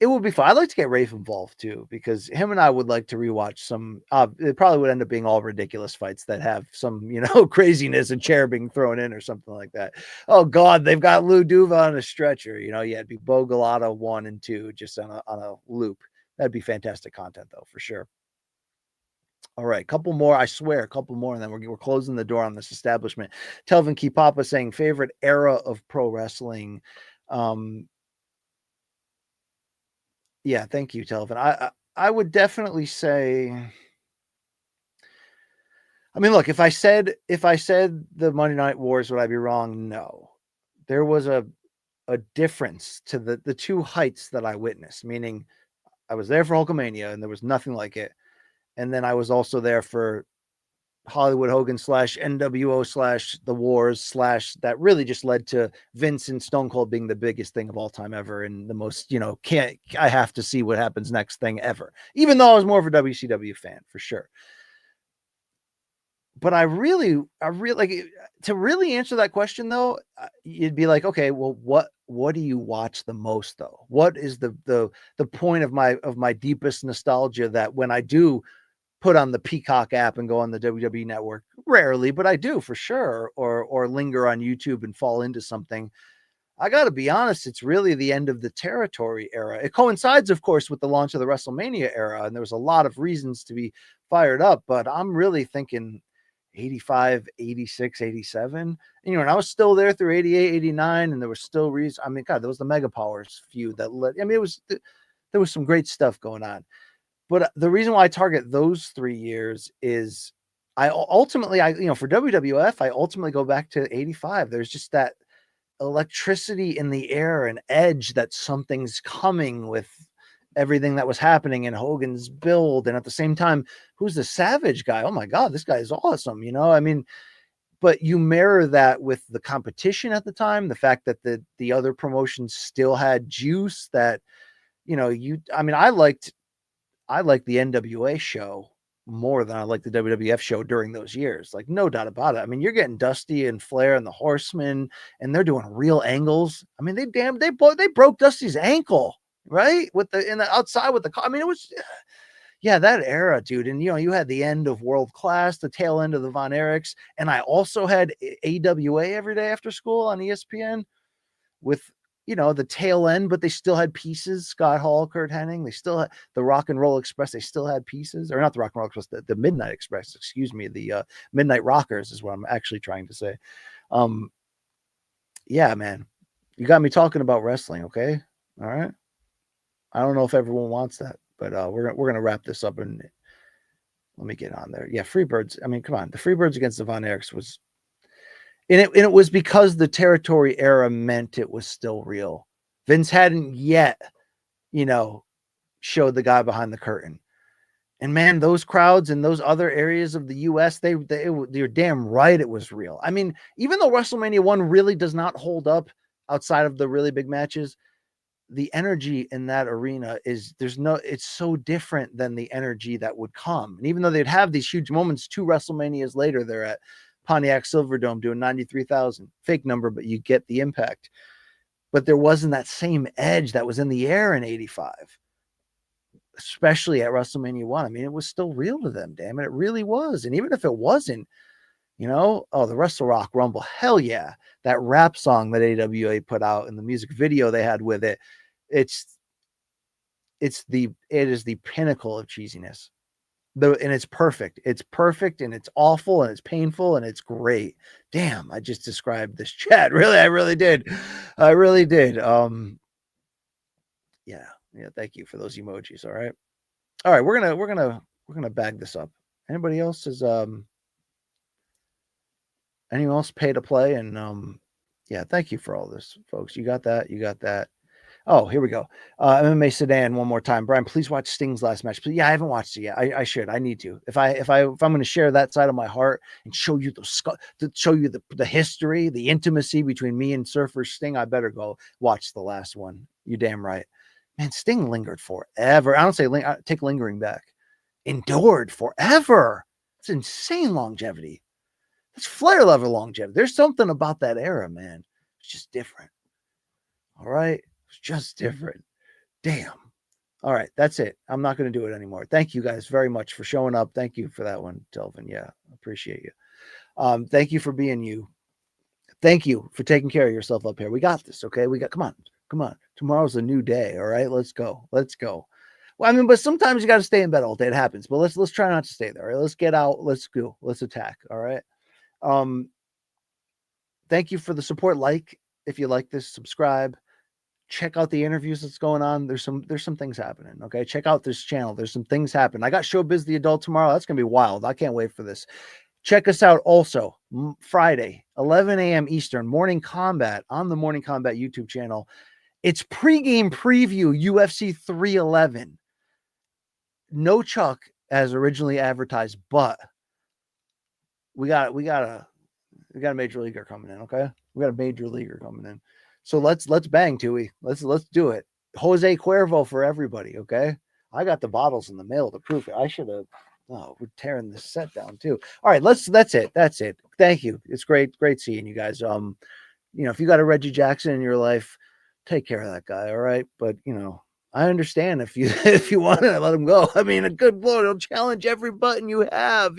It would be fun. I'd like to get Rafe involved too, because him and I would like to rewatch some. It probably would end up being all ridiculous fights that have some, craziness and chair being thrown in or something like that. Oh God, they've got Lou Duva on a stretcher. Yeah, it'd be Bo Galata 1 and 2 just on a loop. That'd be fantastic content though, for sure. All right, couple more. I swear, a couple more, and then we're closing the door on this establishment. Telvin Kipapa saying favorite era of pro wrestling. Yeah, thank you, Telvin. I would definitely say, I mean, look, if I said the Monday Night Wars, would I be wrong? No. There was a difference to the two heights that I witnessed, meaning I was there for Hulkamania and there was nothing like it. And then I was also there for Hollywood Hogan / NWO / the Wars / that really just led to Vince and Stone Cold being the biggest thing of all time ever, and the most, I have to see what happens next thing ever, even though I was more of a WCW fan for sure. but I really like to really answer that question though. You'd be like, okay, well, what do you watch the most though? What is the point of my deepest nostalgia that when I do put on the Peacock app and go on the WWE network, rarely, but I do for sure, or linger on YouTube and fall into something. I got to be honest, it's really the end of the territory era. It coincides, of course, with the launch of the WrestleMania era, and there was a lot of reasons to be fired up, but I'm really thinking 85, 86, 87. And, you know, and I was still there through 88, 89, and there was still reason. I mean, God, there was the Mega Powers feud that led, I mean, there was some great stuff going on. But the reason why I target those 3 years is I ultimately, for WWF, I ultimately go back to 85. There's just that electricity in the air and edge that something's coming with everything that was happening in Hogan's build. And at the same time, who's the Savage guy? Oh my God, this guy is awesome. I mean, but you mirror that with the competition at the time, the fact that the other promotions still had juice that, I mean, I liked the NWA show more than I liked the WWF show during those years. Like, no doubt about it. I mean, you're getting Dusty and Flair and the Horsemen, and they're doing real angles. I mean, they broke Dusty's ankle, right? In the outside with the car. I mean, it was, yeah, that era, dude. And you had the end of World Class, the tail end of the Von Erichs, and I also had AWA every day after school on ESPN with the tail end, but they still had pieces. Scott Hall, Kurt Hennig, they still had the Rock and Roll Express. They still had pieces, or not the Rock and Roll Express, the Midnight Express, excuse me. The Midnight Rockers is what I'm actually trying to say. Yeah, man, you got me talking about wrestling. Okay. All right. I don't know if everyone wants that, but we're going to wrap this up and let me get on there. Yeah. Freebirds. I mean, come on. The Freebirds against the Von Erichs was, and it was because the territory era meant it was still real. Vince hadn't yet, showed the guy behind the curtain. And man, those crowds in those other areas of the US, you're damn right it was real. I mean, even though WrestleMania 1 really does not hold up outside of the really big matches, the energy in that arena it's so different than the energy that would come. And even though they'd have these huge moments 2 WrestleManias later, they're at Pontiac Silverdome doing 93,000, fake number, but you get the impact. But there wasn't that same edge that was in the air in 85, especially at WrestleMania 1. I mean, it was still real to them, damn it. It really was. And even if it wasn't, the Wrestle Rock Rumble, hell yeah. That rap song that AWA put out and the music video they had with it, it is the pinnacle of cheesiness. And it's perfect. It's perfect and it's awful and it's painful and it's great. Damn, I just described this chat. Really, I really did. I really did. Yeah. Thank you for those emojis. All right. We're gonna bag this up. Anybody else anyone else pay to play? And yeah, thank you for all this, folks. You got that. Oh, here we go. MMA Sedan one more time. Brian, please watch Sting's last match. But yeah, I haven't watched it yet. I should. I need to. If I'm going to share that side of my heart and show you the history, the intimacy between me and Surfer Sting, I better go watch the last one. You damn right. Man, Sting lingered forever. I don't say take lingering back. Endured forever. It's insane longevity. That's Flair level longevity. There's something about that era, man. It's just different. All right. It's just different. Damn. All right. That's it. I'm not going to do it anymore. Thank you guys very much for showing up. Thank you for that one, Delvin. Yeah. Appreciate you. Thank you for being you. Thank you for taking care of yourself up here. We got this. Okay. Come on. Tomorrow's a new day. All right. Let's go. Well, I mean, but sometimes you got to stay in bed all day. It happens, but let's try not to stay there. All right? Let's get out. Let's go. Let's attack. All right. Thank you for the support. If you like this, subscribe. Check out the interviews that's going on. There's some things happening. Okay. Check out this channel. There's some things happening. I got Showbiz the Adult tomorrow. That's going to be wild. I can't wait for this. Check us out also Friday, 11 a.m. Eastern, Morning Combat on the Morning Combat YouTube channel. It's pregame preview UFC 311. No Chuck as originally advertised, but we got a major leaguer coming in. Okay. We got a major leaguer coming in. So let's bang, Tui. Let's do it. Jose Cuervo for everybody. Okay. I got the bottles in the mail to prove it. I should have Oh, we're tearing this set down too. All right, that's it. That's it. Thank you. It's great seeing you guys. If you got a Reggie Jackson in your life, take care of that guy, all right? But I understand if you if you want to let him go. I mean, a good boy will challenge every button you have,